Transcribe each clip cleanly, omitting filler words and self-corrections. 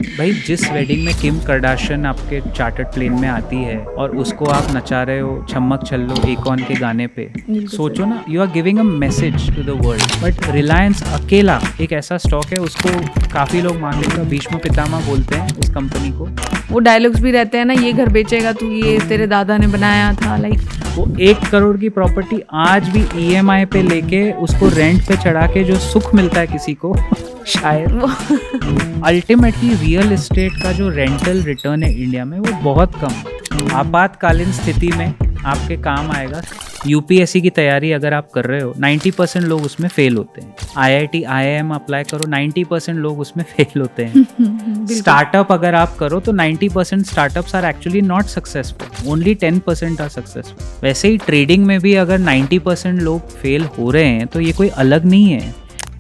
भाई जिस वेडिंग में किम करदाशियन आपके चार्टर्ड प्लेन में आती है और उसको आप नचा रहे हो छम्मक छल्लो एकॉन के गाने पे, बिल्कुल सोचो सर। ना, you are giving a message to the world. But Reliance अकेला एक ऐसा स्टॉक है, उसको काफ़ी लोग मानते हैं, भीष्म पितामह बोलते हैं उस कंपनी को। वो डायलॉग्स भी रहते हैं ना, ये घर बेचेगा तू, ये तेरे दादा ने बनाया था, लाइक वो 1 करोड़ की प्रॉपर्टी आज भी ईएमआई पे लेके उसको रेंट पे चढ़ा के जो सुख मिलता है किसी को शायद वो अल्टीमेटली रियल एस्टेट का जो रेंटल रिटर्न है इंडिया में वो बहुत कम है। आपातकालीन स्थिति में आपके काम आएगा। यूपीएससी की तैयारी अगर आप कर रहे हो, 90% लोग उसमें फेल होते हैं। आईआईटी आईआईएम अप्लाई करो, 90% लोग उसमें फेल होते हैं। स्टार्टअप अगर आप करो तो 90% startups are actually not successful, only 10% are successful. वैसे ही ट्रेडिंग में भी अगर 90% लोग फेल हो रहे हैं तो ये कोई अलग नहीं है।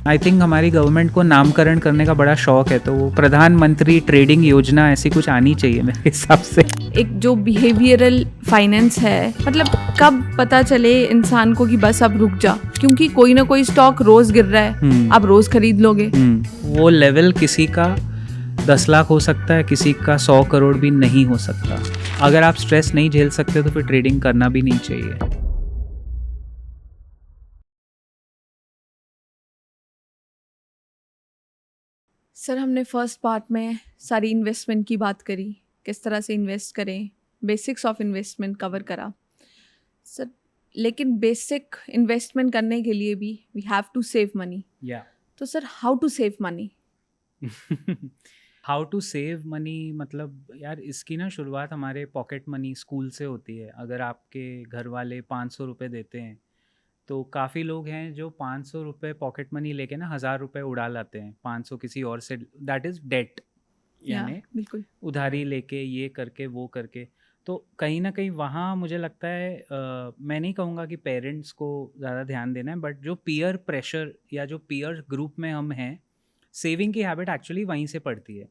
आई थिंक हमारी गवर्नमेंट को नामकरण करने का बड़ा शौक है, तो वो प्रधानमंत्री ट्रेडिंग योजना ऐसी कुछ आनी चाहिए मेरे हिसाब से। एक जो बिहेवियरल फाइनेंस है, मतलब कब पता चले इंसान को कि बस अब रुक जा, क्योंकि कोई ना कोई स्टॉक रोज गिर रहा है, आप रोज खरीद लोगे। वो लेवल किसी का 10 लाख हो सकता है, किसी का 100 करोड़ भी नहीं हो सकता। अगर आप स्ट्रेस नहीं झेल सकते तो फिर ट्रेडिंग करना भी नहीं चाहिए। सर, हमने फर्स्ट पार्ट में सारी इन्वेस्टमेंट की बात करी, किस तरह से इन्वेस्ट करें, बेसिक्स ऑफ इन्वेस्टमेंट कवर करा सर। लेकिन बेसिक इन्वेस्टमेंट करने के लिए भी we have to save money. तो sir, how to save money? How to save money मतलब यार, इसकी ना शुरुआत हमारे पॉकेट मनी स्कूल से होती है। अगर आपके घर वाले 500 रुपये देते हैं तो काफ़ी लोग हैं जो 500 रुपये पॉकेट मनी लेके ना 1000 रुपये उड़ा लाते हैं, 500 किसी और से। दैट इज़ डेट, यानी बिल्कुल। उधारी लेके ये करके वो करके। तो कहीं ना कहीं वहाँ मुझे लगता है, मैं नहीं कहूँगा कि पेरेंट्स को ज़्यादा ध्यान देना है, बट जो पीयर प्रेशर या जो पीयर ग्रुप में हम हैं, सेविंग की हैबिट एक्चुअली वहीं से पड़ती है।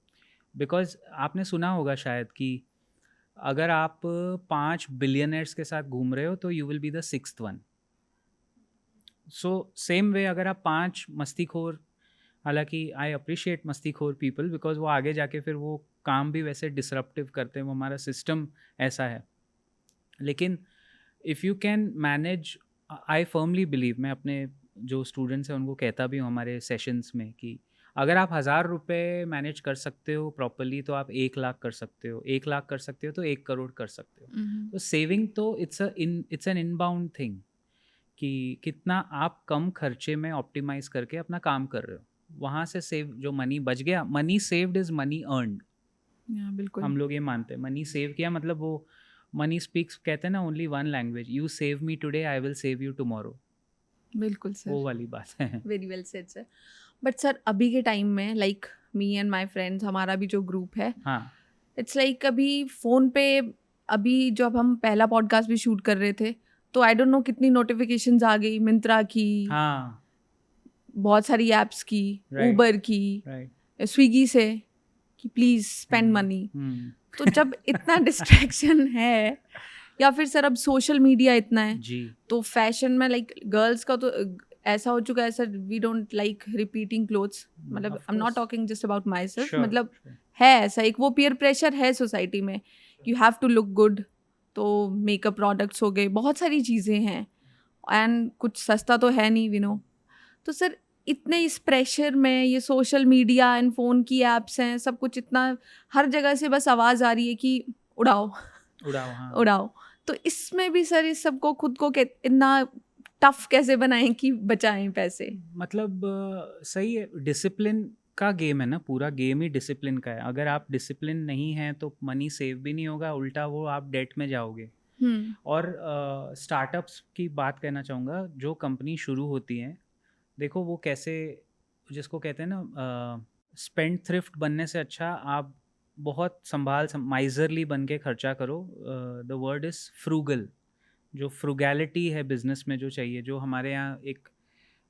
बिकॉज आपने सुना होगा शायद कि अगर आप 5 बिलियनर्स के साथ घूम रहे हो तो you will be the 6th one. So same way अगर आप 5 मस्तीखोर, हालांकि आई अप्रिशिएट मस्तीखोर पीपल बिकॉज वो आगे जाके फिर वो काम भी वैसे डिसरप्टिव करते हैं, वो हमारा सिस्टम ऐसा है। लेकिन if you can manage, I firmly believe, मैं अपने जो स्टूडेंट्स हैं उनको कहता भी हूँ हमारे सेशंस में कि अगर आप 1000 रुपये मैनेज कर सकते हो प्रॉपरली तो आप 1 लाख कर सकते हो, 1 लाख कर सकते हो तो 1 करोड़ कर सकते हो। तो सेविंग तो इट्स एन इनबाउंड थिंग कि कितना आप कम खर्चे में ऑप्टिमाइज करके अपना काम कर रहे हो, वहाँ से सेव जो मनी बच गया, money saved is money earned. बिल्कुल। हम लोग ये मानते हैं मनी सेव किया मतलब वो मनी स्पीक्स, कहते हैं ना, only one language, you save me today I will save you tomorrow. बिल्कुल सर, वो वाली बात है। Very well said sir. But sir, अभी के टाइम में like me and my friends, हमारा भी जो ग्रुप है, हाँ इट्स लाइक अभी फ़ोन पे, अभी जब हम पहला पॉडकास्ट भी शूट कर रहे थे तो आई डोंट नो कितनी नोटिफिकेशंस आ गई, मिंत्रा की, हाँ, बहुत सारी एप्स की, राइट उबर की, राइट। स्विगी से, कि प्लीज़ स्पेंड मनी। तो जब इतना डिस्ट्रैक्शन है, या फिर सर अब सोशल मीडिया इतना है, जी तो फैशन में लाइक गर्ल्स का तो ऐसा हो चुका है sir, we don't like repeating clothes. मतलब of I am not course, talking just about myself, sure मतलब श्योर। है ऐसा एक वो पीयर प्रेशर है सोसाइटी में, you have to look good. तो मेकअप प्रोडक्ट्स हो गए, बहुत सारी चीज़ें हैं, एंड कुछ सस्ता तो है नहीं, वी नो। तो सर, इतने इस प्रेशर में ये सोशल मीडिया एंड फ़ोन की एप्स हैं, सब कुछ इतना, हर जगह से बस आवाज़ आ रही है कि उड़ाओ उड़ाओ, हाँ। उड़ाओ। तो इसमें भी सर इस सबको खुद को इतना टफ कैसे बनाएं कि बचाएं पैसे? मतलब सही है, डिसिप्लिन का गेम है ना, पूरा गेम ही डिसिप्लिन का है। अगर आप डिसिप्लिन नहीं हैं तो मनी सेव भी नहीं होगा, उल्टा वो आप डेट में जाओगे। और स्टार्टअप्स की बात कहना चाहूँगा, जो कंपनी शुरू होती हैं, देखो वो कैसे, जिसको कहते हैं ना, स्पेंड थ्रिफ्ट बनने से अच्छा आप बहुत माइजरली बन के खर्चा करो। The word is frugal. जो फ्रूगैलिटी है बिजनेस में जो चाहिए, जो हमारे यहाँ एक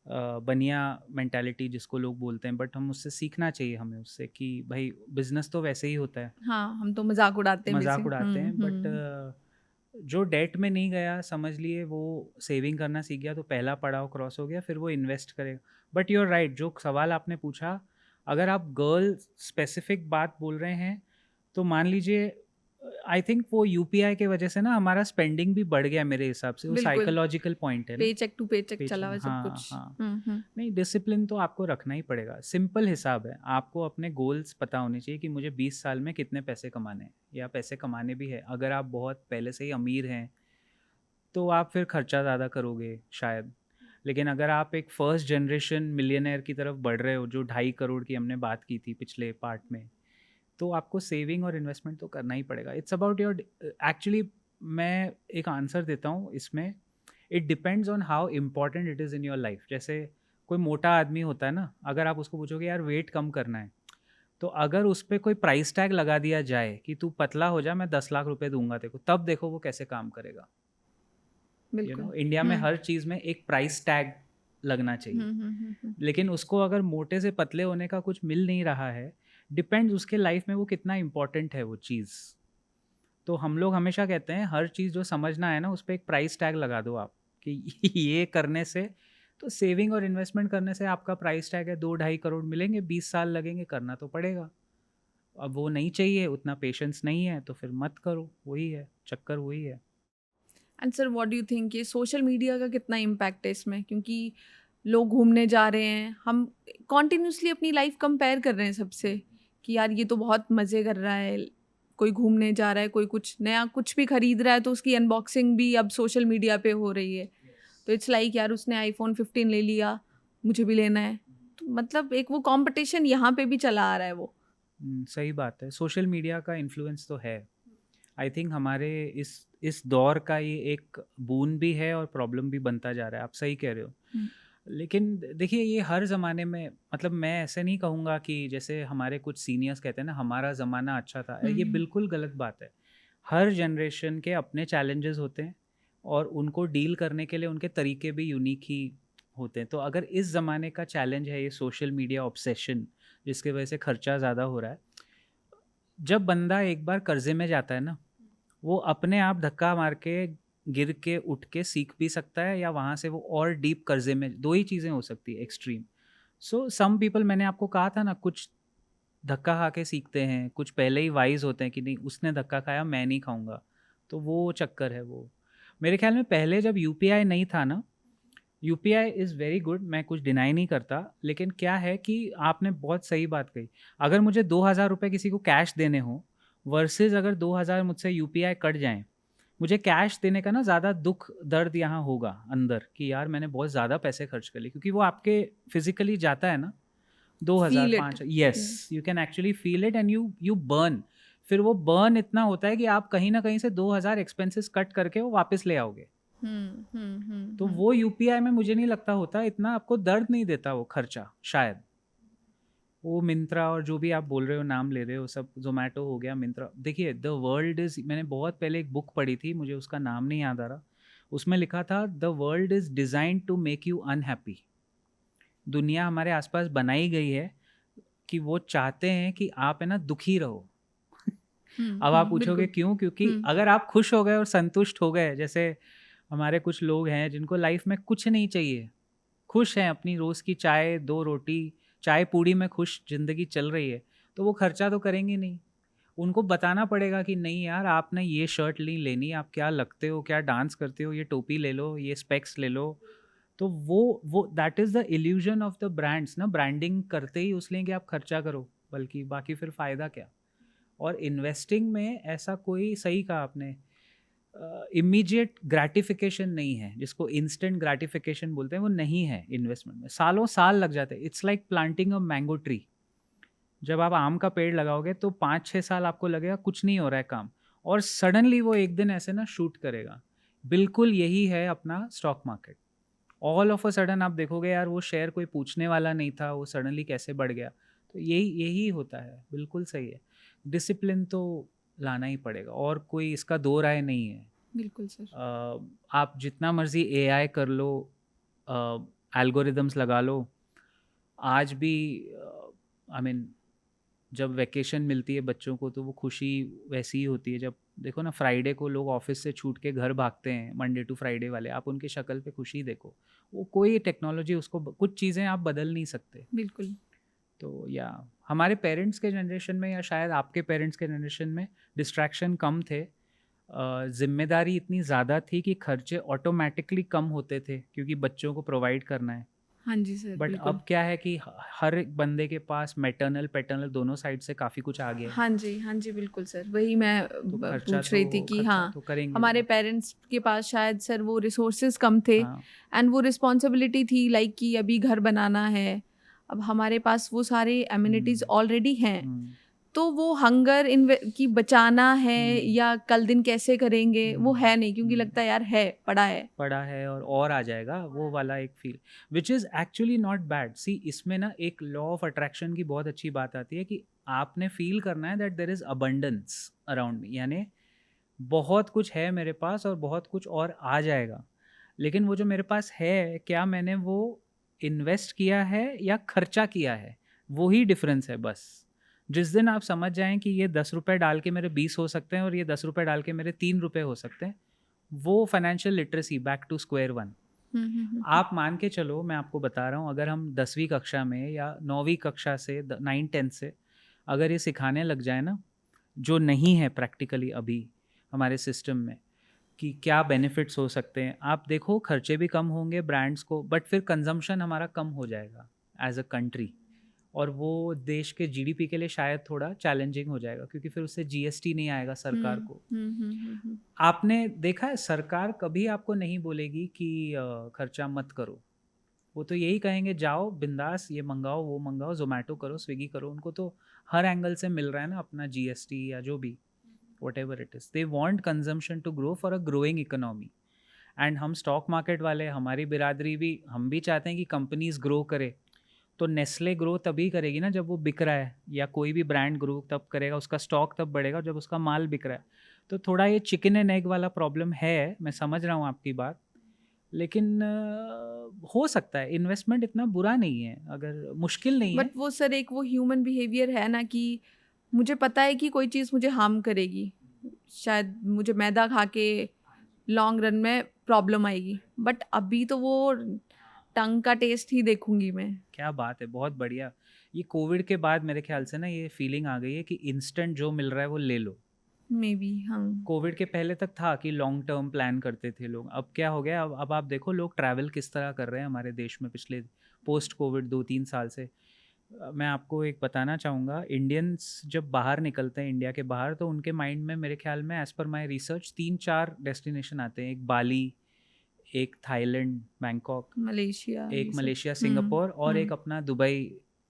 बनिया मेंटालिटी जिसको लोग बोलते हैं, बट हम उससे सीखना चाहिए हमें उससे कि भाई बिजनेस तो वैसे ही होता है, हाँ, हम तो मजाक उड़ाते हैं मजाक बेसिक। उड़ाते हैं। बट जो डेट में नहीं गया, समझ लिए वो सेविंग करना सीख गया तो पहला पड़ाव क्रॉस हो गया, फिर वो इन्वेस्ट करेगा। बट यू आर राइट, जो सवाल आपने पूछा, अगर आप गर्ल स्पेसिफिक बात बोल रहे हैं तो मान लीजिए आई थिंक वो यूपीआई के वजह से ना हमारा स्पेंडिंग भी बढ़ गया मेरे हिसाब से, वो बिल्कुल, साइकोलॉजिकल पॉइंट है ना। पेचेक टू पेचेक चला हुआ सब हाँ कुछ। हाँ। हुँ। नहीं, डिसिप्लिन तो आपको रखना ही पड़ेगा। सिंपल हिसाब है, आपको अपने गोल्स पता होने चाहिए कि मुझे 20 साल में कितने पैसे कमाने हैं, या पैसे कमाने भी है। अगर आप बहुत पहले से ही अमीर हैं तो आप फिर खर्चा ज़्यादा करोगे शायद। लेकिन अगर आप एक फर्स्ट जनरेशन मिलियनेयर की तरफ बढ़ रहे हो, जो 2.5 करोड़ की हमने बात की थी पिछले पार्ट में, तो आपको सेविंग और इन्वेस्टमेंट तो करना ही पड़ेगा। इट्स अबाउट योर, एक्चुअली मैं एक आंसर देता हूँ इसमें, it depends on how important it is in your life. जैसे कोई मोटा आदमी होता है ना, अगर आप उसको पूछोगे यार वेट कम करना है, तो अगर उस पर कोई प्राइस टैग लगा दिया जाए कि तू पतला हो जा, मैं 10 लाख रुपए दूंगा तेको, तब देखो वो कैसे काम करेगा। बिल्कुल। इंडिया में हुँ। हर चीज़ में एक प्राइस टैग लगना चाहिए। हुँ। लेकिन उसको अगर मोटे से पतले होने का कुछ मिल नहीं रहा है, डिपेंड्स उसके लाइफ में वो कितना इम्पोर्टेंट है वो चीज़। तो हम लोग हमेशा कहते हैं हर चीज़ जो समझना है ना, उस पे एक प्राइस टैग लगा दो आप कि ये करने से, तो सेविंग और इन्वेस्टमेंट करने से आपका प्राइस टैग है 2-2.5 करोड़ मिलेंगे, 20 साल लगेंगे, करना तो पड़ेगा। अब वो नहीं चाहिए, उतना पेशेंस नहीं है, तो फिर मत करो, वही है चक्कर, वही है। And sir what do you think ये सोशल मीडिया का कितना इम्पैक्ट है इसमें? क्योंकि लोग घूमने जा रहे हैं, हम कॉन्टिन्यूसली अपनी लाइफ कंपेयर कर रहे हैं सबसे कि यार ये तो बहुत मज़े कर रहा है, कोई घूमने जा रहा है, कोई कुछ नया कुछ भी खरीद रहा है तो उसकी अनबॉक्सिंग भी अब सोशल मीडिया पे हो रही है। तो इट्स लाइक यार उसने आईफोन 15 ले लिया, मुझे भी लेना है। तो मतलब एक वो कंपटीशन यहाँ पे भी चला आ रहा है वो। सही बात है, सोशल मीडिया का इन्फ्लुएंस तो है। आई थिंक हमारे इस दौर का ये एक बून भी है और प्रॉब्लम भी बनता जा रहा है, आप सही कह रहे हो। हुँ। लेकिन देखिए ये हर ज़माने में, मतलब मैं ऐसे नहीं कहूँगा कि जैसे हमारे कुछ सीनियर्स कहते हैं ना हमारा ज़माना अच्छा था, ये हुँ। बिल्कुल गलत बात है। हर जनरेशन के अपने चैलेंजेस होते हैं और उनको डील करने के लिए उनके तरीके भी यूनिक ही होते हैं। तो अगर इस ज़माने का चैलेंज है ये सोशल मीडिया ऑब्सेशन, जिसकी वजह से खर्चा ज़्यादा हो रहा है, जब बंदा एक बार कर्जे में जाता है ना, वो अपने आप धक्का मार के, गिर के, उठ के सीख भी सकता है, या वहाँ से वो और डीप कर्जे में, 2 ही चीज़ें हो सकती है एक्सट्रीम। सो सम पीपल, मैंने आपको कहा था ना, कुछ धक्का खा के सीखते हैं, कुछ पहले ही वाइज़ होते हैं कि नहीं उसने धक्का खाया मैं नहीं खाऊँगा, तो वो चक्कर है वो। मेरे ख़्याल में पहले जब यूपीआई नहीं था ना, यूपीआई इज़ वेरी गुड, मैं कुछ डिनाई नहीं करता, लेकिन क्या है कि आपने बहुत सही बात कही। अगर मुझे 2000 रुपए किसी को कैश देने हो वर्सेस अगर 2000 मुझसे यूपीआई कट जाएँ, मुझे कैश देने का ना ज़्यादा दुःख दर्द यहाँ होगा अंदर कि यार मैंने बहुत ज़्यादा पैसे खर्च कर लिए, क्योंकि वो आपके फिज़िकली जाता है ना, 2000 feel it. 5 yes, you can actually feel it and you you burn. फिर वो बर्न इतना होता है कि आप कहीं न कहीं से 2000 एक्सपेंसेस कट करके वो वापस ले आओगे। तो हुँ। वो यूपीआई में मुझे नहीं लगता होता, इतना आपको दर्द नहीं देता वो खर्चा शायद। वो मिंत्रा और जो भी आप बोल रहे हो, नाम ले रहे हो सब, ज़ोमैटो हो गया, मिंत्रा, देखिए द वर्ल्ड इज़, मैंने बहुत पहले एक बुक पढ़ी थी, मुझे उसका नाम नहीं याद आ रहा। उसमें लिखा था the world is designed to make you unhappy. दुनिया हमारे आस-पास बनाई गई है कि वो चाहते हैं कि आप है ना दुखी रहो। अब आप पूछोगे बिल्कुल। क्यों? क्योंकि हुँ। अगर आप खुश हो गए और संतुष्ट हो गए, जैसे हमारे कुछ लोग हैं जिनको लाइफ में कुछ नहीं चाहिए, खुश हैं अपनी रोज़ की चाय, 2 रोटी, चाय-पूड़ी में खुश ज़िंदगी चल रही है, तो वो खर्चा तो करेंगे नहीं। उनको बताना पड़ेगा कि नहीं यार आपने ये शर्ट नहीं लेनी, आप क्या लगते हो, क्या डांस करते हो, ये टोपी ले लो, ये स्पेक्स ले लो। तो वो that is the illusion of the brands ना, ब्रांडिंग करते ही इसलिए कि आप खर्चा करो, बल्कि बाकी फिर फ़ायदा क्या? और इन्वेस्टिंग में ऐसा कोई, सही कहा आपने, इमीडिएट ग्रैटिफिकेशन नहीं है, जिसको इंस्टेंट ग्रैटिफिकेशन बोलते हैं, वो नहीं है इन्वेस्टमेंट में, सालों साल लग जाते हैं। It's like planting a mango tree. जब आप आम का पेड़ लगाओगे तो 5-6 साल आपको लगेगा कुछ नहीं हो रहा है काम, और सडनली वो एक दिन ऐसे ना शूट करेगा। बिल्कुल यही है अपना stock market. All of a sudden आप देखोगे यार वो शेयर कोई पूछने वाला नहीं था, वो सडनली कैसे बढ़ गया। तो यही यही होता है, बिल्कुल सही है। डिसिप्लिन तो लाना ही पड़ेगा, और कोई इसका दो राय नहीं है। बिल्कुल सर। आप जितना मर्जी एआई कर लो, एल्गोरिदम्स लगा लो, आज भी आई मीन जब वैकेशन मिलती है बच्चों को तो वो खुशी वैसी ही होती है। जब देखो ना फ्राइडे को लोग ऑफिस से छूट के घर भागते हैं, मंडे टू फ्राइडे वाले, आप उनकी शक्ल पे खुशी देखो। वो कोई टेक्नोलॉजी उसको कुछ चीज़ें आप बदल नहीं सकते। बिल्कुल। तो या हमारे पेरेंट्स के जनरेशन में या शायद आपके पेरेंट्स के जनरेशन में डिस्ट्रैक्शन कम थे, जिम्मेदारी इतनी ज़्यादा थी कि खर्चे ऑटोमेटिकली कम होते थे क्योंकि बच्चों को प्रोवाइड करना है। हाँ जी सर, बट बिल्कुल। अब क्या है कि हर एक बंदे के पास मैटरनल पैटर्नल दोनों साइड से काफ़ी कुछ आ गया है, हाँ जी, बिल्कुल सर। वही मैं तो पूछ रही थी कि खर्चा हाँ, तो करेंगे हमारे वो। पेरेंट्स के पास शायद सर वो रिसोर्सेज़ कम थे हाँ। एंड वो रिस्पॉन्सिबिलिटी थी लाइक कि अभी घर बनाना है। अब हमारे पास वो सारे एमिनिटीज़ हम्म, ऑलरेडी हैं। हम्म, तो वो हंगर की बचाना है हम्म, या कल दिन कैसे करेंगे, वो हम्म, है नहीं, क्योंकि लगता है यार है, पड़ा है। पड़ा है और आ जाएगा वो वाला एक feel, which is actually not bad. See इसमें ना एक लॉ ऑफ अट्रैक्शन की बहुत अच्छी बात आती है कि आपने फील करना है that there is abundance around me, यानी बहुत कुछ है मेरे पास और बहुत कुछ और आ जाएगा। लेकिन वो जो मेरे पास है, क्या मैंने वो इन्वेस्ट किया है या खर्चा किया है, वो ही डिफरेंस है बस। जिस दिन आप समझ जाएं कि ये 10 रुपए डाल के मेरे 20 हो सकते हैं और ये 10 रुपए डाल के मेरे 3 रुपए हो सकते हैं, वो financial literacy back to square one. Hmm. आप मान के चलो, मैं आपको बता रहा हूँ, अगर हम 10वीं कक्षा में या 9वीं कक्षा से 9-10 से अगर ये सिखाने लग जाए ना, जो नहीं है प्रैक्टिकली अभी हमारे सिस्टम में, कि क्या बेनिफिट्स हो सकते हैं, आप देखो खर्चे भी कम होंगे ब्रांड्स को, बट फिर कंजम्पशन हमारा कम हो जाएगा एज अ कंट्री, और वो देश के जीडीपी के लिए शायद थोड़ा चैलेंजिंग हो जाएगा क्योंकि फिर उससे जीएसटी नहीं आएगा सरकार को। हम्म। आपने देखा है सरकार कभी आपको नहीं बोलेगी कि खर्चा मत करो, वो तो यही कहेंगे जाओ बिंदास ये मंगाओ वो मंगाओ, जोमेटो करो स्विगी करो, उनको तो हर एंगल से मिल रहा है ना अपना जीएसटी या जो भी whatever it is, they want consumption to grow for a growing economy। And हम स्टॉक मार्केट वाले, हमारी बिरादरी भी, हम भी चाहते हैं कि कंपनीज ग्रो करे। तो नेस्ले ग्रो तभी करेगी ना जब वो बिक रहा है, या कोई भी ब्रांड ग्रो तब करेगा, उसका स्टॉक तब बढ़ेगा जब उसका माल बिक रहा है। तो थोड़ा ये चिकन एंड एग वाला प्रॉब्लम है, मैं समझ रहा हूँ आपकी बात, लेकिन हो सकता है इन्वेस्टमेंट इतना बुरा नहीं है, अगर मुश्किल नहीं है। बट वो सर एक वो ह्यूमन बिहेवियर है ना कि मुझे पता है कि कोई चीज़ मुझे हार्म करेगी, शायद मुझे मैदा खा के लॉन्ग रन में प्रॉब्लम आएगी, बट अभी तो वो टंग का टेस्ट ही देखूंगी मैं। क्या बात है, बहुत बढ़िया। ये कोविड के बाद मेरे ख्याल से ना ये फीलिंग आ गई है कि इंस्टेंट जो मिल रहा है वो ले लो। मे बी हाँ। कोविड के पहले तक था कि लॉन्ग टर्म प्लान करते थे लोग, अब क्या हो गया, अब आप देखो लोग ट्रैवल किस तरह कर रहे हैं हमारे देश में पिछले पोस्ट कोविड 2-3 साल से। मैं आपको एक बताना चाहूँगा, इंडियंस जब बाहर निकलते हैं इंडिया के बाहर, तो उनके माइंड में मेरे ख्याल में as per my research 3-4 destination आते हैं। एक बाली, एक थाईलैंड बैंकॉक, मलेशिया ये एक सब। मलेशिया सिंगापुर, और एक अपना दुबई।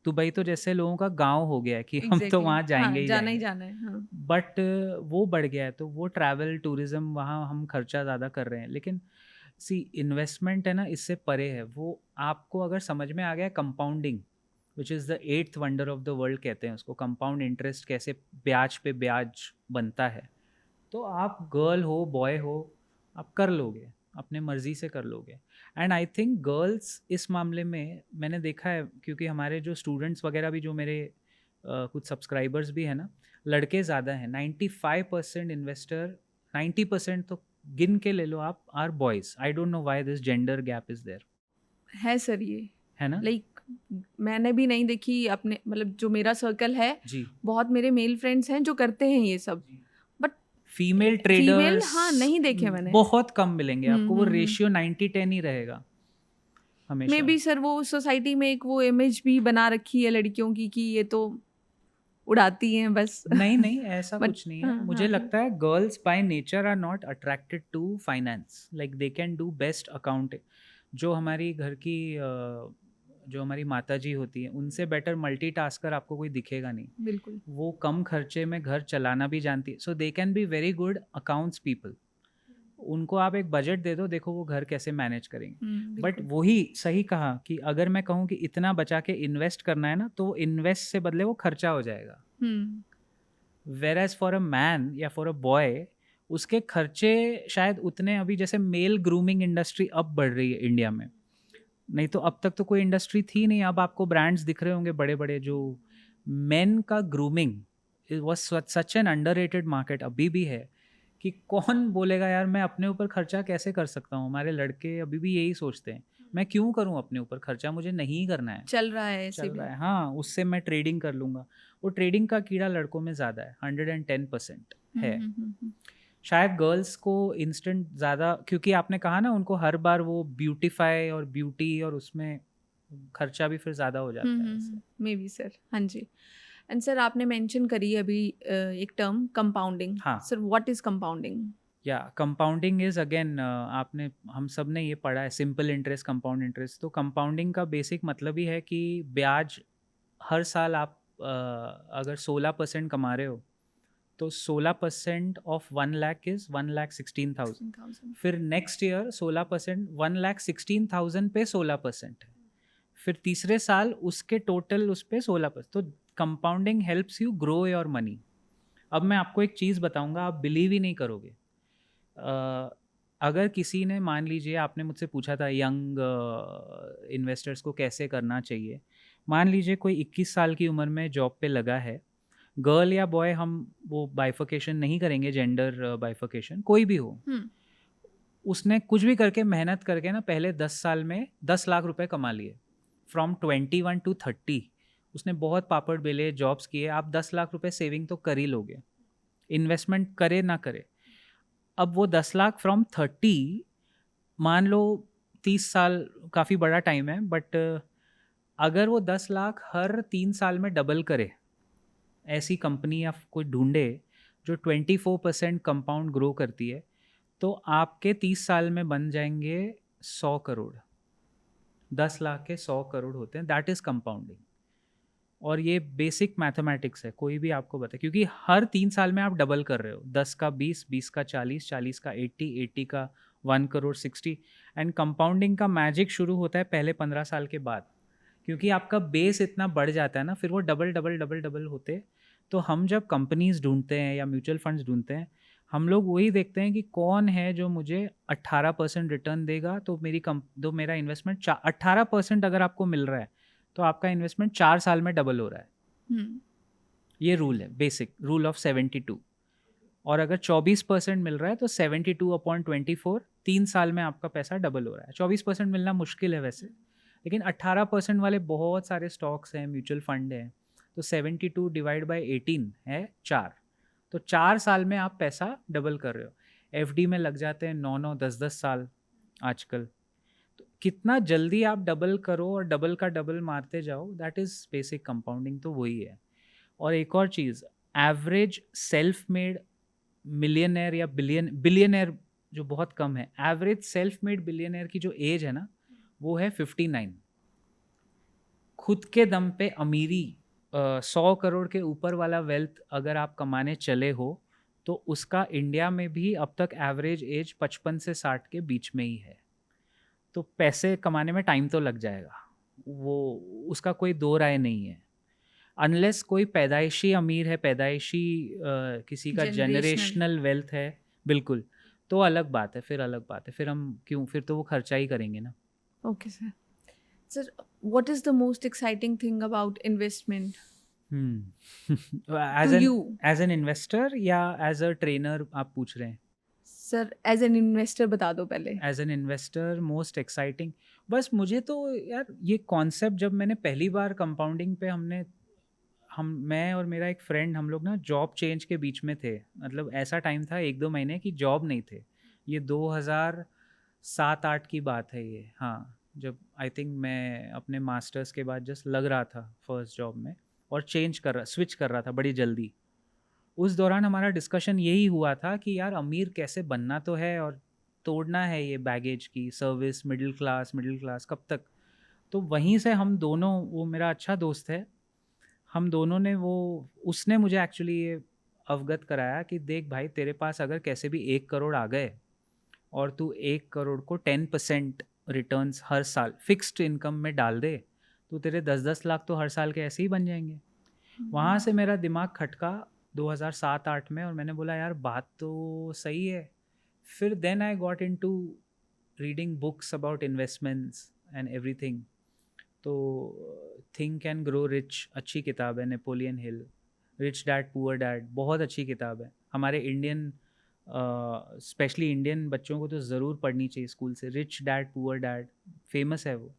दुबई तो जैसे लोगों का गांव हो गया है कि हम तो एग्जैक्टली वहाँ हाँ, जाएंगे ही जाना ही जाएंगे। जाना है हाँ। बट वो बढ़ गया है, तो वो ट्रैवल टूरिज्म वहाँ हम खर्चा ज़्यादा कर रहे हैं। लेकिन सी इन्वेस्टमेंट है ना, इससे परे है वो। आपको अगर समझ में आ गया compounding, which is the 8th wonder of the world कहते हैं उसको, कंपाउंड इंटरेस्ट कैसे ब्याज पे ब्याज बनता है, तो आप गर्ल हो बॉय हो आप कर लोगे, अपने मर्जी से कर लोगे। एंड आई थिंक गर्ल्स इस मामले में मैंने देखा है, क्योंकि हमारे जो स्टूडेंट्स वगैरह भी, जो मेरे कुछ सब्सक्राइबर्स भी हैं ना, लड़के ज़्यादा हैं। 95% इन्वेस्टर, 90% तो गिन के ले लो आप, are boys. I don't know why this gender gap is there, है सर ये है ना? लाइक मैंने भी नहीं देखी अपने, मतलब जो मेरा सर्कल है जी। बहुत मेरे मेल फ्रेंड्स हैं जो करते हैं ये सब, बट फीमेल फीमेल ट्रेडर्स हाँ नहीं देखे मैंने। बहुत कम मिलेंगे आपको, वो हम्म। रेशियो 90-10 ही रहेगा मे हमेशा। बी सर वो सोसाइटी में एक वो इमेज भी बना रखी है लड़कियों की कि ये तो उड़ाती हैं बस। नहीं नहीं, ऐसा बट कुछ नहीं हाँ है। मुझे हाँ हाँ। लगता है girls by nature are not attracted to finance, like they can do best accounting. जो हमारी घर की जो हमारी माता जी होती हैं, उनसे बेटर मल्टीटास्कर आपको कोई दिखेगा नहीं। बिल्कुल। वो कम खर्चे में घर चलाना भी जानती है, so they can be very good accounts people. उनको आप एक बजट दे दो, देखो वो घर कैसे मैनेज करेंगे। बट बिल्कुल। वही सही कहा कि अगर मैं कहूँ कि इतना बचा के इन्वेस्ट करना है ना, तो इन्वेस्ट से बदले वो खर्चा हो जाएगा। Whereas for a man या फॉर अ बॉय, उसके खर्चे शायद उतने, अभी जैसे मेल ग्रूमिंग इंडस्ट्री अब बढ़ रही है इंडिया में, नहीं तो अब तक तो कोई इंडस्ट्री थी नहीं। अब आपको ब्रांड्स दिख रहे होंगे बड़े बड़े, जो मेन का grooming was such an underrated market, अभी भी है। कि कौन बोलेगा यार मैं अपने ऊपर खर्चा कैसे कर सकता हूँ, हमारे लड़के अभी भी यही सोचते हैं। मैं क्यों करूँ अपने ऊपर खर्चा, मुझे नहीं करना है, चल रहा है ऐसे चल भी। रहा है, हाँ, उससे मैं ट्रेडिंग कर लूँगा। वो ट्रेडिंग का कीड़ा लड़कों में ज़्यादा है, 110% है। हुँ। शायद गर्ल्स को इंस्टेंट ज़्यादा, क्योंकि आपने कहा ना उनको हर बार वो ब्यूटीफाई और ब्यूटी और उसमें खर्चा भी फिर ज़्यादा हो जाता है ऐसे। मे बी सर, हाँ जी। एंड सर आपने मेंशन करी अभी एक टर्म कंपाउंडिंग। हाँ, सर व्हाट इज़ कंपाउंडिंग? या कंपाउंडिंग इज़ अगेन, आपने हम सब ने ये पढ़ा है, सिंपल इंटरेस्ट, कंपाउंड इंटरेस्ट। तो कंपाउंडिंग का बेसिक मतलब ही है कि ब्याज हर साल आप अगर 16% कमा रहे हो तो 16% ऑफ 1 लाख इज़ 1,16,000। 16,000। फिर नेक्स्ट ईयर 16%, 1,16,000 पे 16% है। फिर तीसरे साल उसके टोटल उस पे 16%। तो compounding helps you grow your money. अब मैं आपको एक चीज़ बताऊंगा, आप बिलीव ही नहीं करोगे। अ, अगर किसी ने, मान लीजिए आपने मुझसे पूछा था यंग इन्वेस्टर्स को कैसे करना चाहिए। मान लीजिए कोई 21 साल की उम्र में जॉब पे लगा है, गर्ल या बॉय, हम वो बाइफर्केशन नहीं करेंगे, जेंडर बाइफर्केशन कोई भी हो। हुँ। उसने कुछ भी करके मेहनत करके ना पहले 10 साल में 10 लाख रुपए कमा लिए, फ्रॉम 21 टू 30। उसने बहुत पापड़ बेले, जॉब्स किए, आप 10 लाख रुपए सेविंग तो कर ही लोगे, इन्वेस्टमेंट करे ना करे। अब वो 10 लाख फ्रॉम 30, मान लो 30 साल काफ़ी बड़ा टाइम है, बट अगर वो 10 लाख हर 3 साल में डबल करे, ऐसी कंपनी या कोई ढूंढे जो 24% कंपाउंड ग्रो करती है, तो आपके 30 साल में बन जाएंगे 100 करोड़। 10 लाख के 100 करोड़ होते हैं, दैट इज़ कंपाउंडिंग। और ये बेसिक मैथमेटिक्स है, कोई भी आपको बताए, क्योंकि हर 3 साल में आप डबल कर रहे हो, 10 का 20, 20 का 40, 40 का 80, 80 का 1 करोड़ 60। एंड कंपाउंडिंग का मैजिक शुरू होता है पहले 15 साल के बाद, क्योंकि आपका बेस इतना बढ़ जाता है ना, फिर वो डबल डबल डबल डबल होते। तो हम जब कंपनीज ढूंढते हैं या म्यूचुअल फंड्स ढूंढते हैं, हम लोग वही देखते हैं कि कौन है जो मुझे 18% रिटर्न देगा। तो तो मेरा इन्वेस्टमेंट 18% अगर आपको मिल रहा है, तो आपका इन्वेस्टमेंट 4 साल में डबल हो रहा है। हुँ। ये रूल है, बेसिक रूल ऑफ 72। और अगर 24% मिल रहा है तो 72/24, 3 साल में आपका पैसा डबल हो रहा है। 24% मिलना मुश्किल है वैसे, लेकिन 18% वाले बहुत सारे स्टॉक्स हैं, म्यूचुअल फंड हैं। तो 72 डिवाइड बाई 18 है 4। तो 4 साल में आप पैसा डबल कर रहे हो। एफडी में लग जाते हैं 9-9, 10-10 साल आजकल। तो कितना जल्दी आप डबल करो और डबल का डबल मारते जाओ, दैट इज़ बेसिक कंपाउंडिंग। तो वही है। और एक और चीज़, एवरेज सेल्फ मेड मिलियनेयर या बिलियनेयर जो बहुत कम है, एवरेज सेल्फ मेड बिलियनेयर की जो एज है ना, वो है 59। खुद के दम पे अमीरी, 100 करोड़ के ऊपर वाला वेल्थ अगर आप कमाने चले हो, तो उसका इंडिया में भी अब तक एवरेज एज 55 से 60 के बीच में ही है। तो पैसे कमाने में टाइम तो लग जाएगा, वो उसका कोई दो राय नहीं है। अनलेस कोई पैदाइशी अमीर है, पैदाइशी किसी का जनरेशनल। जनरेशनल वेल्थ है, बिल्कुल, तो अलग बात है, फिर अलग बात है, फिर हम क्यों, फिर तो वो खर्चा ही करेंगे ना। Okay sir. Sir what is the most exciting thing about investment to as an you? As an investor या एज अ ट्रेनर आप पूछ रहे हैं? सर एज़ एन इन्वेस्टर बता दो पहले। As an investor most exciting, बस मुझे तो यार ये कॉन्सेप्ट जब मैंने पहली बार कंपाउंडिंग पे हम मैं और मेरा एक फ्रेंड, हम लोग ना जॉब चेंज के बीच में थे। मतलब ऐसा टाइम था 1-2 महीने की जॉब नहीं थे। ये 2007-8 की बात है ये, हाँ, जब आई थिंक मैं अपने मास्टर्स के बाद जस्ट लग रहा था फर्स्ट जॉब में, और स्विच कर रहा था बड़ी जल्दी। उस दौरान हमारा डिस्कशन यही हुआ था कि यार अमीर कैसे बनना तो है, और तोड़ना है ये बैगेज की सर्विस, मिडिल क्लास कब तक। तो वहीं से हम दोनों, वो मेरा अच्छा दोस्त है, हम दोनों ने वो, उसने मुझे एक्चुअली ये अवगत कराया कि देख भाई, तेरे पास अगर कैसे भी 1 करोड़ आ गए और तू 1 करोड़ को 10% रिटर्न्स हर साल फिक्स्ड इनकम में डाल दे, तो तेरे 10-10 लाख तो हर साल के ऐसे ही बन जाएंगे। वहाँ से मेरा दिमाग खटका 2007-8 में, और मैंने बोला यार बात तो सही है। फिर then I got into reading books about investments and everything. तो थिंक एंड ग्रो रिच अच्छी किताब है, Napoleon Hill, rich dad poor dad बहुत अच्छी किताब है, हमारे इंडियन स्पेशली इंडियन बच्चों को तो ज़रूर पढ़नी चाहिए स्कूल से, rich dad poor dad, famous है वो।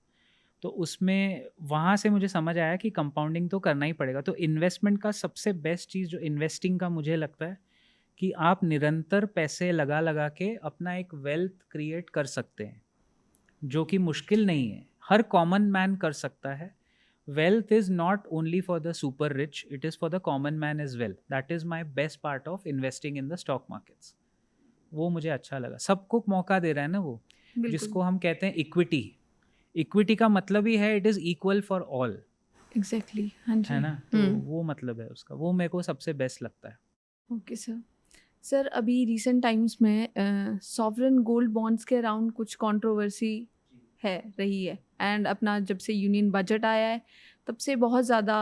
तो उसमें वहाँ से मुझे समझ आया कि कंपाउंडिंग तो करना ही पड़ेगा। तो इन्वेस्टमेंट का सबसे बेस्ट चीज़ जो इन्वेस्टिंग का मुझे लगता है कि आप निरंतर पैसे लगा लगा के अपना एक वेल्थ क्रिएट कर सकते हैं, जो कि मुश्किल नहीं है, हर कॉमन मैन कर सकता है। Wealth is not only for the super rich, it is for the common man as well. That is my best part of investing in the stock markets. वो मुझे अच्छा लगा, सबको मौका दे रहा है ना वो, बिल्कुल। जिसको हम कहते हैं इक्विटी। इक्विटी का मतलब ही है it is equal for all, exactly, हाँ है जी। ना? तो वो मतलब है उसका, वो मेरे को सबसे बेस्ट लगता है। Okay sir. सर अभी रिसेंट टाइम्स में सॉवरेन गोल्ड बॉन्ड्स के अराउंड कुछ कंट्रोवर्सी है रही है, एंड अपना जब से यूनियन बजट आया है तब से बहुत ज़्यादा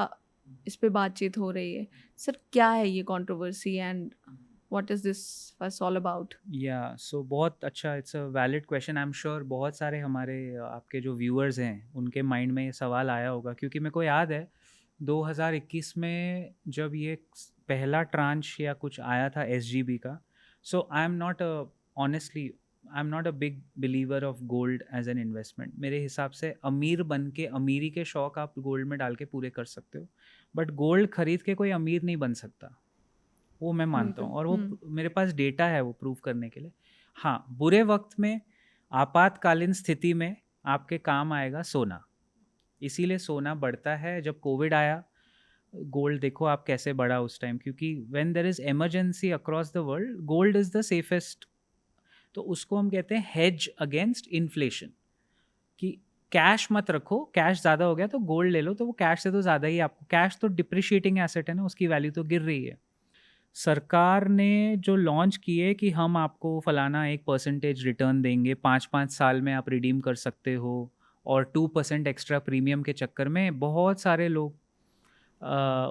इस पे बातचीत हो रही है। सर क्या है ये controversy and what is this फस ऑल अबाउट? या सो बहुत अच्छा, it's a valid question. I am sure बहुत सारे हमारे आपके जो व्यूअर्स हैं उनके माइंड में ये सवाल आया होगा, क्योंकि मेरे को याद है 2021 में जब ये पहला ट्रांच या कुछ आया था एसजीबी का। So I am not honestly I am not a big believer of gold as an investment. मेरे हिसाब से अमीर बन के अमीरी के शौक आप गोल्ड में डाल के पूरे कर सकते हो, बट गोल्ड खरीद के कोई अमीर नहीं बन सकता, वो मैं मानता बिल्कुल। हूँ। और वो मेरे पास डेटा है वो प्रूव करने के लिए। हाँ, बुरे वक्त में, आपातकालीन स्थिति में आपके काम आएगा सोना, इसीलिए सोना बढ़ता है। जब कोविड आया, गोल्ड देखो आप कैसे बढ़ा उस टाइम, क्योंकि when there is emergency across the world, gold is the safest. तो उसको हम कहते हैं हेज अगेंस्ट इन्फ्लेशन, कि कैश मत रखो, कैश ज़्यादा हो गया तो गोल्ड ले लो, तो वो कैश से तो ज़्यादा ही आपको, कैश तो डिप्रिशिएटिंग एसेट है ना, उसकी वैल्यू तो गिर रही है। सरकार ने जो लॉन्च किए कि हम आपको फलाना 1% रिटर्न देंगे, 5-5 साल में आप रिडीम कर सकते हो, और 2% एक्स्ट्रा प्रीमियम के चक्कर में बहुत सारे लोग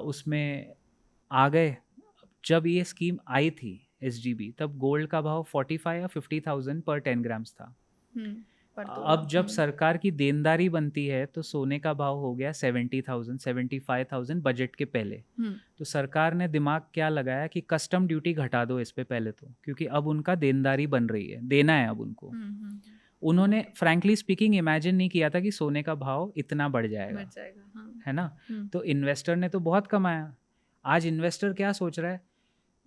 उसमें आ गए। जब ये स्कीम आई थी एसजीबी, तब गोल्ड का भाव 45 या 50,000 पर 10 ग्राम्स था। पर अब जब सरकार की देनदारी बनती है तो सोने का भाव हो गया 70,000 75,000 बजट के पहले। तो सरकार ने दिमाग क्या लगाया कि कस्टम ड्यूटी घटा दो इस पे पहले तो, क्योंकि अब उनका देनदारी बन रही है, देना है अब उनको। उन्होंने फ्रैंकली स्पीकिंग इमेजिन नहीं किया था कि सोने का भाव इतना बढ़ जाएगा, है ना? तो इन्वेस्टर ने तो बहुत कमाया। आज इन्वेस्टर क्या सोच रहा है,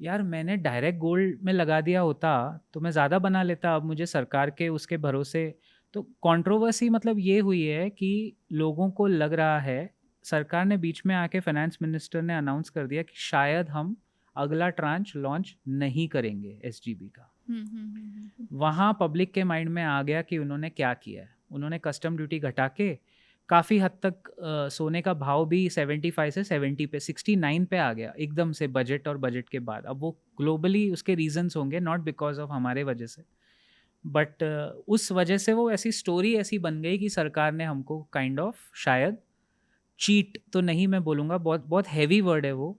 यार मैंने डायरेक्ट गोल्ड में लगा दिया होता तो मैं ज़्यादा बना लेता, अब मुझे सरकार के उसके भरोसे। तो कंट्रोवर्सी मतलब ये हुई है कि लोगों को लग रहा है, सरकार ने बीच में आके फाइनेंस मिनिस्टर ने अनाउंस कर दिया कि शायद हम अगला ट्रांच लॉन्च नहीं करेंगे एसजीबी का। वहाँ पब्लिक के माइंड में आ गया कि उन्होंने क्या किया है। उन्होंने कस्टम ड्यूटी घटा के काफ़ी हद तक सोने का भाव भी 75 से 70 पे 69 पे आ गया एकदम से, बजट और बजट के बाद। अब वो ग्लोबली उसके रीजंस होंगे, नॉट बिकॉज ऑफ हमारे वजह से, बट उस वजह से वो ऐसी स्टोरी ऐसी बन गई कि सरकार ने हमको काइंड ऑफ शायद चीट तो नहीं मैं बोलूँगा, बहुत बहुत हैवी वर्ड है वो,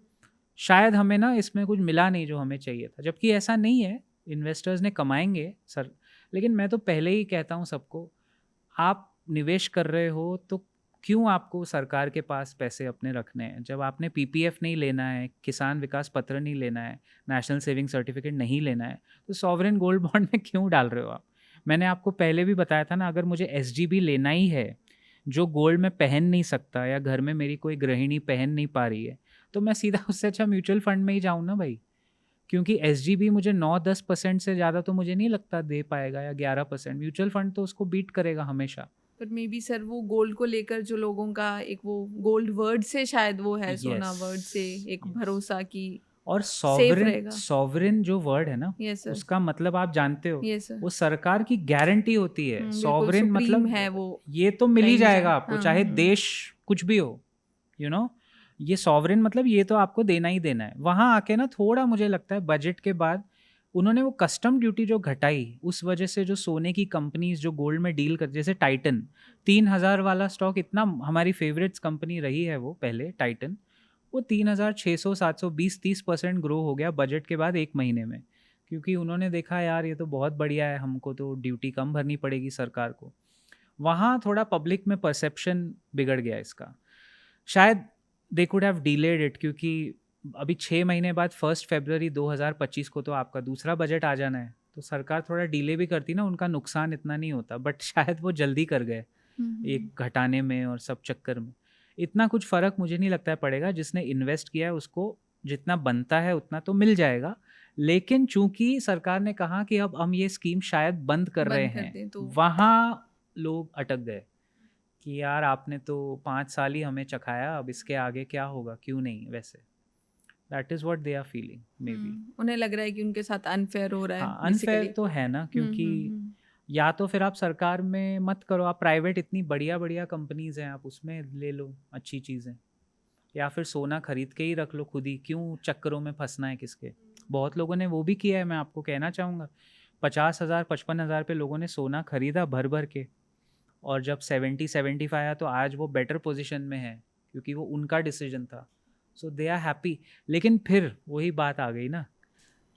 शायद हमें ना इसमें कुछ मिला नहीं जो हमें चाहिए था, जबकि ऐसा नहीं है। इन्वेस्टर्स ने कमाएंगे सर, लेकिन मैं तो पहले ही कहता हूँ सबको, आप निवेश कर रहे हो तो क्यों आपको सरकार के पास पैसे अपने रखने हैं? जब आपने पीपीएफ नहीं लेना है, किसान विकास पत्र नहीं लेना है, नेशनल सेविंग सर्टिफिकेट नहीं लेना है, तो सॉवरेन गोल्ड बॉन्ड में क्यों डाल रहे हो आप? मैंने आपको पहले भी बताया था ना, अगर मुझे एसजीबी लेना ही है जो गोल्ड में पहन नहीं सकता, या घर में मेरी कोई गृहिणी पहन नहीं पा रही है, तो मैं सीधा उससे अच्छा म्यूचुअल फंड में ही जाऊँ ना भाई। क्योंकि एसजीबी मुझे 9-10% से ज़्यादा तो मुझे नहीं लगता दे पाएगा, या 11%। म्यूचुअल फंड तो उसको बीट करेगा हमेशा। बट मे बी सर वो गोल्ड को लेकर जो लोगों का एक वो गोल्ड वर्ड से शायद वो है, सोना वर्ड से एक भरोसा की और सेफ सॉवरेन, रहेगा। सॉवरेन जो वर्ड है ना, यस सर। उसका मतलब आप जानते हो, यस सर। वो सरकार की गारंटी होती है। बिल्कुल सॉवरेन सुप्रीम मतलब है वो, ये तो मिल ही कहीं भी जाएगा जाए। आपको, चाहे देश कुछ भी हो, यू नो। ये सॉवरेन मतलब ये तो आपको देना ही देना है। वहाँ आके ना थोड़ा मुझे लगता है बजट के बाद उन्होंने वो कस्टम ड्यूटी जो घटाई, उस वजह से जो सोने की कंपनीज जो गोल्ड में डील कर, जैसे टाइटन 3000 वाला स्टॉक, इतना हमारी फेवरेट्स कंपनी रही है वो पहले टाइटन, वो 3600 720 30% ग्रो हो गया बजट के बाद 1 महीने में, क्योंकि उन्होंने देखा यार ये तो बहुत बढ़िया है, हमको तो ड्यूटी कम भरनी पड़ेगी सरकार को। वहाँ थोड़ा पब्लिक में परसेप्शन बिगड़ गया इसका। शायद they could have delayed it, क्योंकि अभी 6 महीने बाद 1 फरवरी 2025 को तो आपका दूसरा बजट आ जाना है, तो सरकार थोड़ा डिले भी करती ना, उनका नुकसान इतना नहीं होता, बट शायद वो जल्दी कर गए एक घटाने में और सब चक्कर में। इतना कुछ फ़र्क मुझे नहीं लगता है पड़ेगा, जिसने इन्वेस्ट किया है उसको जितना बनता है उतना तो मिल जाएगा। लेकिन चूंकि सरकार ने कहा कि अब हम ये स्कीम शायद बंद कर रहे बंद कर हैं, दें तो वहाँ लोग अटक गए कि यार आपने तो 5 साल ही हमें चखाया, अब इसके आगे क्या होगा, क्यों नहीं वैसे। That is what they are feeling maybe. उन्हें लग रहा है कि उनके साथ अनफेयर हो रहा है हाँ, अनफेयर बेसिकली। तो है ना, क्योंकि या तो फिर आप सरकार में मत करो, आप प्राइवेट इतनी बढ़िया बढ़िया कंपनीज हैं, आप उसमें ले लो अच्छी चीज़ें, या फिर सोना खरीद के ही रख लो खुद ही, क्यों चक्करों में फंसना है किसके। बहुत लोगों ने वो भी किया है, मैं आपको कहना चाहूँगा 50,000 55,000 पे लोगों ने सोना खरीदा भर भर के, और जब 70-75 आया तो आज वो बेटर पोजीशन में है, क्योंकि वो उनका डिसीजन था। सो दे आर हैप्पी। लेकिन फिर वही बात आ गई ना,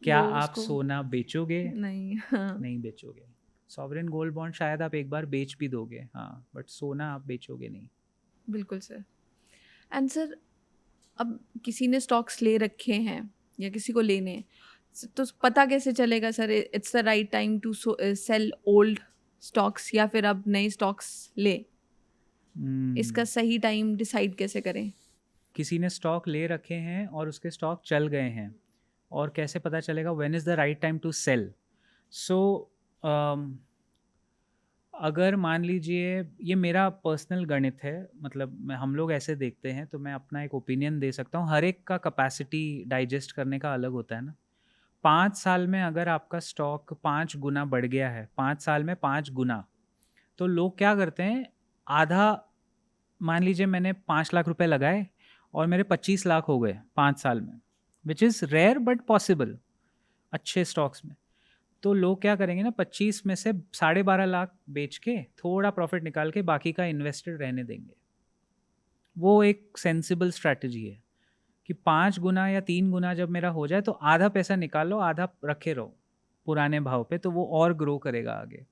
क्या वो आप उसको सोना बेचोगे? नहीं, हाँ, नहीं बेचोगे। सॉवरेन गोल्ड बॉन्ड शायद आप एक बार बेच भी दोगे, हाँ, बट सोना आप बेचोगे नहीं। बिल्कुल सर। एंड सर, अब किसी ने स्टॉक्स ले रखे हैं या किसी को लेने हैं, तो पता कैसे चलेगा sir it's the right time to sell old stocks या फिर अब नए स्टॉक्स ले? इसका सही टाइम डिसाइड कैसे करें? किसी ने स्टॉक ले रखे हैं और उसके स्टॉक चल गए हैं, और कैसे पता चलेगा when is the right time to sell? So अगर मान लीजिए, ये मेरा पर्सनल गणित है, मतलब हम लोग ऐसे देखते हैं, तो मैं अपना एक ओपिनियन दे सकता हूँ। हर एक का कैपेसिटी डाइजेस्ट करने का अलग होता है ना। 5 साल में अगर आपका स्टॉक 5 गुना बढ़ गया है, 5 साल में 5 गुना, तो लोग क्या करते हैं, आधा, मान लीजिए मैंने 5 लाख रुपए लगाए और मेरे 25 लाख हो गए 5 साल में, which is rare but possible अच्छे स्टॉक्स में। तो लोग क्या करेंगे ना, 25 में से 12.5 लाख बेच के थोड़ा प्रॉफिट निकाल के बाकी का इन्वेस्टेड रहने देंगे। वो एक सेंसिबल स्ट्रैटेजी है कि 5 गुना या 3 गुना जब मेरा हो जाए तो आधा पैसा निकालो, आधा रखे रहो पुराने भाव पे, तो वो और ग्रो करेगा आगे।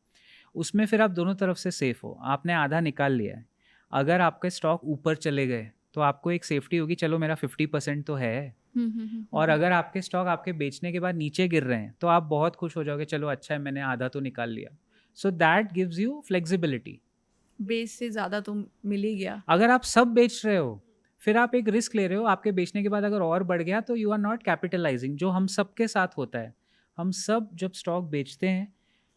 उसमें फिर आप दोनों तरफ से सेफ हो। आपने आधा निकाल लिया है, अगर आपके स्टॉक ऊपर चले गए तो आपको एक सेफ्टी होगी, चलो मेरा 50% तो है। और अगर आपके स्टॉक आपके बेचने के बाद नीचे गिर रहे हैं तो आप बहुत खुश हो जाओगे, चलो अच्छा है मैंने आधा तो निकाल लिया। So that gives you flexibility. Base से ज़्यादा तो मिल ही गया। अगर आप सब बेच रहे हो, फिर आप एक रिस्क ले रहे हो, आपके बेचने के बाद अगर और बढ़ गया तो यू आर नॉट कैपिटलाइजिंग, जो हम सब के साथ होता है। हम सब जब स्टॉक बेचते हैं,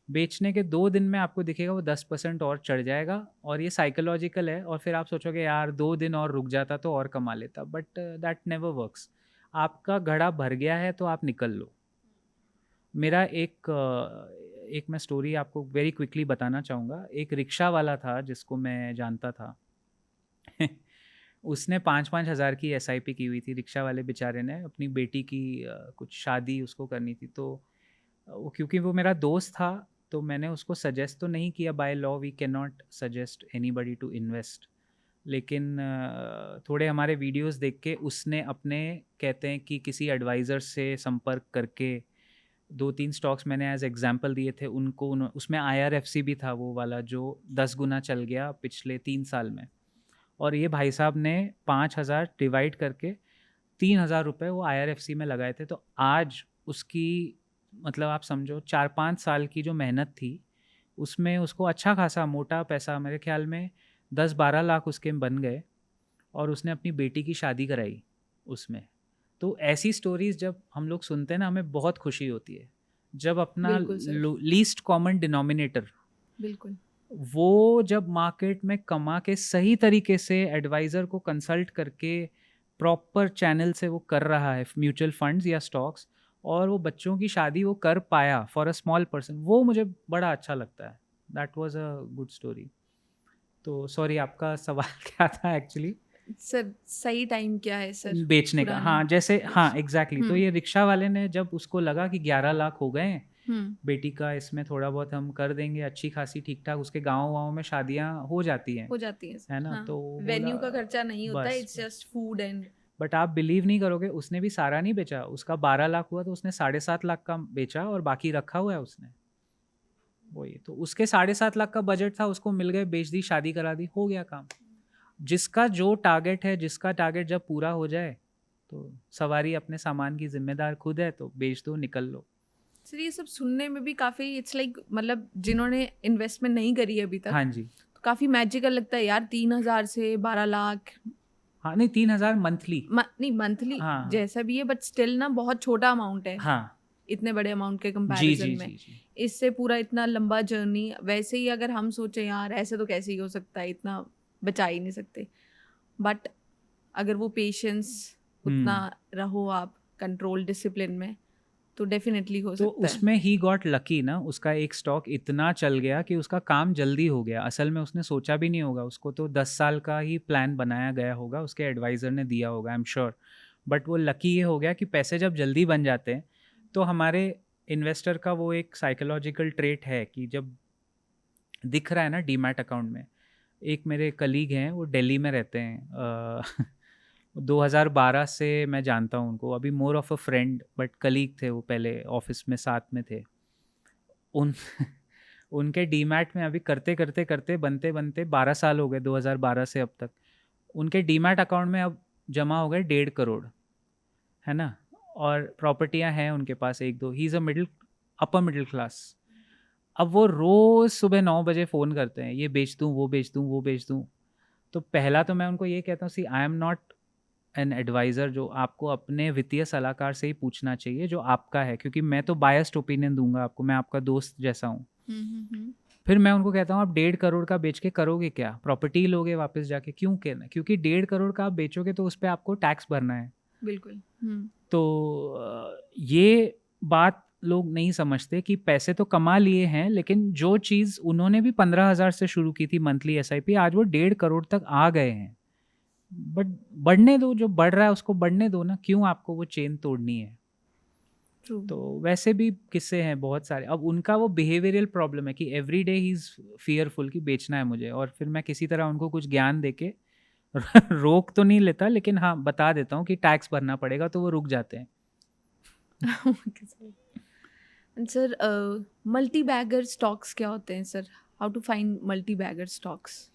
बेचने के 2 दिन में आपको दिखेगा वो 10% और चढ़ जाएगा, और ये साइकोलॉजिकल है, और फिर आप सोचोगे यार 2 दिन और रुक जाता तो और कमा लेता, बट दैट नेवर वर्क्स। आपका घड़ा भर गया है तो आप निकल लो। मेरा एक मैं स्टोरी आपको वेरी क्विकली बताना चाहूँगा। एक रिक्शा वाला था जिसको मैं जानता था उसने 5-5 हज़ार की एसआईपी की हुई थी। रिक्शा वाले बेचारे ने अपनी बेटी की कुछ शादी उसको करनी थी, तो क्योंकि वो मेरा दोस्त था, तो मैंने उसको सजेस्ट तो नहीं किया। By law we can not suggest anybody to invest, लेकिन थोड़े हमारे वीडियोस देख के उसने अपने, कहते हैं कि किसी एडवाइज़र से संपर्क करके 2-3 स्टॉक्स मैंने एज एग्जांपल दिए थे उनको, उसमें आईआरएफसी भी था, वो वाला जो 10 गुना चल गया पिछले 3 साल में। और ये भाई साहब ने 5,000 डिवाइड करके 3,000 रुपये वो आईआरएफसी में लगाए थे। तो आज उसकी, मतलब आप समझो 4-5 साल की जो मेहनत थी, उसमें उसको अच्छा खासा मोटा पैसा, मेरे ख्याल में 10-12 लाख उसके बन गए, और उसने अपनी बेटी की शादी कराई उसमें। तो ऐसी स्टोरीज जब हम लोग सुनते हैं ना, हमें बहुत खुशी होती है, जब अपना बिल्कुल सर। लीस्ट कॉमन डिनोमिनेटर, बिल्कुल। वो जब मार्केट में कमा के सही तरीके से एडवाइज़र को कंसल्ट करके प्रॉपर चैनल से वो कर रहा है, म्यूचुअल फंड्स या स्टॉक्स, और वो बच्चों की शादी वो कर पाया फॉर अ स्मॉल पर्सन, वो मुझे बड़ा अच्छा लगता है। That was a good story. तो सॉरी, आपका सवाल क्या था एक्चुअली? सर सही टाइम क्या है सर बेचने का, पुराने हाँ, जैसे हाँ बेच? एग्जैक्टली। तो ये रिक्शा वाले ने, जब उसको लगा कि 11 लाख हो गए हैं, हम्म बेटी का इसमें थोड़ा बहुत हम कर देंगे, अच्छी खासी ठीक ठाक, उसके गाँव में शादियाँ हो जाती हैं, हो जाती है है सर, ना, हाँ। तो वो बोला वेन्यू का खर्चा नहीं होता है, बस इट्स बस। Just food and. बट आप बिलीव नहीं करोगे, उसने भी सारा नहीं बेचा, उसका 12 लाख हुआ तो उसने 7.5 लाख का बेचा और बाकी रखा हुआ है उसने। वही तो, उसके 7.5 लाख का बजट था, उसको मिल गए, बेच दी, शादी करा दी, हो गया काम। जिसका जो टारगेट है, जिसका टारगेट जब पूरा हो जाए तो सवारी अपने सामान की जिम्मेदार खुद है, तो बेच दो, निकल लो। सर ये सब सुनने में भी काफ़ी इट्स लाइक मतलब जिन्होंने इन्वेस्टमेंट नहीं करी है अभी तक हाँ जी। तो काफ़ी मैजिकल लगता है यार, 3,000 से 12 लाख। हाँ नहीं, 3,000 मंथली। नहीं मंथली हाँ जैसा भी है, बट स्टिल ना बहुत छोटा अमाउंट है हाँ। इतने बड़े अमाउंट के जी कंपैरिजन जी में। जी जी। इससे पूरा इतना लंबा जर्नी, वैसे ही अगर हम सोचें यार ऐसे तो कैसे ही हो सकता है, इतना बचा ही नहीं सकते, बट अगर वो पेशेंस उतना रहो आप कंट्रोल डिसिप्लिन में, तो डेफिनेटली हो तो सकता है। उसमें ही गॉट लकी ना, उसका एक स्टॉक इतना चल गया कि उसका काम जल्दी हो गया। असल में उसने सोचा भी नहीं होगा, उसको तो 10 साल का ही प्लान बनाया गया होगा, उसके एडवाइज़र ने दिया होगा, आई एम श्योर। बट वो लकी ये हो गया कि पैसे जब जल्दी बन जाते हैं, तो हमारे इन्वेस्टर का वो एक साइकोलॉजिकल ट्रेट है कि जब दिख रहा है ना डीमैट अकाउंट में। एक मेरे कलीग हैं, वो दिल्ली में रहते हैं, 2012 से मैं जानता हूँ उनको, अभी more of a friend but colleague थे वो, पहले ऑफिस में साथ में थे। उन उनके डीमैट में अभी करते करते करते बनते बनते 12 साल हो गए, 2012 से अब तक। उनके डीमैट अकाउंट में अब जमा हो गए 1.5 करोड़, है ना। और प्रॉपर्टियां हैं उनके पास एक दो। He is a upper middle class. अब वो रोज़ सुबह 9 बजे फ़ोन करते हैं, ये बेच दूँ, वो बेच दूँ, वो बेच दूँ। तो पहला तो मैं उनको ये कहता हूँ, see I am not an advisor. जो आपको अपने वित्तीय सलाहकार से ही पूछना चाहिए जो आपका है, क्योंकि मैं तो बायस्ड ओपिनियन दूंगा आपको, मैं आपका दोस्त जैसा हूँ। फिर मैं उनको कहता हूँ आप 1.5 करोड़ का बेच के करोगे क्या? प्रॉपर्टी लोगे वापस जाके? क्यों कहना, क्योंकि 1.5 करोड़ का आप बेचोगे तो उस पर आपको टैक्स भरना है। बिल्कुल। तो ये बात लोग नहीं समझते कि पैसे तो कमा लिए हैं, लेकिन जो चीज़ उन्होंने भी 15,000 से शुरू की थी मंथली एसआईपी, आज वो 1.5 करोड़ तक आ गए हैं। बट बढ़ने दो, जो बढ़ रहा है उसको बढ़ने दो ना, क्यों आपको वो चेन तोड़नी है? ट्रू। तो वैसे भी किस्से हैं बहुत सारे। अब उनका वो बिहेवियरल प्रॉब्लम है कि every day he is fearful कि बेचना है मुझे, और फिर मैं किसी तरह उनको कुछ ज्ञान देके रोक तो नहीं लेता, लेकिन हाँ बता देता हूँ कि टैक्स भरना पड़ेगा, तो वो रुक जाते हैं। Okay sir. And sir multibagger stocks क्या होते हैं sir? How to find multibagger stocks?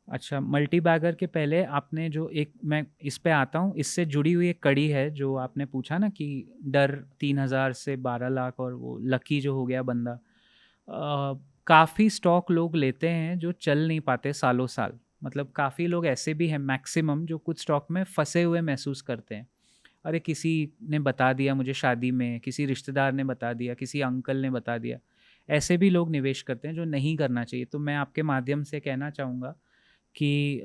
अच्छा, मल्टी बैगर के पहले आपने जो एक, मैं इस पे आता हूँ, इससे जुड़ी हुई एक कड़ी है जो आपने पूछा ना कि डर 3,000 से 12 लाख और वो लकी जो हो गया बंदा। काफ़ी स्टॉक लोग लेते हैं जो चल नहीं पाते सालों साल। मतलब काफ़ी लोग ऐसे भी हैं, मैक्सिमम, जो कुछ स्टॉक में फंसे हुए महसूस करते हैं। अरे किसी ने बता दिया मुझे शादी में, किसी रिश्तेदार ने बता दिया, किसी अंकल ने बता दिया। ऐसे भी लोग निवेश करते हैं जो नहीं करना चाहिए। तो मैं आपके माध्यम से कहना चाहूँगा कि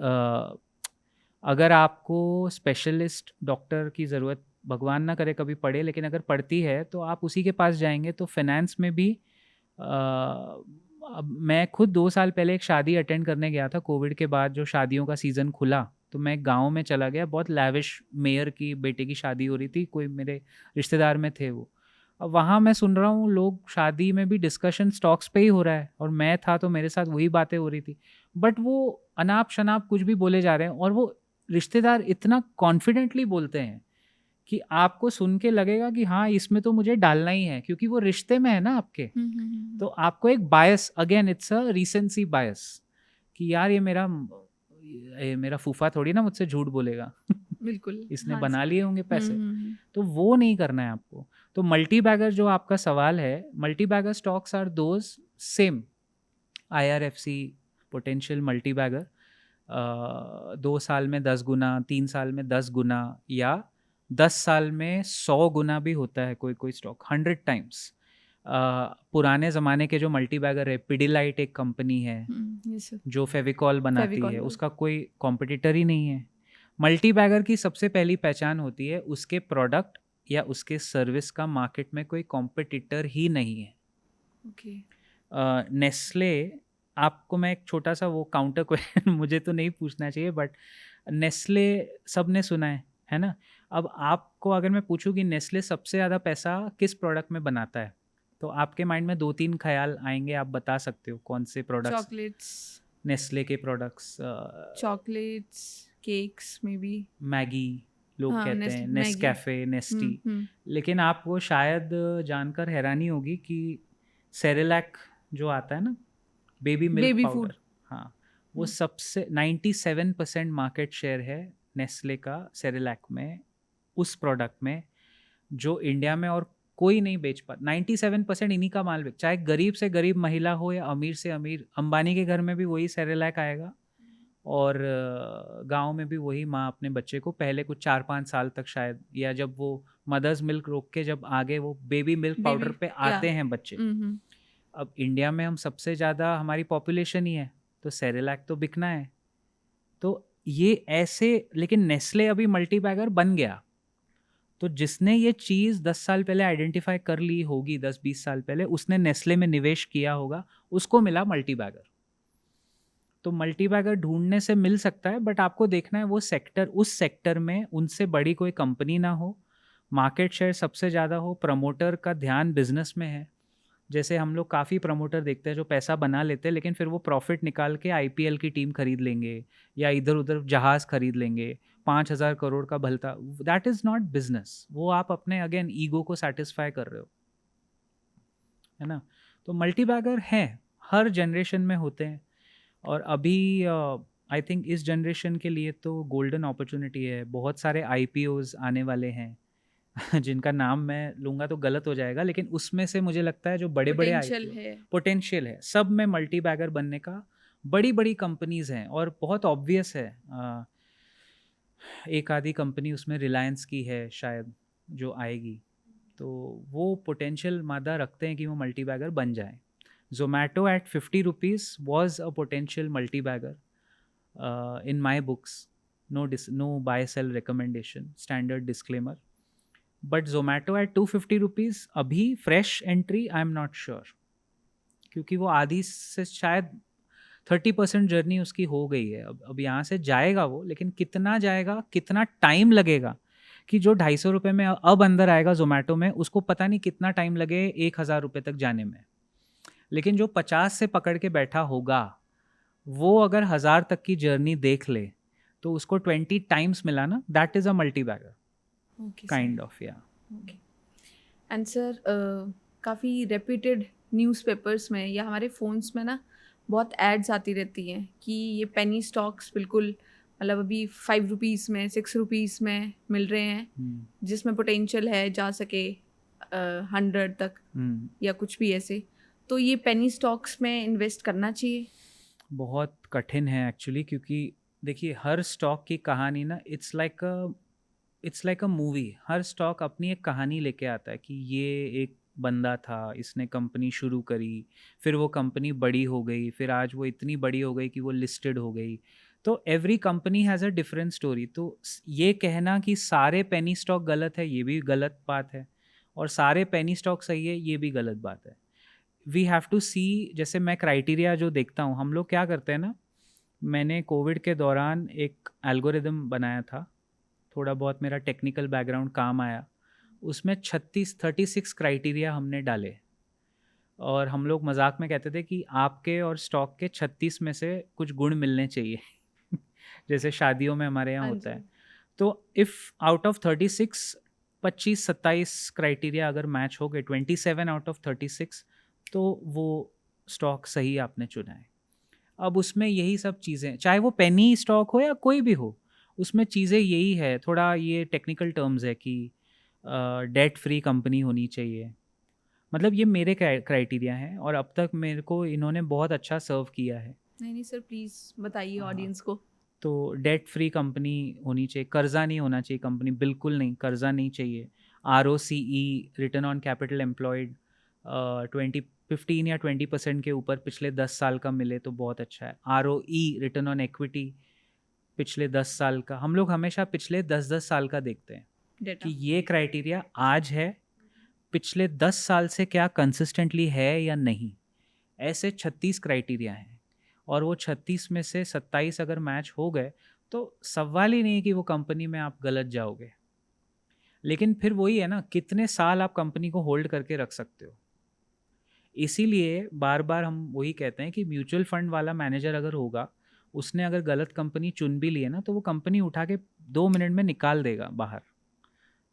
अगर आपको स्पेशलिस्ट डॉक्टर की ज़रूरत भगवान ना करे कभी पड़े, लेकिन अगर पड़ती है तो आप उसी के पास जाएंगे। तो फाइनेंस में भी अब मैं खुद 2 साल पहले एक शादी अटेंड करने गया था, कोविड के बाद जो शादियों का सीज़न खुला, तो मैं गांव में चला गया। बहुत लैविश मेयर की बेटे की शादी हो रही थी, कोई मेरे रिश्तेदार में थे वो। अब वहाँ मैं सुन रहा हूँ लोग शादी में भी डिस्कशन स्टॉक्स पे ही हो रहा है, और मैं था तो मेरे साथ वही बातें हो रही थी। बट वो अनाप शनाप कुछ भी बोले जा रहे हैं, और वो रिश्तेदार इतना कॉन्फिडेंटली बोलते हैं कि आपको सुन के लगेगा कि हाँ इसमें तो मुझे डालना ही है, क्योंकि वो रिश्ते में है ना आपके। तो आपको एक बायस, अगेन इट्स अ रीसेंसी बायस, कि यार ये मेरा फूफा थोड़ी ना मुझसे झूठ बोलेगा। बिल्कुल। इसने हाँ बना सर। लिए होंगे पैसे। तो वो नहीं करना है आपको। तो मल्टी बैगर जो आपका सवाल है, multibagger stocks are those same IRFC potential multibagger, 2 साल में 10 गुना, 3 साल में 10 गुना, या 10 साल में 100 गुना भी होता है कोई कोई स्टॉक, 100 टाइम्स। पुराने ज़माने के जो मल्टी बैगर है, पिडिलाइट एक कंपनी है यस सर। जो फेविकॉल बनाती फेविकॉल है, वाला। उसका कोई कॉम्पिटिटर ही नहीं है। मल्टी बैगर की सबसे पहली पहचान होती है उसके प्रोडक्ट या उसके सर्विस का मार्केट में कोई कॉम्पिटिटर ही नहीं है। ओके। नेस्ले, आपको मैं एक छोटा सा वो काउंटर क्वेश्चन मुझे तो नहीं पूछना चाहिए, बट नेस्ले सब ने सुना है ना। अब आपको अगर मैं पूछूं कि नेस्ले सबसे ज़्यादा पैसा किस प्रोडक्ट में बनाता है, तो आपके माइंड में 2-3 ख्याल आएंगे, आप बता सकते हो कौन से प्रोडक्ट्स। चॉकलेट्स। नेस्ले के products, chocolates, cakes may be. Maggi, लोग हाँ, कहते हैं मैगी। नेस्कैफ़े, नेस्टी। लेकिन आपको शायद जानकर हैरानी होगी कि सेरेलैक जो आता है ना, baby milk baby food. Powder, हाँ, वो सबसे 97% मार्केट शेयर है नेस्ले का सेरेलैक में उस प्रोडक्ट में जो इंडिया में और कोई नहीं बेच पा। 97% इन्हीं का माल बिक, चाहे गरीब से गरीब महिला हो या अमीर से अमीर, अंबानी के घर में भी वही सेरेलैक आएगा और गांव में भी वही माँ अपने बच्चे को पहले कुछ 4-5 साल तक शायद, या जब वो मदर्स मिल्क रोक के जब आगे वो बेबी मिल्क पाउडर बेबी पे या आते हैं बच्चे। अब इंडिया में हम सबसे ज़्यादा हमारी पॉपुलेशन ही है, तो सेरेलैक तो बिकना है। तो ये ऐसे, लेकिन नेस्ले अभी मल्टीबैगर बन गया, तो जिसने ये चीज़ 10 साल पहले आइडेंटिफाई कर ली होगी, 10-20 साल पहले उसने नेस्ले में निवेश किया होगा, उसको मिला मल्टीबैगर। तो मल्टीबैगर ढूंढने से मिल सकता है, बट आपको देखना है वो सेक्टर, उस सेक्टर में उनसे बड़ी कोई कंपनी ना हो, मार्केट शेयर सबसे ज़्यादा हो, प्रमोटर का ध्यान बिजनेस में है। जैसे हम लोग काफ़ी प्रमोटर देखते हैं जो पैसा बना लेते हैं लेकिन फिर वो प्रॉफिट निकाल के आईपीएल की टीम खरीद लेंगे या इधर उधर जहाज़ खरीद लेंगे, 5,000 करोड़ का भलता। दैट इज़ नॉट बिजनेस, वो आप अपने अगेन ईगो को सेटिस्फाई कर रहे हो, है ना। तो मल्टीबैगर हैं, हर जनरेशन में होते हैं, और अभी आई थिंक इस जनरेशन के लिए तो गोल्डन अपॉर्चुनिटी है। बहुत सारे आईपीओज आने वाले हैं जिनका नाम मैं लूँगा तो गलत हो जाएगा, लेकिन उसमें से मुझे लगता है जो बड़े बड़े पोटेंशियल आईपीओ है। पोटेंशियल है, सब में मल्टी बैगर बनने का। बड़ी बड़ी कंपनीज हैं और बहुत ऑब्वियस है, एक आधी कंपनी उसमें रिलायंस की है शायद जो आएगी, तो वो पोटेंशियल मादा रखते हैं कि वो मल्टी बैगर बन जाए। Zomato at 50 rupees was a potential multibagger in my books. No buy sell recommendation, standard disclaimer. But Zomato at 250 rupees अभी fresh entry, I am not sure, क्योंकि वो आधी से शायद 30% जर्नी उसकी हो गई है। अब यहाँ से जाएगा वो, लेकिन कितना जाएगा, कितना टाइम लगेगा, कि जो 250 रुपये में अब अंदर आएगा जोमेटो में, उसको पता नहीं कितना टाइम लगे 1,000 रुपये तक जाने में। लेकिन जो 50 से पकड़ के बैठा होगा, वो अगर 1,000 तक की जर्नी देख ले तो उसको 20 टाइम्स मिला ना, that is a multibagger kind of. या एंड सर काफ़ी रेप्यूटेड न्यूज़पेपर्स में या हमारे फ़ोन्स में ना बहुत एड्स आती रहती हैं कि ये पेनी स्टॉक्स बिल्कुल मतलब अभी 5 रुपीज़ में 6 रुपीज़ में मिल रहे हैं, जिसमें पोटेंशियल है जा सके 100 तक या कुछ भी ऐसे। तो ये पेनी स्टॉक्स में इन्वेस्ट करना चाहिए? बहुत कठिन है एक्चुअली, क्योंकि देखिए हर स्टॉक की कहानी ना, it's like a movie. Her stock अपनी एक कहानी लेके आता है कि ये एक बंदा था, इसने कंपनी शुरू करी, फिर वो कंपनी बड़ी हो गई, फिर आज वो इतनी बड़ी हो गई कि वो लिस्टेड हो गई। तो every company has a different story. तो ये कहना कि सारे पेनी स्टॉक गलत है, ये भी गलत बात है, और सारे पेनी स्टॉक सही है, ये भी गलत बात है। वी हैव टू सी, जैसे मैं क्राइटेरिया जो देखता हूँ, हम लोग क्या करते हैं ना, मैंने कोविड के दौरान एक एल्गोरिदम बनाया था, थोड़ा बहुत मेरा टेक्निकल बैकग्राउंड काम आया, उसमें 36 क्राइटेरिया हमने डाले, और हम लोग मजाक में कहते थे कि आपके और स्टॉक के 36 में से कुछ गुण मिलने चाहिए जैसे शादियों में हमारे यहाँ हाँ होता है। जी। तो इफ़ आउट ऑफ 36, 25-27 क्राइटेरिया अगर मैच हो गए, 27 आउट ऑफ 36, तो वो स्टॉक सही आपने चुना है। अब उसमें यही सब चीज़ें, चाहे वो पेनी स्टॉक हो या कोई भी हो, उसमें चीज़ें यही है, थोड़ा ये टेक्निकल टर्म्स है कि डेट फ्री कंपनी होनी चाहिए। मतलब ये मेरे क्राइटेरिया हैं, और अब तक मेरे को इन्होंने बहुत अच्छा सर्व किया है। नहीं सर, प्लीज़ बताइए हाँ, ऑडियंस को। तो डेट फ्री कंपनी होनी चाहिए, कर्जा नहीं होना चाहिए कंपनी, बिल्कुल नहीं, कर्जा नहीं चाहिए। ROCE, return on capital employed, 15 या 20% के ऊपर पिछले 10 साल का मिले तो बहुत अच्छा है। ROE, रिटर्न ऑन एक्विटी, पिछले 10 साल का, हम लोग हमेशा पिछले 10-10 साल का देखते हैं डेटा कि ये क्राइटेरिया आज है, पिछले 10 साल से क्या कंसिस्टेंटली है या नहीं। ऐसे 36 क्राइटेरिया हैं, और वो 36 में से 27 अगर मैच हो गए तो सवाल ही नहीं कि वो कंपनी में आप गलत जाओगे। लेकिन फिर वही है ना, कितने साल आप कंपनी को होल्ड करके रख सकते हो। इसीलिए बार बार हम वही कहते हैं कि म्यूचुअल फंड वाला मैनेजर अगर होगा, उसने अगर गलत कंपनी चुन भी ली है ना, तो वो कंपनी उठा के 2 मिनट में निकाल देगा बाहर।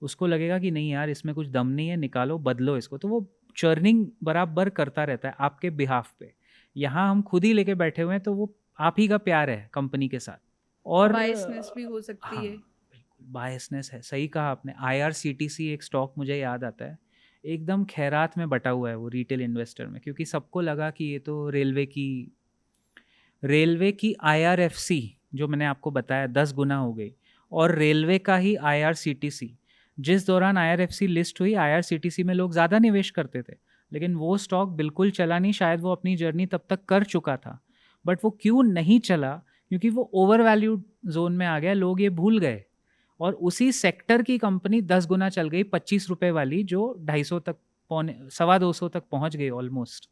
उसको लगेगा कि नहीं यार, इसमें कुछ दम नहीं है, निकालो, बदलो इसको, तो वो चर्निंग बराबर करता रहता है आपके बिहाफ पे। यहाँ हम खुद ही लेके बैठे हुए हैं, तो वो आप ही का प्यार है कंपनी के साथ। और बायसनेस भी हो सकती हाँ, है। बिल्कुल बायसनेस है, सही कहा आपने। IRCTC एक स्टॉक मुझे याद आता है, एकदम खैरात में बटा हुआ है वो रिटेल इन्वेस्टर में, क्योंकि सबको लगा कि ये तो रेलवे की IRFC जो मैंने आपको बताया 10 गुना हो गई, और रेलवे का ही IRCTC। जिस दौरान IRFC लिस्ट हुई, IRCTC में लोग ज़्यादा निवेश करते थे, लेकिन वो स्टॉक बिल्कुल चला नहीं। शायद वो अपनी जर्नी तब तक कर चुका था, बट वो क्यों नहीं चला? क्योंकि वो ओवर वैल्यूड जोन में आ गया, लोग ये भूल गए, और उसी सेक्टर की कंपनी 10 गुना चल गई, 25 रुपए वाली, जो 250 तक, पौने 225 तक पहुंच गई ऑलमोस्ट।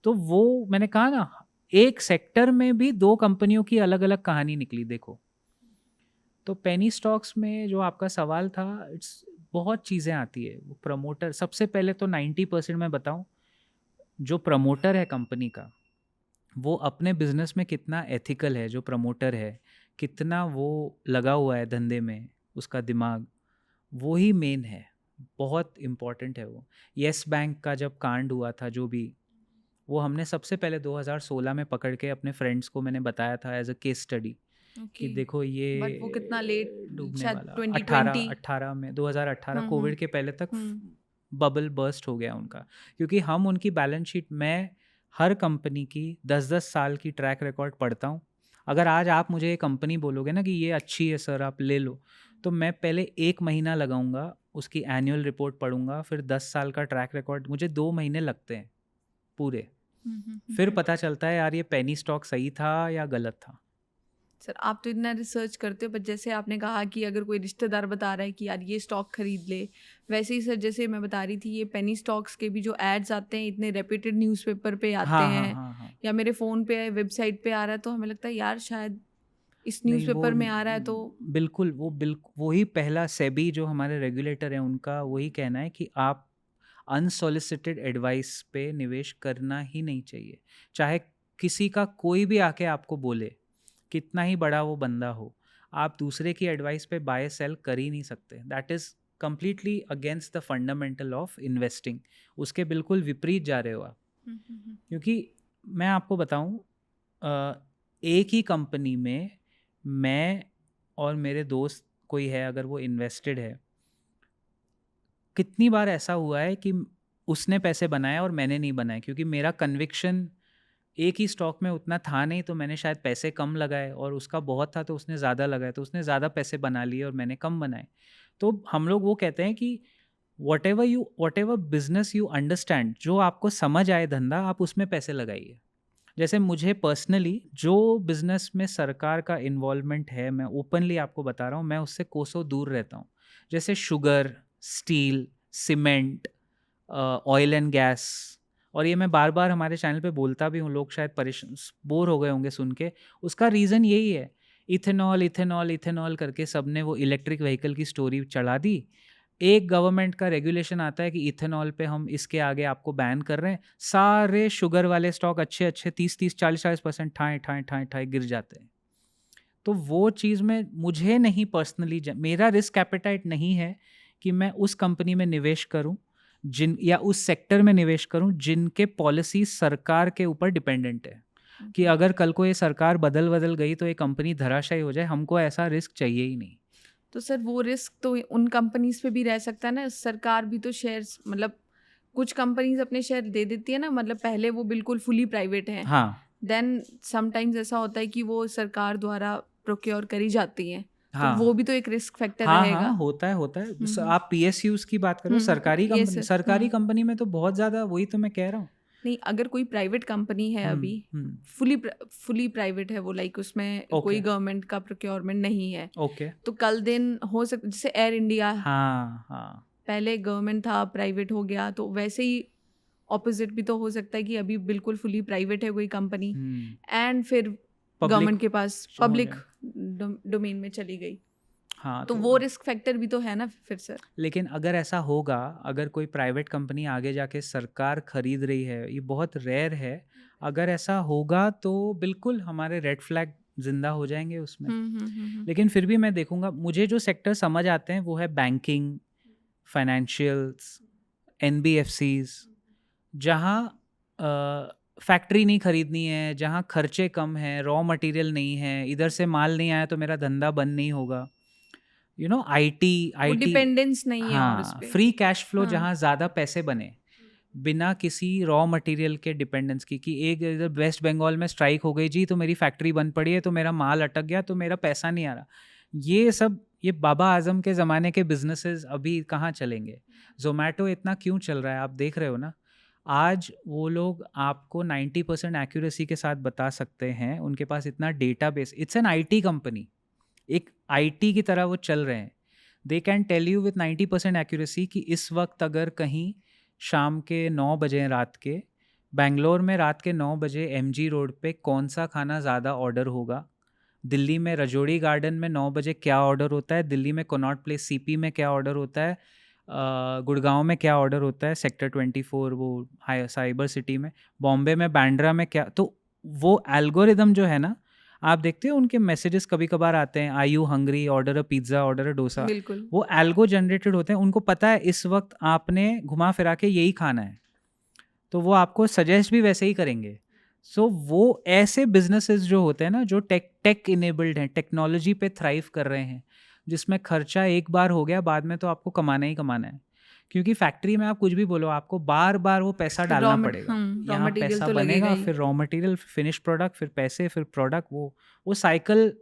तो वो मैंने कहा ना, एक सेक्टर में भी 2 कंपनियों की अलग अलग कहानी निकली, देखो। तो पेनी स्टॉक्स में जो आपका सवाल था, इट्स बहुत चीज़ें आती है। वो प्रमोटर, सबसे पहले तो 90% मैं बताऊं, जो प्रमोटर है कंपनी का, वो अपने बिजनेस में कितना एथिकल है, जो प्रमोटर है कितना वो लगा हुआ है धंधे में, उसका दिमाग, वो ही मेन है, बहुत इम्पोर्टेंट है वो। येस बैंक का जब कांड हुआ था, जो भी, वो हमने सबसे पहले 2016 में पकड़ के अपने फ्रेंड्स को मैंने बताया था एज अ केस स्टडी, कि ओके, देखो बट वो कितना लेट, ये डूबने शायद वाला। 2020। 18 में, 2018 हम्म कोविड के पहले तक हम्म बबल बर्स्ट हो गया उनका। क्योंकि हम उनकी बैलेंस शीट, मैं हर कंपनी की 10-10 साल की ट्रैक रिकॉर्ड पढ़ता हूँ। अगर आज आप मुझे ये कंपनी बोलोगे ना कि ये अच्छी है सर, आप ले लो, तो मैं पहले 1 महीना लगाऊंगा, उसकी एनुअल रिपोर्ट पढ़ूंगा, फिर 10 साल का ट्रैक रिकॉर्ड, मुझे 2 महीने लगते हैं पूरे। फिर पता चलता है यार ये पेनी स्टॉक सही था या गलत था। सर, आप तो इतना रिसर्च करते हो, बट जैसे आपने कहा कि अगर कोई रिश्तेदार बता रहा है कि यार ये स्टॉक खरीद ले, वैसे ही सर जैसे मैं बता रही थी, ये पेनी स्टॉक्स के भी जो एड्स आते हैं, इतने रेप्यूटेड न्यूज़पेपर पे आते हाँ हाँ हैं, हाँ हाँ। या मेरे फ़ोन पे वेबसाइट पे आ रहा है, तो हमें लगता है यार शायद इस नहीं, वो न्यूज़पेपर में आ रहा है तो। बिल्कुल, वही पहला सेबी जो हमारे रेगुलेटर है, उनका वही कहना है कि आप अनसॉलिसिटेड एडवाइस पे निवेश करना ही नहीं चाहिए। चाहे किसी का कोई भी आके आपको बोले, कितना ही बड़ा वो बंदा हो, आप दूसरे की एडवाइस पे बाय सेल कर ही नहीं सकते। That is completely against the fundamental of investing. उसके बिल्कुल विपरीत जा रहे हो आप। क्योंकि मैं आपको बताऊं, एक ही कंपनी में मैं और मेरे दोस्त कोई है, अगर वो इन्वेस्टेड है, कितनी बार ऐसा हुआ है कि उसने पैसे बनाए और मैंने नहीं बनाए, क्योंकि मेरा कन्विक्शन एक ही स्टॉक में उतना था नहीं, तो मैंने शायद पैसे कम लगाए, और उसका बहुत था तो उसने ज़्यादा लगाए, तो उसने ज़्यादा पैसे बना लिए और मैंने कम बनाए। तो हम लोग वो कहते हैं कि what ever business you understand, जो आपको समझ आए धंधा, आप उसमें पैसे लगाइए। जैसे मुझे पर्सनली जो बिजनेस में सरकार का इन्वॉल्वमेंट है, मैं ओपनली आपको बता रहा हूँ, मैं उससे कोसों दूर रहता हूँ। जैसे sugar, steel, cement, oil and gas, और ये मैं बार बार हमारे चैनल पे बोलता भी हूँ, लोग शायद परेशान, बोर हो गए होंगे सुन के। उसका रीज़न यही है, इथेनॉल इथेनॉल इथेनॉल करके सबने वो इलेक्ट्रिक व्हीकल की स्टोरी चढ़ा दी। एक गवर्नमेंट का रेगुलेशन आता है कि इथेनॉल पे हम इसके आगे आपको बैन कर रहे हैं, सारे शुगर वाले स्टॉक अच्छे अच्छे 30-30 40-40% ठाए ठाए ठाए ठाए गिर जाते हैं। तो वो चीज़ में मुझे नहीं, पर्सनली मेरा रिस्क एपेटाइट नहीं है कि मैं उस कंपनी में निवेश करूं, जिन या उस सेक्टर में निवेश करूं जिनके पॉलिसी सरकार के ऊपर डिपेंडेंट है, कि अगर कल को ये सरकार बदल गई तो ये कंपनी धराशायी हो जाए। हमको ऐसा रिस्क चाहिए ही नहीं। तो सर वो रिस्क तो उन कंपनीज पे भी रह सकता है ना, सरकार भी तो शेयर्स, मतलब कुछ कंपनीज अपने शेयर दे देती है ना, मतलब पहले वो बिल्कुल फुली प्राइवेट हैं, हाँ देन समटाइम्स ऐसा होता है कि वो सरकार द्वारा प्रोक्योर करी जाती हैं, तो वो हाँ भी तो एक रिस्क फैक्टर हाँ हाँ, रहेगा। होता है होता है। आप PSUs की बात करो, सरकारी ये कंपनी, सर। सरकारी कंपनी में तो बहुत ज़्यादा, वही तो मैं कह रहा हूँ। नहीं, अगर कोई प्राइवेट कंपनी है अभी, हम्म। फुली प्राइवेट है वो, लाइक उसमें कोई ओके गवर्नमेंट का प्रोक्योरमेंट नहीं है, ओके। तो कल दिन हो सकता, जैसे एयर इंडिया हाँ हाँ। पहले गवर्नमेंट था, प्राइवेट हो गया, तो वैसे ही ऑपोजिट भी तो हो सकता है कि अभी बिल्कुल फुली प्राइवेट है कोई कंपनी, एंड फिर पब्लिक गवर्नमेंट के पास हो पब्लिक जाए। डोमेन में चली गई, हाँ, तो वो रिस्क फैक्टर भी तो है ना फिर सर। लेकिन अगर ऐसा होगा, अगर कोई प्राइवेट कंपनी आगे जाके सरकार खरीद रही है, ये बहुत रेयर है, अगर ऐसा होगा तो बिल्कुल हमारे रेड फ्लैग जिंदा हो जाएंगे उसमें। लेकिन फिर भी मैं देखूंगा, मुझे जो सेक्टर समझ आते हैं वो है बैंकिंग, फाइनेंशियल्स, NBFCs, जहाँ फैक्ट्री नहीं खरीदनी है, जहाँ खर्चे कम हैं, रॉ मटेरियल नहीं है, इधर से माल नहीं आया तो मेरा धंधा बंद नहीं होगा। यू नो आईटी वो आईटी डिपेंडेंस नहीं है और उस हाँ, पे। फ्री कैश फ्लो हाँ। जहाँ ज़्यादा पैसे बने बिना किसी रॉ मटेरियल के डिपेंडेंस की, कि एक इधर वेस्ट बंगाल में स्ट्राइक हो गई जी तो मेरी फैक्ट्री बंद पड़ी है तो मेरा माल अटक गया तो मेरा पैसा नहीं आ रहा। ये सब ये बाबा आजम के ज़माने के बिजनेसेस अभी कहाँ चलेंगे? जोमेटो इतना क्यों चल रहा है आप देख रहे हो ना। आज वो लोग आपको 90% एक्यूरेसी के साथ बता सकते हैं, उनके पास इतना database, it's an IT company, एक आईटी की तरह वो चल रहे हैं। They can tell you with 90% accuracy कि इस वक्त अगर कहीं शाम के 9 बजे रात के बेंगलोर में रात के 9 बजे एमजी रोड पे कौन सा खाना ज़्यादा ऑर्डर होगा, दिल्ली में रजोड़ी गार्डन में 9 बजे क्या ऑर्डर होता है, दिल्ली में कनॉट प्लेस सीपी में क्या ऑर्डर होता है, गुड़गांव में क्या ऑर्डर होता है, सेक्टर 24 वो हाई साइबर सिटी में, बॉम्बे में बैंड्रा में क्या। तो वो एल्गोरिदम जो है ना, आप देखते हो उनके मैसेजेस कभी कभार आते हैं, I you hungry, order a pizza, order a dosa, बिल्कुल। वो एल्गो जनरेटेड होते हैं। उनको पता है इस वक्त आपने घुमा फिरा के यही खाना है, तो वो आपको सजेस्ट भी वैसे ही करेंगे। सो वो ऐसे बिजनेसेस जो होते हैं ना, जो टेक इनेबल्ड हैं, टेक्नोलॉजी पे थ्राइव कर रहे हैं, जिसमें खर्चा एक बार हो गया, बाद में तो आपको कमाना ही कमाना है। क्योंकि फैक्ट्री में आप कुछ भी बोलो, आपको बार बार वो पैसा डालना पड़ेगा। रॉ यहाँ मटेरियल पैसा तो लगेगा बनेगा, ही। फिर रॉ मटेरियल, फिनिश प्रोडक्ट, फिर पैसे, फिर प्रोडक्ट, वो साइकिल।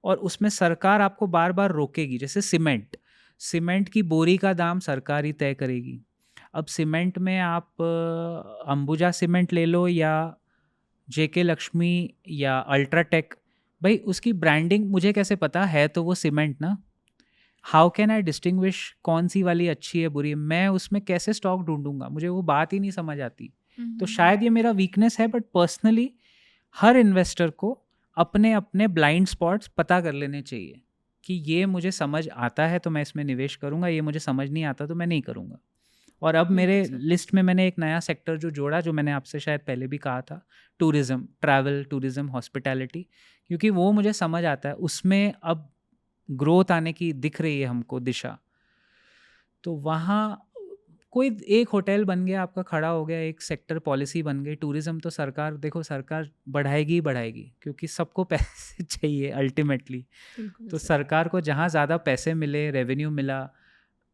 और उसमें सरकार आपको बार बार रोकेगी। जैसे सीमेंट की बोरी का दाम सरकार ही तय करेगी। अब सीमेंट में आप अंबुजा सीमेंट ले लो या जेके लक्ष्मी या अल्ट्राटेक, भाई उसकी ब्रांडिंग मुझे कैसे पता है, तो वो सीमेंट ना। हाउ कैन आई डिस्टिंग्विश कौन सी वाली अच्छी है बुरी है? मैं उसमें कैसे स्टॉक ढूंढूंगा? मुझे वो बात ही नहीं समझ आती। तो शायद ये मेरा वीकनेस है, बट पर्सनली हर इन्वेस्टर को अपने अपने ब्लाइंड स्पॉट्स पता कर लेने चाहिए कि ये मुझे समझ आता है तो मैं इसमें निवेश करूंगा, ये मुझे समझ नहीं आता तो मैं नहीं करूंगा। और अब मेरे बिल्कुल सर। लिस्ट में मैंने एक नया सेक्टर जो जोड़ा, जो मैंने आपसे शायद पहले भी कहा था, टूरिज़्म, ट्रैवल, टूरिज़्म, हॉस्पिटैलिटी, क्योंकि वो मुझे समझ आता है, उसमें अब ग्रोथ आने की दिख रही है हमको दिशा। तो वहाँ कोई एक होटल बन गया आपका, खड़ा हो गया, एक सेक्टर पॉलिसी बन गई। टूरिज़्म तो सरकार, देखो सरकार बढ़ाएगी ही बढ़ाएगी, क्योंकि सबको पैसे चाहिए अल्टीमेटली। बिल्कुल तो सर। सरकार को जहाँ ज़्यादा पैसे मिले, रेवेन्यू मिला।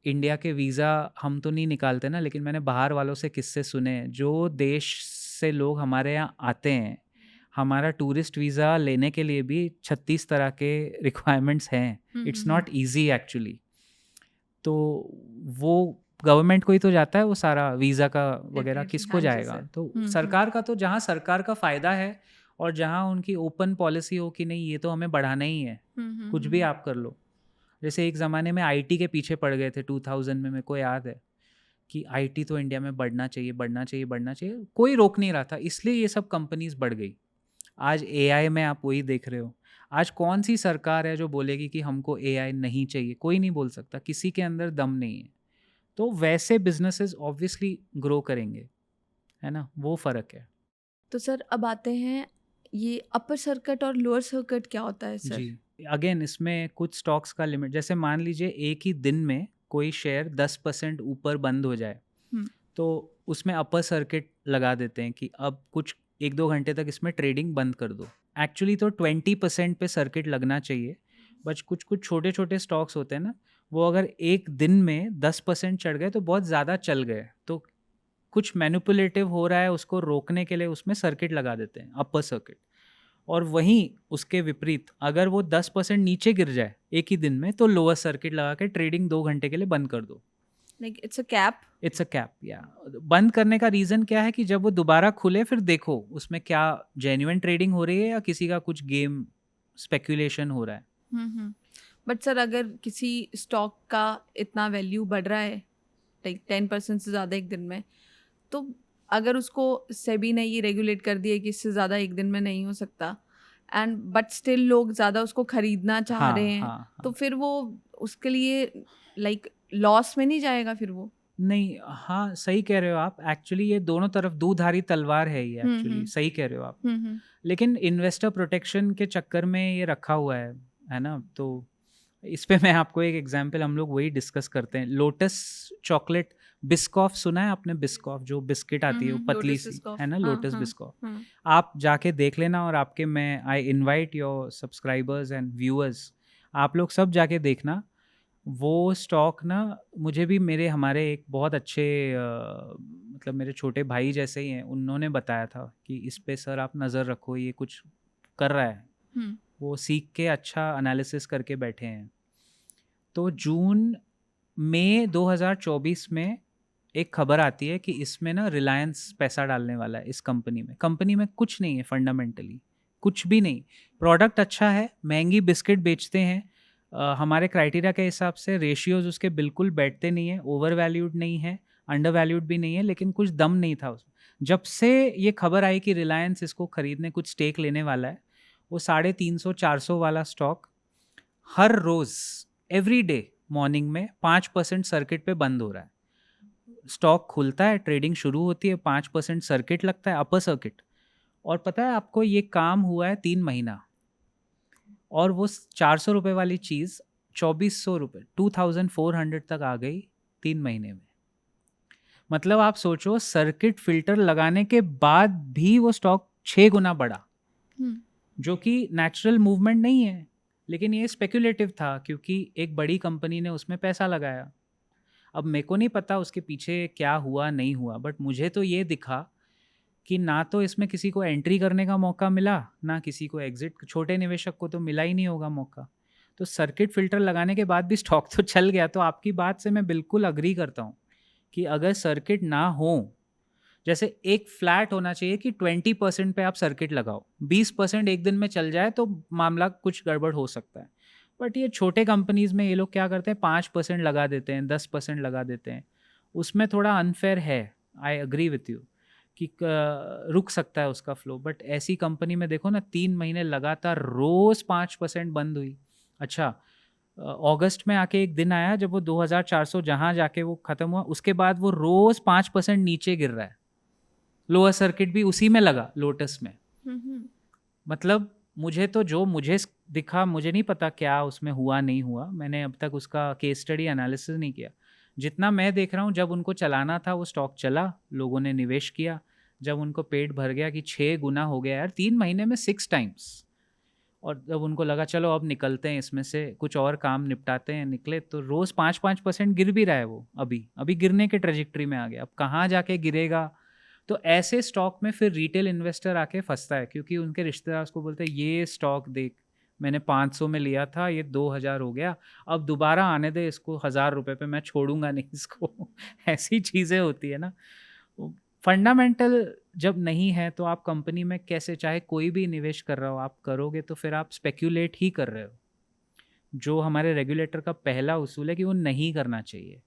इंडिया के वीज़ा हम तो नहीं निकालते ना, लेकिन मैंने बाहर वालों से किस्से सुने, जो देश से लोग हमारे यहाँ आते हैं, हमारा टूरिस्ट वीज़ा लेने के लिए भी 36 तरह के रिक्वायरमेंट्स हैं। It's not easy actually. तो वो गवर्नमेंट को ही तो जाता है वो सारा वीज़ा का वगैरह, Definitely, किसको हाँ जी जाएगा? सर। तो सरकार का तो, जहाँ सरकार का फ़ायदा है और जहाँ उनकी ओपन पॉलिसी हो कि नहीं ये तो हमें बढ़ाना ही है, कुछ भी आप कर लो। जैसे एक ज़माने में आईटी के पीछे पड़ गए थे 2000 में, मेरे को याद है कि आईटी तो इंडिया में बढ़ना चाहिए, बढ़ना चाहिए, बढ़ना चाहिए, कोई रोक नहीं रहा था, इसलिए ये सब कंपनीज बढ़ गई। आज एआई में आप वही देख रहे हो। आज कौन सी सरकार है जो बोलेगी कि हमको एआई नहीं चाहिए? कोई नहीं बोल सकता, किसी के अंदर दम नहीं है। तो वैसे बिजनेसेस ऑब्वियसली ग्रो करेंगे, है ना, वो फ़र्क है। तो सर अब आते हैं, ये अपर सर्किट और लोअर सर्किट क्या होता है सर? जी, अगेन इसमें कुछ स्टॉक्स का लिमिट, जैसे मान लीजिए एक ही दिन में कोई शेयर 10% ऊपर बंद हो जाए, हम्म, तो उसमें अपर सर्किट लगा देते हैं कि अब कुछ 1-2 घंटे तक इसमें ट्रेडिंग बंद कर दो। एक्चुअली तो 20% पे सर्किट लगना चाहिए, बट कुछ कुछ छोटे छोटे स्टॉक्स होते हैं ना, वो अगर एक दिन में 10% चढ़ गए तो बहुत ज़्यादा चल गए, तो कुछ मैनिपुलेटिव हो रहा है उसको रोकने के लिए उसमें सर्किट लगा देते हैं, अपर सर्किट। और वहीं उसके विपरीत अगर वो 10% नीचे गिर जाए एक ही दिन में, तो लोअर सर्किट लगा के ट्रेडिंग 2 घंटे के लिए बंद कर दो। Like it's a cap. It's a cap, या बंद करने का रीज़न क्या है कि जब वो दोबारा खुले फिर देखो उसमें क्या जेन्युइन ट्रेडिंग हो रही है या किसी का कुछ गेम स्पेक्यूलेशन हो रहा है। बट सर अगर किसी स्टॉक का इतना वैल्यू बढ़ रहा है, लाइक 10% से ज़्यादा एक दिन में, तो अगर उसको सेबी ने ये रेगुलेट कर दिया कि इससे ज़्यादा एक दिन में नहीं हो सकता, एंड बट स्टिल लोग ज़्यादा उसको खरीदना चाह हाँ रहे हैं, हाँ तो हाँ, फिर वो उसके लिए लाइक लॉस में नहीं जाएगा फिर वो? नहीं, हाँ सही कह रहे हो आप। एक्चुअली ये दोनों तरफ दूधारी तलवार है ये, एक्चुअली हम्म सही कह रहे हो आप। हम्म लेकिन इन्वेस्टर प्रोटेक्शन के चक्कर में ये रखा हुआ है ना। तो इस पे मैं आपको एक एग्जांपल, हम लोग वही डिस्कस करते हैं, लोटस चॉकलेट बिस्कॉफ, सुना है आपने? बिस्कॉफ जो बिस्किट आती है वो पतली लोटस सी, बिस्कॉफ, है ना, हाँ लोटस हाँ बिस्कॉफ। हाँ। आप जाके देख लेना, और आपके, मैं I invite your subscribers and viewers, आप लोग सब जाके देखना। वो स्टॉक ना मुझे भी मेरे हमारे एक बहुत अच्छे मतलब मेरे छोटे भाई जैसे ही हैं, उन्होंने बताया था कि इस पे सर आप नज़र रखो, ये कुछ कर रहा है। हम्म। वो सीख के अच्छा एनालिसिस करके बैठे हैं। तो जून मई 2024 में एक खबर आती है कि इसमें ना रिलायंस पैसा डालने वाला है इस कंपनी में। कंपनी में कुछ नहीं है फंडामेंटली, कुछ भी नहीं। प्रोडक्ट अच्छा है, महंगी बिस्किट बेचते हैं। हमारे क्राइटेरिया के हिसाब से रेशियोज उसके बिल्कुल बैठते नहीं है, ओवर वैल्यूड नहीं है, अंडर वैल्यूड भी नहीं है, लेकिन कुछ दम नहीं था उसमें। जब से ये खबर आई कि रिलायंस इसको खरीदने कुछ स्टेक लेने वाला है, वो 350-400 वाला स्टॉक हर रोज एवरी डे मॉर्निंग में 5% सर्किट पे बंद हो रहा है। स्टॉक खुलता है, ट्रेडिंग शुरू होती है, 5% सर्किट लगता है, अपर सर्किट। और पता है आपको, ये काम हुआ है 3 महीना, और वो 400 रुपये वाली चीज़ 2400 रुपये 2400 तक आ गई 3 महीने में। मतलब आप सोचो, सर्किट फिल्टर लगाने के बाद भी वो स्टॉक 6 गुना बढ़ा, हम्म। जो कि नेचुरल मूवमेंट नहीं है, लेकिन ये स्पेक्युलेटिव था क्योंकि एक बड़ी कंपनी ने उसमें पैसा लगाया। अब मेरे को नहीं पता उसके पीछे क्या हुआ नहीं हुआ, बट मुझे तो ये दिखा कि ना तो इसमें किसी को एंट्री करने का मौका मिला, ना किसी को एग्जिट। छोटे निवेशक को तो मिला ही नहीं होगा मौका। तो सर्किट फिल्टर लगाने के बाद भी स्टॉक तो चल गया। तो आपकी बात से मैं बिल्कुल अग्री करता हूँ कि अगर सर्किट ना हो, जैसे एक फ्लैट होना चाहिए कि 20% पे आप सर्किट लगाओ, 20% एक दिन में चल जाए तो मामला कुछ गड़बड़ हो सकता है। बट ये छोटे कंपनीज में ये लोग क्या करते हैं, 5% लगा देते हैं, 10% लगा देते हैं। उसमें थोड़ा अनफेयर है, आई अग्री विथ यू कि रुक सकता है उसका फ्लो। बट ऐसी कंपनी में देखो ना, 3 महीने लगातार रोज 5% बंद हुई। अच्छा, अगस्त में आके एक दिन आया जब वो 2400 जहाँ जाके वो ख़त्म हुआ, उसके बाद वो रोज़ 5% नीचे गिर रहा है। लोअर सर्किट भी उसी में लगा, लोटस में। हम्म। मतलब मुझे तो जो मुझे दिखा, मुझे नहीं पता क्या उसमें हुआ नहीं हुआ, मैंने अब तक उसका केस स्टडी एनालिसिस नहीं किया। जितना मैं देख रहा हूँ, जब उनको चलाना था वो स्टॉक चला, लोगों ने निवेश किया। जब उनको पेट भर गया कि 6 गुना हो गया यार 3 महीने में 6 टाइम्स, और जब उनको लगा चलो अब निकलते हैं इसमें से, कुछ और काम निपटाते हैं, निकले तो रोज़ 5-5% गिर भी रहा है वो। अभी अभी गिरने के ट्रेजेक्ट्री में आ गया, अब कहाँ जाके गिरेगा। तो ऐसे स्टॉक में फिर रिटेल इन्वेस्टर आके फंसता है, क्योंकि उनके रिश्तेदार उसको बोलते हैं ये स्टॉक देख, मैंने 500 में लिया था, ये 2000 हो गया, अब दोबारा आने दे इसको 1000 रुपये पे, मैं छोड़ूंगा नहीं इसको। ऐसी चीज़ें होती है ना। फंडामेंटल जब नहीं है तो आप कंपनी में कैसे, चाहे कोई भी निवेश कर रहा हो, आप करोगे तो फिर आप स्पेक्यूलेट ही कर रहे हो। जो हमारे रेगुलेटर का पहला उसूल है कि वो नहीं करना चाहिए,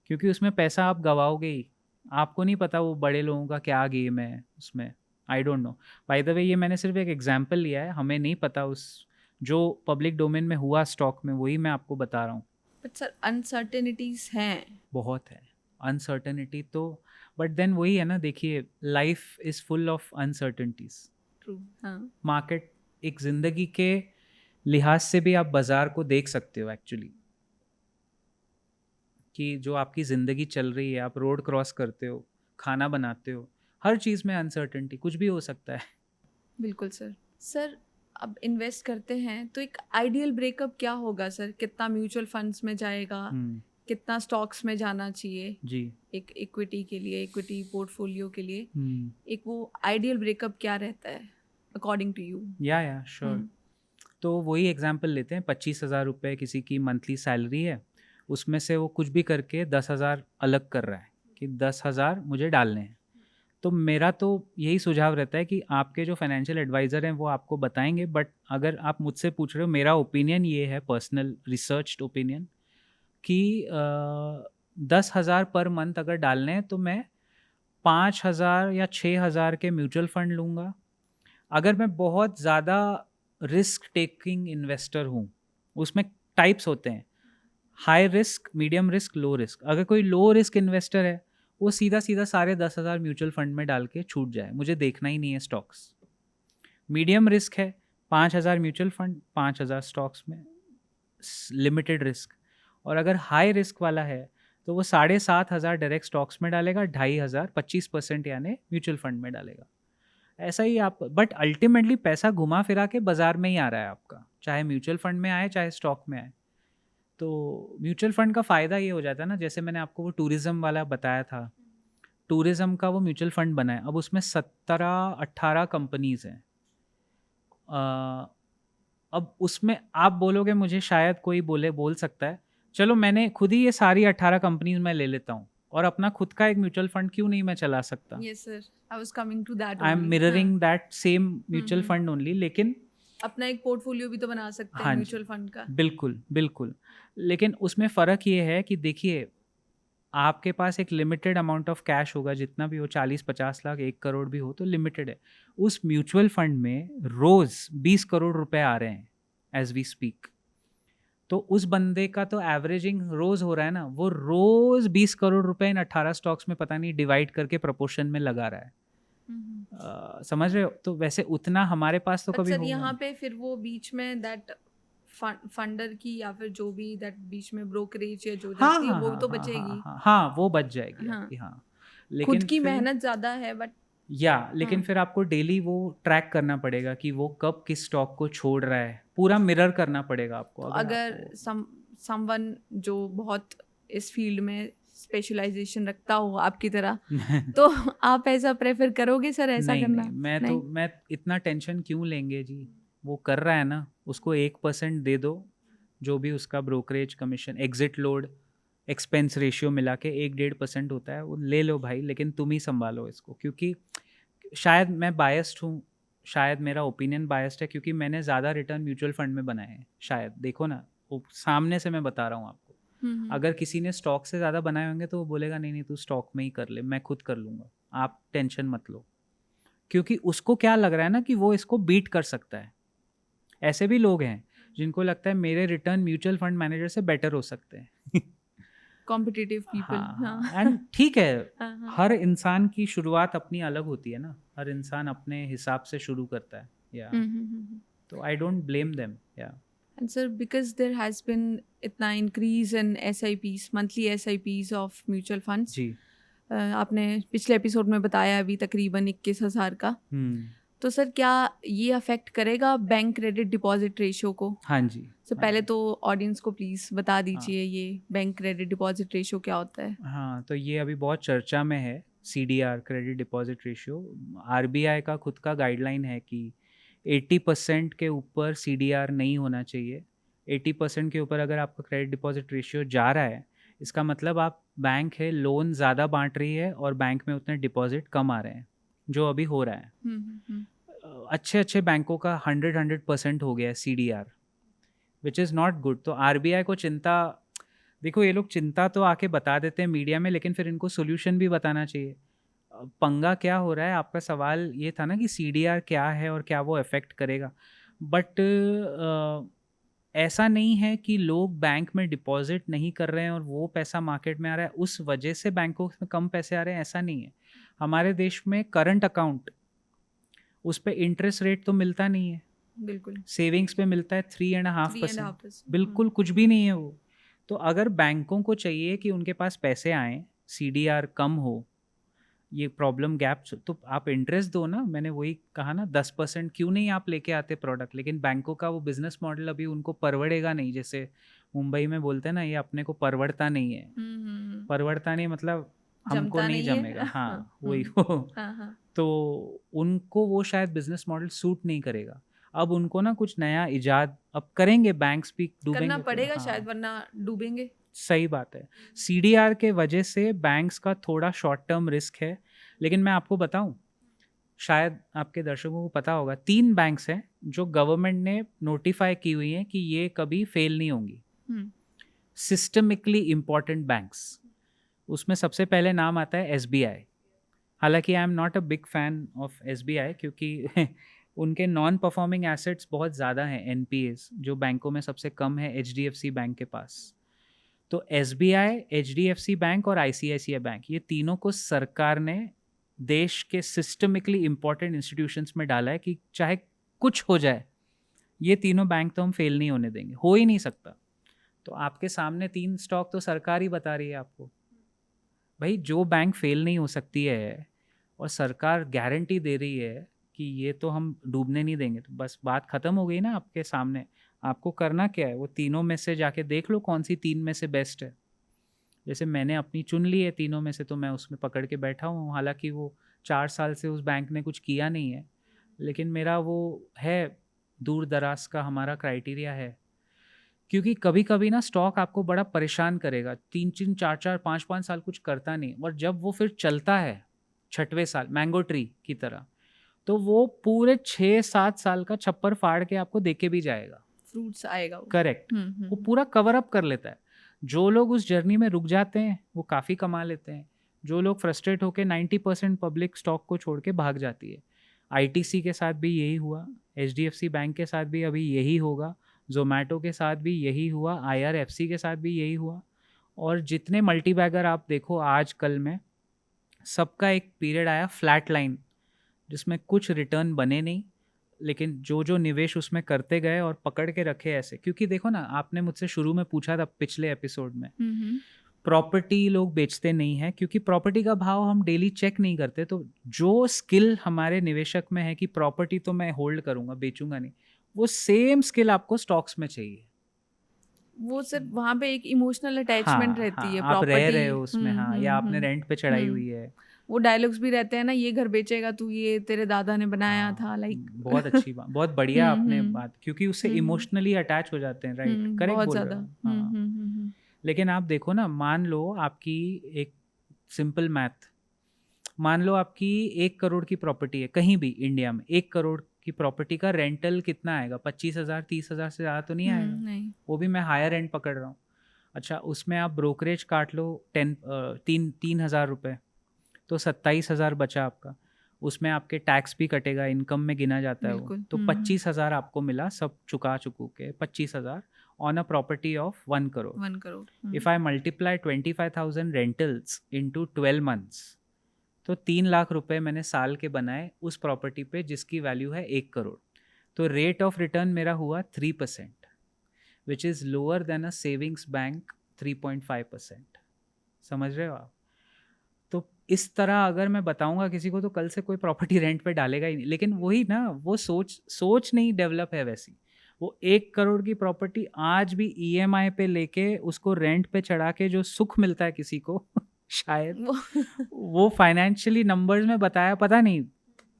क्योंकि उसमें पैसा आप गवाओगे ही। आपको नहीं पता वो बड़े लोगों का क्या गेम है उसमें। आई don't no, by the way ये मैंने सिर्फ एक एग्जांपल लिया है, हमें नहीं पता उस जो पब्लिक डोमेन में हुआ स्टॉक में, वही मैं आपको बता रहा हूँ। बट सर अनसर्टेनिटीज हैं। बहुत है अनसर्टेनिटी तो, बट देन वही है ना, देखिए life is full of uncertainties. True. हाँ। मार्केट एक ज़िंदगी के लिहाज से भी आप बाज़ार को देख सकते हो एक्चुअली, कि जो आपकी ज़िंदगी चल रही है, आप रोड क्रॉस करते हो, खाना बनाते हो, हर चीज़ में अनसर्टेनिटी, कुछ भी हो सकता है। बिल्कुल सर। सर अब इन्वेस्ट करते हैं तो एक आइडियल ब्रेकअप क्या होगा सर? कितना म्यूचुअल फंड्स में जाएगा, कितना स्टॉक्स में जाना चाहिए जी। एक इक्विटी के लिए, इक्विटी पोर्टफोलियो के लिए? हम्म। एक वो आइडियल ब्रेकअप क्या रहता है अकॉर्डिंग टू यू? या श्योर। तो वही एग्जांपल लेते हैं, 25,000 रुपये किसी की मंथली सैलरी है, उसमें से वो कुछ भी करके 10,000 अलग कर रहा है कि 10,000 मुझे डालने हैं। तो मेरा तो यही सुझाव रहता है कि आपके जो फाइनेंशियल एडवाइज़र हैं वो आपको बताएंगे, बट अगर आप मुझसे पूछ रहे हो, मेरा ओपिनियन ये है, पर्सनल रिसर्च्ड ओपिनियन, कि 10,000 पर मंथ अगर डालने हैं तो मैं 5,000 या 6,000 के म्यूचुअल फंड लूँगा। अगर मैं बहुत ज़्यादा रिस्क टेकिंग इन्वेस्टर हूँ, उसमें टाइप्स होते हैं, high risk, medium risk, low risk. अगर कोई लो रिस्क इन्वेस्टर है, वो सीधा सीधा सारे 10,000 म्यूचुअल फंड में डाल के छूट जाए, मुझे देखना ही नहीं है स्टॉक्स। मीडियम रिस्क है, 5,000 म्यूचुअल फंड, 5,000 स्टॉक्स में, लिमिटेड रिस्क। और अगर हाई रिस्क वाला है तो वो 7,500 डायरेक्ट स्टॉक्स में डालेगा, 2,500 25% यानी म्यूचुअल फंड में डालेगा। ऐसा ही आप, बट अल्टीमेटली पैसा घुमा फिरा के बाजार में ही आ रहा है आपका, चाहे म्यूचुअल फंड में आए चाहे स्टॉक में आए। तो म्यूचुअल फंड का फ़ायदा ये हो जाता है ना, जैसे मैंने आपको वो टूरिज़्म वाला बताया था, टूरिज़्म का वो म्यूचुअल फंड बना है, अब उसमें 17-18 कंपनीज़ हैं। अब उसमें आप बोलोगे, मुझे शायद कोई बोल सकता है, चलो मैंने खुद ही ये सारी 18 कंपनीज़ मैं ले लेता हूँ और अपना खुद का एक म्यूचुअल फंड क्यों नहीं मैं चला सकता? Yes sir, I was coming to that I am only. हाँ, mirroring that same mutual hmm. Fund only, लेकिन अपना एक पोर्टफोलियो भी तो बना सकते हैं हाँ जी, म्यूचुअल फंड का। बिल्कुल, बिल्कुल। लेकिन उसमें फ़र्क ये है कि देखिए, आपके पास एक लिमिटेड अमाउंट ऑफ कैश होगा, जितना भी हो 40-50 लाख, 1 करोड़ भी हो तो लिमिटेड है। उस म्यूचुअल फंड में रोज़ 20 करोड़ रुपए आ रहे हैं एज़ वी स्पीक। तो उस बंदे का तो एवरेजिंग रोज़ हो रहा है ना, वो रोज़ 20 करोड़ रुपए इन 18 स्टॉक्स में पता नहीं डिवाइड करके प्रोपोर्शन में लगा रहा है। समझ रहे हो? तो वैसे उतना हमारे पास तो बट कभी सर होगा यहाँ नहीं। पे फिर वो बीच में दैट फंडर की या फिर जो भी दैट बीच में ब्रोकरेज या जो हाँ, रहती है हाँ, वो भी हाँ, तो हाँ, हाँ, बचेगी। हाँ, हाँ, वो बच जाएगी हाँ, आपकी, हाँ। खुद लेकिन की फिर मेहनत ज़्यादा है बट लेकिन हाँ, फिर आपको डेली वो ट्रैक करना पड़ेगा कि वो कब किस स्टॉक को छोड़ रहा है, पूरा मिरर करना पड़ेगा आपको तो अगर अगर आपको समवन जो बहुत इस फील्ड में स्पेशलाइजेशन रखता हो आपकी तरह, तो आप ऐसा प्रेफर करोगे सर ऐसा नहीं, करना? नहीं, नहीं? मैं इतना टेंशन क्यों लेंगे जी? वो कर रहा है ना, उसको 1% दे दो, जो भी उसका brokerage commission, exit load, expense ratio मिला के 1-1.5% होता है, वो ले लो भाई, लेकिन तुम ही सँभालो इसको, क्योंकि शायद मैं बायस्ड हूँ, शायद मेरा ओपिनियन बायस्ड है, क्योंकि मैंने ज़्यादा रिटर्न म्यूचुअल फंड में बनाए हैं, शायद। देखो ना, वो सामने से मैं बता रहा हूँ आपको। हम्म। अगर किसी ने स्टॉक से ज़्यादा बनाए होंगे तो वो बोलेगा, नहीं, नहीं, तू स्टॉक में ही कर ले, मैं खुद कर लूँगा, आप टेंशन मत लो। क्योंकि उसको क्या लग रहा है ना कि वो इसको बीट कर सकता है। ऐसे भी लोग हैं जिनको लगता है मेरे रिटर्न म्यूचुअल फंड मैनेजर से बेटर हो सकते हैं। Competitive people. हाँ, हाँ। हाँ, एंड ठीक है, हाँ, हाँ। हर इंसान की शुरुआत अपनी अलग होती है ना, हर इंसान अपने हिसाब से शुरू करता है, या तो आई डोंट ब्लेम देम, या And sir, because there has been इतना increase in SIPs, monthly SIPs of mutual funds, जी। आपने पिछले एपिसोड में बताया अभी तकरीबन 21,000 का, हुँ, तो सर क्या ये अफेक्ट करेगा बैंक क्रेडिट डिपॉजिट रेशियो को? हाँ जी, सर हाँ पहले जी। तो ऑडियंस को प्लीज़ बता हाँ, दीजिए ये बैंक क्रेडिट डिपॉजिट रेशियो क्या होता है? हाँ, तो ये अभी बहुत चर्चा में है, CDR, credit deposit ratio. RBI का खुद का गाइडलाइन है कि 80% के ऊपर सीडीआर नहीं होना चाहिए। 80% के ऊपर अगर आपका क्रेडिट डिपॉज़िट रेशियो जा रहा है, इसका मतलब आप बैंक है, लोन ज़्यादा बाँट रही है और बैंक में उतने डिपॉज़िट कम आ रहे हैं, जो अभी हो रहा है। अच्छे-अच्छे बैंकों का 100% हो गया है CDR, which is not good. तो आरबीआई को चिंता, देखो ये लोग चिंता तो आके बता देते हैं मीडिया में, लेकिन फिर इनको सॉल्यूशन भी बताना चाहिए। पंगा क्या हो रहा है, आपका सवाल ये था ना कि सीडीआर क्या है और क्या वो अफ़ेक्ट करेगा। बट ऐसा नहीं है कि लोग बैंक में डिपॉज़िट नहीं कर रहे हैं और वो पैसा मार्केट में आ रहा है, उस वजह से बैंकों में कम पैसे आ रहे हैं, ऐसा नहीं है। हमारे देश में करंट अकाउंट, उस पे इंटरेस्ट रेट तो मिलता नहीं है। बिल्कुल। सेविंग्स पे मिलता है 3.5%, 3.5%। बिल्कुल कुछ भी नहीं है वो। तो अगर बैंकों को चाहिए कि उनके पास पैसे आएँ, सीडीआर कम हो, ये प्रॉब्लम गैप, तो आप इंटरेस्ट दो ना, मैंने वही कहा ना, 10% क्यों नहीं आप लेके आते प्रोडक्ट, लेकिन बैंकों का वो बिज़नेस मॉडल अभी उनको परवड़ेगा नहीं, जैसे मुंबई में बोलते हैं ना, ये अपने को परवड़ता नहीं है। परवड़ता नहीं मतलब हमको जमता नहीं नहीं है। जमेगा, हाँ, वही हम्म। वो। हाँ, हाँ। तो उनको वो शायद बिज़नेस मॉडल सूट नहीं करेगा। अब उनको ना कुछ नया इजाद अब करेंगे, बैंक्स भी करना डूबेंगे तो पड़ेगा शायद, हाँ, वरना डूबेंगे। सही बात है। सीडीआर के वजह से बैंक्स का थोड़ा शॉर्ट टर्म रिस्क है, लेकिन मैं आपको बताऊँ, शायद आपके दर्शकों को पता होगा, 3 बैंक्स हैं जो गवर्नमेंट ने नोटिफ़ाई की हुई हैं कि ये कभी फेल नहीं होंगी। सिस्टमिकली इम्पोर्टेंट बैंक्स, उसमें सबसे पहले नाम आता है एसबीआई। हालाँकि आई am not a big fan of SBI, क्योंकि उनके नॉन परफॉर्मिंग एसेट्स बहुत ज़्यादा हैं, एनपीएस, जो बैंकों में सबसे कम है एचडीएफसी बैंक के पास। तो एसबीआई, एचडीएफसी बैंक और आईसीआईसीआई बैंक, ये तीनों को सरकार ने देश के सिस्टमिकली इम्पोर्टेंट इंस्टीट्यूशंस में डाला है कि चाहे कुछ हो जाए, ये तीनों बैंक तो हम फेल नहीं होने देंगे, हो ही नहीं सकता। तो आपके सामने 3 स्टॉक तो सरकार ही बता रही है आपको। भाई जो बैंक फेल नहीं हो सकती है और सरकार गारंटी दे रही है कि ये तो हम डूबने नहीं देंगे, तो बस बात ख़त्म हो गई ना आपके सामने। आपको करना क्या है, वो तीनों में से जाके देख लो कौन सी 3 में से बेस्ट है। जैसे मैंने अपनी चुन ली है तीनों में से, तो मैं उसमें पकड़ के बैठा हूँ। हालाँकि वो 4 साल से उस बैंक ने कुछ किया नहीं है, लेकिन मेरा वो है, दूर-दराज़ का हमारा क्राइटेरिया है। क्योंकि कभी-कभी ना स्टॉक आपको बड़ा परेशान करेगा, 3-3, 4-4, 5-5 साल कुछ करता नहीं, और जब वो फिर चलता है 6वें साल मैंगो ट्री की तरह, तो वो पूरे 6-7 साल का छप्पर फाड़ के आपको देके भी जाएगा। फ्रूट्स आएगा वो। करेक्ट। वो पूरा कवर अप कर लेता है। जो लोग उस जर्नी में रुक जाते हैं वो काफ़ी कमा लेते हैं। जो लोग फ्रस्ट्रेट होके 90% पब्लिक स्टॉक को छोड़ के भाग जाती है। आईटीसी के साथ भी यही हुआ, एचडीएफसी बैंक के साथ भी अभी यही होगा, ज़ोमैटो के साथ भी यही हुआ, आईआरएफसी के साथ भी यही हुआ। और जितने मल्टीबैगर आप देखो आज कल में, सबका एक पीरियड आया फ्लैट लाइन, जिसमें कुछ रिटर्न बने नहीं, लेकिन जो जो निवेश उसमें करते गए और पकड़ के रखे ऐसे। क्योंकि देखो ना, आपने मुझसे शुरू में पूछा था पिछले एपिसोड में, प्रॉपर्टी लोग बेचते नहीं हैं क्योंकि प्रॉपर्टी का भाव हम डेली चेक नहीं करते। तो जो स्किल हमारे निवेशक में है कि प्रॉपर्टी तो मैं होल्ड करूंगा, बेचूंगा नहीं, वो सेम स्किल आपको स्टॉक्स में चाहिए। वो सिर्फ वहाँ पे एक इमोशनल अटैचमेंट हाँ रहती हाँ, है आप रह प्रॉपर्टी। रहे हो उसमें, हाँ, या आपने रेंट पे चढ़ाई हुई है। वो डायलॉग्स भी रहते हैं ना, ये घर बेचेगा तू, ये तेरे दादा ने बनाया हाँ, था, लाइक। बहुत अच्छी बात, बहुत बढ़िया आपने बात, क्योंकि उससे इमोशनली अटैच हो जाते हैं, राइट, करेक्ट बहुत बोल ज्यादा। रहे हो, हाँ। लेकिन आप देखो ना, मान लो आपकी एक सिंपल मैथ, मान लो आपकी 1 करोड़ की प्रॉपर्टी है कहीं भी इंडिया में, 1 करोड़ की प्रॉपर्टी का रेंटल कितना आएगा? 25,000, 30,000 से ज़्यादा तो नहीं आएगा। नहीं। वो भी मैं हायर एंड पकड़ रहा हूँ। अच्छा, उसमें आप ब्रोकरेज काट लो 3,000 रुपये, तो 27,000 बचा आपका। उसमें आपके टैक्स भी कटेगा, इनकम में गिना जाता है वो, बिल्कुल। तो 25,000 आपको मिला, सब चुका चुकू के 25,000 on a property of 1 crore. 1 crore. If I multiply 25,000 rentals into 12 months, तो 3 लाख रुपए मैंने साल के बनाए उस प्रॉपर्टी पे जिसकी वैल्यू है 1 करोड़। तो रेट ऑफ रिटर्न मेरा हुआ 3%, which is lower than a savings bank 3.5%। समझ रहे हो आप? तो इस तरह अगर मैं बताऊंगा किसी को, तो कल से कोई प्रॉपर्टी रेंट पे डालेगा ही नहीं। लेकिन वही ना, वो सोच नहीं डेवलप है वैसी। वो 1 करोड़ की प्रॉपर्टी आज भी ईएमआई पे लेके उसको रेंट पे चढ़ा के जो सुख मिलता है किसी को शायद वो फाइनेंशियली नंबर्स में बताया पता नहीं,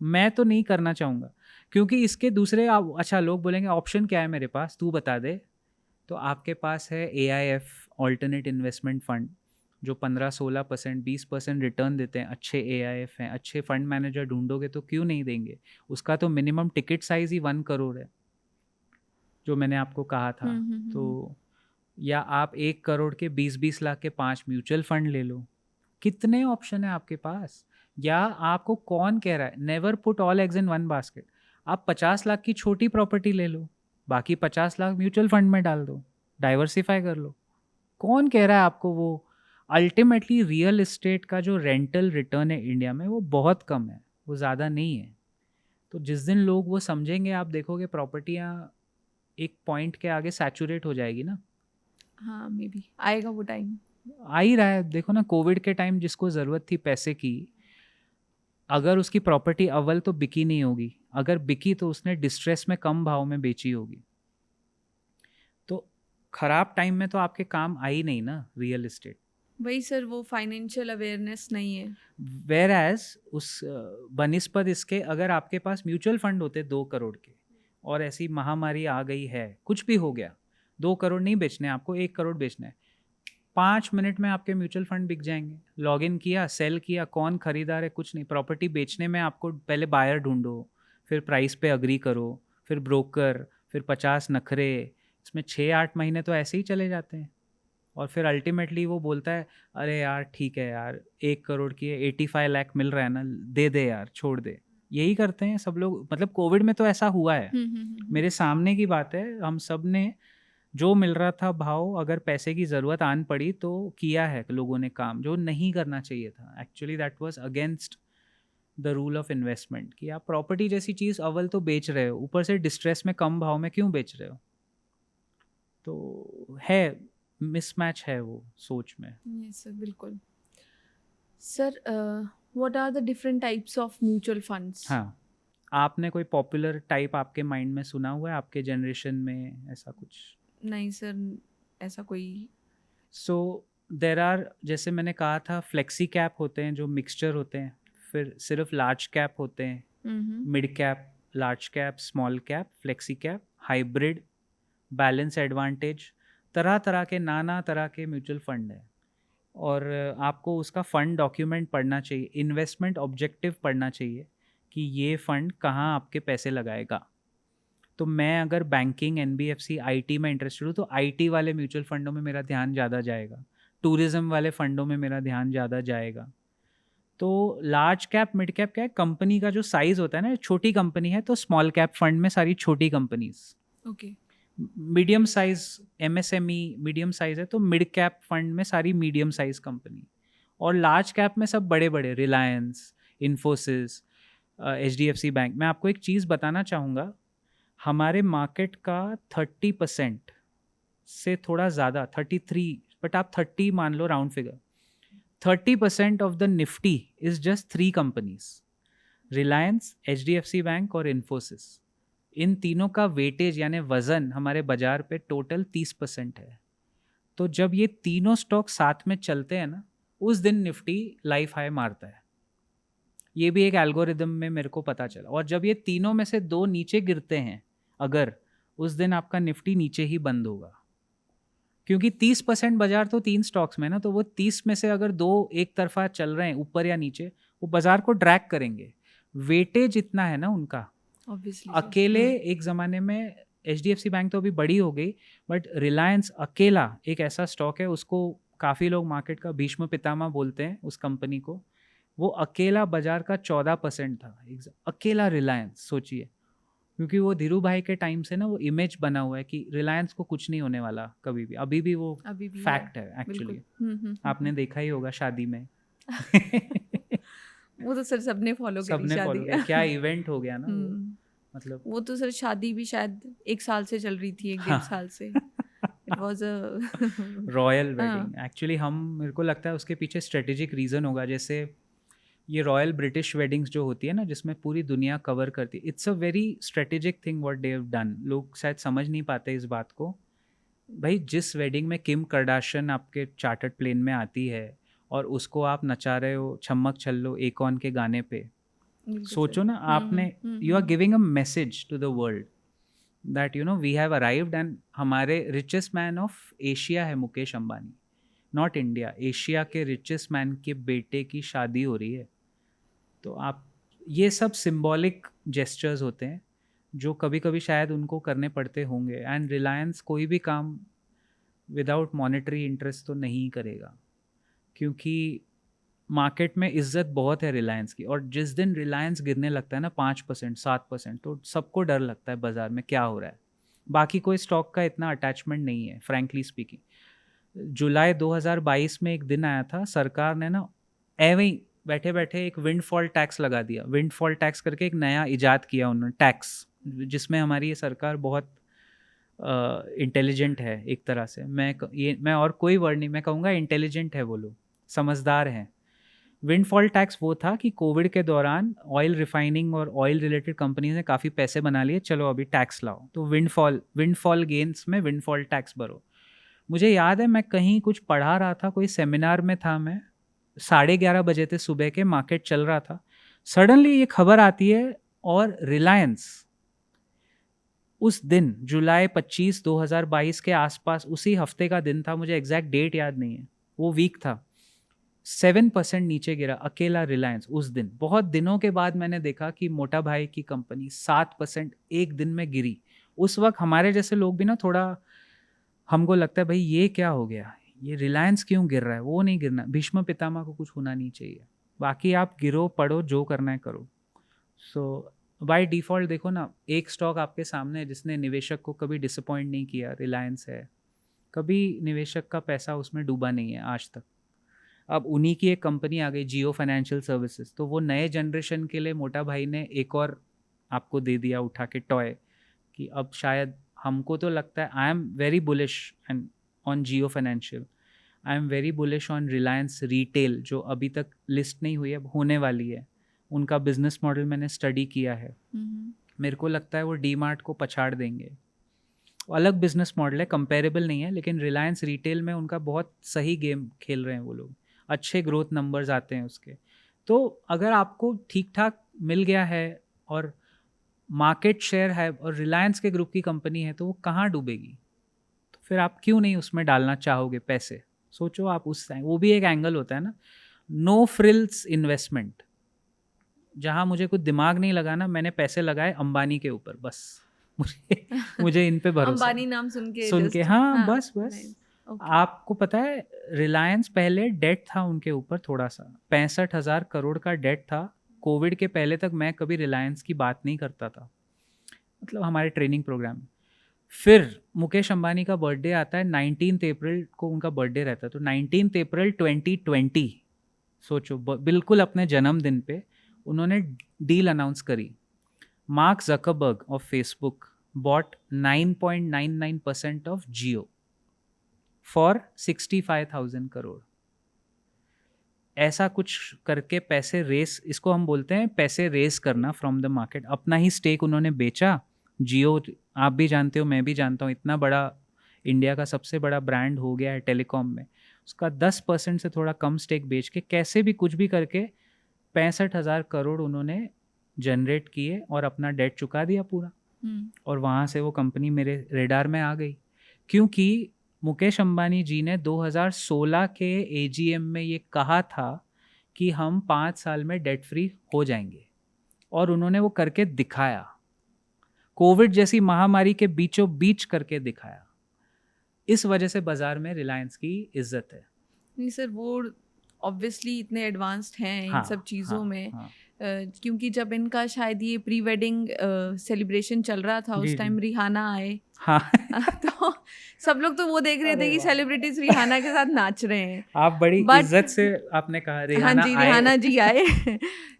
मैं तो नहीं करना चाहूँगा। क्योंकि इसके दूसरे अच्छा, लोग बोलेंगे ऑप्शन क्या है मेरे पास, तू बता दे। तो आपके पास है AIF, ऑल्टरनेट इन्वेस्टमेंट फंड, जो 15-16%, 20% रिटर्न देते हैं। अच्छे AIF हैं, अच्छे फंड मैनेजर ढूंढोगे तो क्यों नहीं देंगे। उसका तो मिनिमम टिकट साइज ही 1 करोड़ है, जो मैंने आपको कहा था। तो या आप 1 करोड़ के 20-20 लाख के 5 म्यूचुअल फंड ले लो। कितने ऑप्शन है आपके पास। या आपको कौन कह रहा है, never put all eggs in one basket. आप 50 लाख की छोटी प्रॉपर्टी ले लो, बाकी 50 लाख म्यूचुअल फंड में डाल दो, डाइवर्सिफाई कर लो। कौन कह रहा है आपको वो। अल्टीमेटली रियल एस्टेट का जो रेंटल रिटर्न है इंडिया में, वो बहुत कम है, वो ज़्यादा नहीं है। तो जिस दिन लोग वो समझेंगे, आप देखोगे प्रॉपर्टियाँ एक पॉइंट के आगे सैचुरेट हो जाएगी ना। हाँ, मे बी आएगा वो टाइम। आ ही रहा है, देखो ना, कोविड के टाइम जिसको ज़रूरत थी पैसे की, अगर उसकी प्रॉपर्टी अव्वल तो बिकी नहीं होगी, अगर बिकी तो उसने डिस्ट्रेस में कम भाव में बेची होगी। तो खराब टाइम में तो आपके काम आई नहीं ना रियल एस्टेट। वही सर, वो फाइनेंशियल अवेयरनेस नहीं है। वेर एज उस बनिस्पत इसके, अगर आपके पास म्यूचुअल फंड होते 2 करोड़ के, और ऐसी महामारी आ गई है, कुछ भी हो गया, 2 करोड़ नहीं बेचने आपको, 1 करोड़ बेचना है, 5 मिनट में आपके म्यूचुअल फंड बिक जाएंगे। लॉगिन किया, सेल किया, कौन खरीदार है, कुछ नहीं। प्रॉपर्टी बेचने में आपको पहले बायर ढूंढो, फिर प्राइस पे अग्री करो, फिर ब्रोकर, फिर 50 नखरे, इसमें 6-8 महीने तो ऐसे ही चले जाते हैं। और फिर अल्टीमेटली वो बोलता है, अरे यार ठीक है यार, 1 करोड़ की 85 लाख मिल रहा है ना, दे दे यार, छोड़ दे। यही करते हैं सब लोग। मतलब कोविड में तो ऐसा हुआ है, मेरे सामने की बात है। हम सब ने जो मिल रहा था भाव, अगर पैसे की ज़रूरत आन पड़ी तो किया है लोगों ने काम, जो नहीं करना चाहिए था। Actually that was against the rule of investment, कि आप प्रॉपर्टी जैसी चीज़ अव्वल तो बेच रहे हो, ऊपर से डिस्ट्रेस में कम भाव में क्यों बेच रहे हो। तो है, मिसमैच है वो सोच में। यस सर, बिल्कुल। Sir, what are the different types of mutual funds? हाँ, आपने कोई पॉपुलर टाइप आपके माइंड में सुना हुआ है आपके जनरेशन में ऐसा कुछ? नहीं सर, ऐसा कोई। सो देर आर, जैसे मैंने कहा था, फ्लेक्सी कैप होते हैं जो मिक्सचर होते हैं, फिर सिर्फ लार्ज कैप होते हैं, mid cap, large cap, small cap, flexi cap, hybrid, balance advantage, तरह तरह के, नाना तरह के म्यूचुअल फंड हैं। और आपको उसका फ़ंड डॉक्यूमेंट पढ़ना चाहिए, इन्वेस्टमेंट ऑब्जेक्टिव पढ़ना चाहिए कि ये फ़ंड कहाँ आपके पैसे लगाएगा। तो मैं अगर बैंकिंग, एनबीएफसी, आईटी में इंटरेस्टेड हूँ तो आईटी वाले म्यूचुअल फंडों में मेरा ध्यान ज़्यादा जाएगा, टूरिज्म वाले फंडों में मेरा ध्यान ज़्यादा जाएगा। तो लार्ज कैप, मिड कैप क्या है, कंपनी का जो साइज़ होता है ना, छोटी कंपनी है तो स्मॉल कैप फंड में सारी छोटी companies, okay. Medium size MSME medium size है तो मिड कैप फंड में सारी मीडियम साइज कंपनी, और लार्ज कैप में सब बड़े बड़े, रिलायंस, इन्फोसिस, एचडीएफसी बैंक। मैं आपको एक चीज़ बताना चाहूँगा, हमारे मार्केट का 30% से थोड़ा ज़्यादा, 33, बट आप 30 मान लो round figure, 30% of the Nifty is just 3 companies, Reliance, HDFC bank और इन्फोसिस। इन तीनों का वेटेज यानी वजन हमारे बाजार पे टोटल 30% है। तो जब ये तीनों स्टॉक साथ में चलते हैं ना, उस दिन निफ्टी लाइफ हाई मारता है। ये भी एक एल्गोरिदम में मेरे को पता चला। और जब ये तीनों में से 2 नीचे गिरते हैं अगर, उस दिन आपका निफ्टी नीचे ही बंद होगा, क्योंकि 30% बाजार तो 3 स्टॉक्स में ना, तो वो 30 में से अगर 2 एक तरफा चल रहे हैं ऊपर या नीचे, वो बाजार को ड्रैग करेंगे। वेटेज इतना है ना उनका। ऑब्वियसली अकेले एक ज़माने में एचडीएफसी बैंक तो अभी बड़ी हो गई, बट रिलायंस अकेला एक ऐसा स्टॉक है, उसको काफ़ी लोग मार्केट का भीष्म पितामह बोलते हैं उस कंपनी को। वो अकेला बाजार का 14% था, अकेला रिलायंस, सोचिए। क्योंकि वो धीरू भाई के टाइम से ना वो इमेज बना हुआ है कि रिलायंस को कुछ नहीं होने वाला कभी भी, अभी भी वो अभी भी फैक्ट है एक्चुअली। आपने देखा ही होगा शादी में। वो तो सर सबने फॉलो करी सबने फॉलो शादी। किया, क्या इवेंट हो गया ना वो, मतलब। वो तो सर शादी भी शायद 1 साल से चल रही थी, 1-1.5 साल से। इट वाज अ रॉयल हाँ। वेडिंग एक्चुअली, हम, मेरे को लगता है उसके पीछे स्ट्रेटेजिक रीज़न होगा। जैसे ये रॉयल ब्रिटिश वेडिंग्स जो होती है ना, जिसमें पूरी दुनिया कवर करती है, it's a very strategic thing what they have done. लोग शायद समझ नहीं पाते इस बात को। भाई, जिस वेडिंग में किम कार्दाशियन आपके चार्टर्ड प्लेन में आती है और उसको आप नचा रहे हो छम्मक छल्लो एकॉन के गाने पे, बिल्कुल सर। सोचो ना, आपने, you are giving a message to the world that you know we have arrived. And हमारे रिचेस्ट मैन ऑफ एशिया है Mukesh Ambani, not India, Asia के रिचेस्ट मैन के बेटे की शादी हो रही है। तो आप, ये सब सिंबॉलिक जेस्चर्स होते हैं जो कभी कभी शायद उनको करने पड़ते होंगे। एंड रिलायंस कोई भी काम विदाउट मॉनेटरी इंटरेस्ट तो नहीं करेगा, क्योंकि मार्केट में इज्जत बहुत है रिलायंस की। और जिस दिन रिलायंस गिरने लगता है ना 5%, 7%, तो सबको डर लगता है बाजार में क्या हो रहा है। बाकी कोई स्टॉक का इतना अटैचमेंट नहीं है फ्रैंकली स्पीकिंग। जुलाई 2022 में एक दिन आया था, सरकार ने ना एवं ही बैठे बैठे एक विंडफॉल टैक्स लगा दिया। विंडफॉल टैक्स करके एक नया इजाद किया उन्होंने, टैक्स, जिसमें हमारी ये सरकार बहुत इंटेलिजेंट है एक तरह से। मैं और कोई वर्ड नहीं, मैं कहूँगा इंटेलिजेंट है वो लोग, समझदार हैं। विंडफॉल टैक्स वो था कि कोविड के दौरान ऑयल रिफाइनिंग और ऑयल रिलेटेड कंपनीज ने काफ़ी पैसे बना लिए, चलो अभी टैक्स लाओ, तो विंडफॉल गेन्स में विंडफॉल टैक्स भरो। मुझे याद है मैं कहीं कुछ पढ़ा रहा था, कोई सेमिनार में था मैं, 11:30 बजे थे सुबह के, मार्केट चल रहा था, सडनली ये खबर आती है और रिलायंस उस दिन जुलाई 25 2022 के आसपास, उसी हफ्ते का दिन था, मुझे एग्जैक्ट डेट याद नहीं है, वो वीक था, 7% नीचे गिरा अकेला रिलायंस उस दिन। बहुत दिनों के बाद मैंने देखा कि मोटा भाई की कंपनी 7% एक दिन में गिरी। उस वक्त हमारे जैसे लोग भी ना थोड़ा, हमको लगता है भाई ये क्या हो गया, ये रिलायंस क्यों गिर रहा है। वो नहीं गिरना, भीष्म पितामह को कुछ होना नहीं चाहिए, बाकी आप गिरो पढ़ो जो करना है करो। सो बाय डिफ़ॉल्ट देखो ना, एक स्टॉक आपके सामने है जिसने निवेशक को कभी डिसअपॉइंट नहीं किया, रिलायंस है। कभी निवेशक का पैसा उसमें डूबा नहीं है आज तक। अब उन्हीं की एक कंपनी आ गई, जियो फाइनेंशियल सर्विसेज, तो वो नए जनरेशन के लिए मोटा भाई ने एक और आपको दे दिया उठा के टॉय, कि अब शायद, हमको तो लगता है, I am very bullish and on Jio financial, I am very bullish on Reliance retail, जो अभी तक लिस्ट नहीं हुई है, अब होने वाली है। उनका बिजनेस मॉडल मैंने स्टडी किया है, हम्म, मेरे को लगता है वो डी मार्ट को पछाड़ देंगे। अलग बिजनेस मॉडल है, कंपेरेबल नहीं है, लेकिन रिलायंस रिटेल में उनका बहुत सही गेम खेल रहे हैं वो लोग, अच्छे ग्रोथ नंबर्स आते हैं उसके। तो अगर आपको ठीक ठाक मिल गया है और मार्केट शेयर है और रिलायंस के ग्रुप की कंपनी है, तो वो कहाँ डूबेगी? तो फिर आप क्यों नहीं उसमें डालना चाहोगे पैसे? सोचो आप उस टाइम, वो भी एक एंगल होता है ना, नो फ्रिल्स इन्वेस्टमेंट, जहाँ मुझे कुछ दिमाग नहीं लगाना, मैंने पैसे लगाए अंबानी के ऊपर, बस मुझे मुझे इन पे भरोसा है। अंबानी नाम सुन के सुन के जस्ट हाँ, हाँ बस nice, okay. आपको पता है रिलायंस पहले डेट था उनके ऊपर थोड़ा सा, 65,000 करोड़ का डेट था। कोविड के पहले तक मैं कभी रिलायंस की बात नहीं करता था, मतलब हमारे ट्रेनिंग प्रोग्राम में। फिर मुकेश अंबानी का बर्थडे आता है, 19 अप्रैल को उनका बर्थडे रहता है, तो 19 अप्रैल 2020, सोचो बिल्कुल अपने जन्मदिन पे उन्होंने डील अनाउंस करी। Mark Zuckerberg of Facebook bought 9.99% of Jio for 65,000 crore. ऐसा कुछ करके पैसे रेस, इसको हम बोलते हैं पैसे रेस करना फ्रॉम द मार्केट। अपना ही स्टेक उन्होंने बेचा। जियो आप भी जानते हो, मैं भी जानता हूँ, इतना बड़ा इंडिया का सबसे बड़ा ब्रांड हो गया है टेलीकॉम में, उसका 10% से थोड़ा कम स्टेक बेच के कैसे भी कुछ भी करके 65,000 करोड़ उन्होंने जनरेट किए और अपना डेट चुका दिया पूरा। और वहाँ से वो कंपनी मेरे रेडार में आ गई, क्योंकि मुकेश अंबानी जी ने 2016 के एजीएम में ये कहा था कि हम 5 साल में डेट फ्री हो जाएंगे, और उन्होंने वो करके दिखाया। कोविड जैसी महामारी के बीचों बीच करके दिखाया। इस वजह से बाजार में रिलायंस की इज्जत है। नहीं सर, वो ऑब्वियसली इतने एडवांस्ड हैं इन हाँ, सब चीज़ों हाँ, में। हाँ, क्योंकि जब इनका शायद ये प्री वेडिंग सेलिब्रेशन चल रहा था, जी, उस टाइम जी। रिहाना आए। हाँ तो सब लोग तो वो देख रहे थे अरे कि वाह! सेलिब्रिटीज रिहाना के साथ नाच रहे हैं। आप बड़ी बट इज्जत से आपने कहा हाँ रिहाना जी, आए। रिहाना जी आए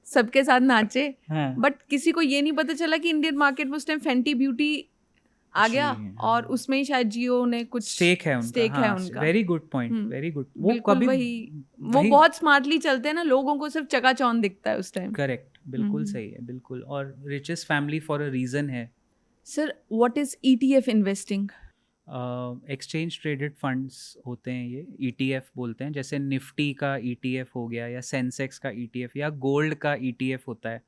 सबके साथ नाचे। हाँ, बट किसी को ये नहीं पता चला कि इंडियन मार्केट में उस टाइम फेंटी ब्यूटी आ जी, गया, हाँ। और उसमें ही शायद जियो ने कुछ स्टेक है उनका, स्टेक है हाँ, उनका। वेरी गुड पॉइंट, हम्म, वेरी गुड। वो बिल्कुल कभी वो वही बहुत स्मार्टली चलते हैं ना, लोगों को सिर्फ चकाचौंध दिखता है उस टाइम। करेक्ट, बिल्कुल सही है, बिल्कुल। और richest family for a reason है। Sir, what is ETF investing? Exchange traded funds होते हैं ये, ईटीएफ बोलते हैं। जैसे निफ्टी का ईटीएफ हो गया, या सेंसेक्स का ईटीएफ, या गोल्ड का ईटीएफ होता है।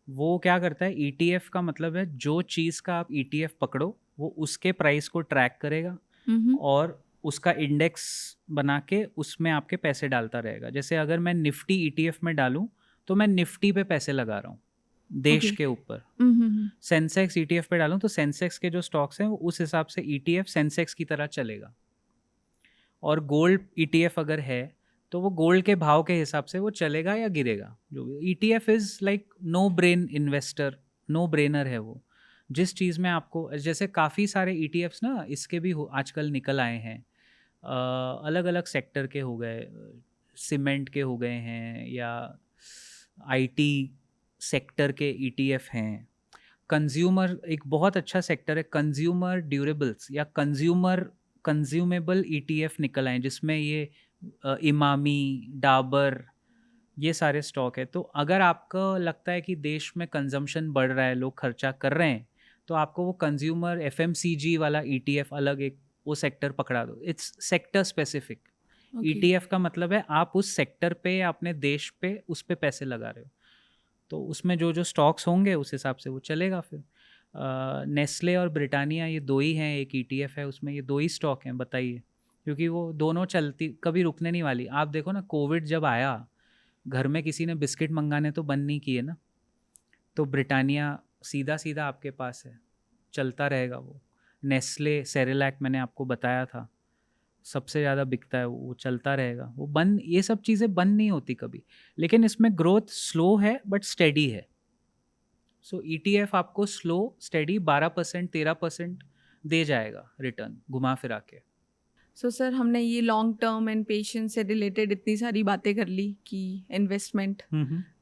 वो क्या करता है, ईटीएफ का मतलब है जो चीज़ का आप ईटीएफ पकड़ो वो उसके प्राइस को ट्रैक करेगा और उसका इंडेक्स बना के उसमें आपके पैसे डालता रहेगा। जैसे अगर मैं निफ्टी ईटीएफ में डालूं तो मैं निफ्टी पे पैसे लगा रहा हूँ देश के ऊपर। सेंसेक्स ईटीएफ पे डालूं तो सेंसेक्स के जो स्टॉक्स हैं वो उस हिसाब से ईटीएफ सेंसेक्स की तरह चलेगा। और गोल्ड ईटीएफ अगर है तो वो गोल्ड के भाव के हिसाब से वो चलेगा या गिरेगा। जो ETF is like no brain investor, no brainer है वो। जिस चीज़ में आपको, जैसे काफ़ी सारे ईटीएफ्स ना इसके भी आजकल निकल आए हैं, अलग अलग सेक्टर के हो गए, सीमेंट के हो गए हैं, या आईटी सेक्टर के ईटीएफ हैं। कंज्यूमर एक बहुत अच्छा सेक्टर है, कंज्यूमर ड्यूरेबल्स या कंज्यूमेबल ईटीएफ निकल आए जिसमें ये इमामी, डाबर, ये सारे स्टॉक है। तो अगर आपको लगता है कि देश में कंजम्पशन बढ़ रहा है, लोग खर्चा कर रहे हैं, तो आपको वो कंज्यूमर एफएमसीजी वाला ईटीएफ अलग एक वो सेक्टर पकड़ा दो। It's sector specific. ईटीएफ का मतलब है आप उस सेक्टर पे या अपने देश पे उस पे पैसे लगा रहे हो, तो उसमें जो जो स्टॉक्स होंगे उस हिसाब से वो चलेगा। फिर नेस्ले और ब्रिटानिया ये दो ही हैं, एक ईटीएफ है उसमें, ये दो ही स्टॉक हैं, बताइए। क्योंकि वो दोनों चलती, कभी रुकने नहीं वाली। आप देखो ना, कोविड जब आया घर में किसी ने बिस्किट मंगाने तो बंद नहीं किए ना, तो ब्रिटानिया सीधा सीधा आपके पास है, चलता रहेगा वो। नेस्ले सेरेलैक मैंने आपको बताया था सबसे ज़्यादा बिकता है, वो चलता रहेगा, वो बंद, ये सब चीज़ें बंद नहीं होती कभी। लेकिन इसमें ग्रोथ स्लो है बट स्टेडी है। सो ईटीएफ आपको स्लो स्टेडी 12% 13% दे जाएगा रिटर्न घुमा फिरा के। सो सर, हमने ये लॉन्ग टर्म एंड पेशेंस से रिलेटेड इतनी सारी बातें कर ली कि इन्वेस्टमेंट,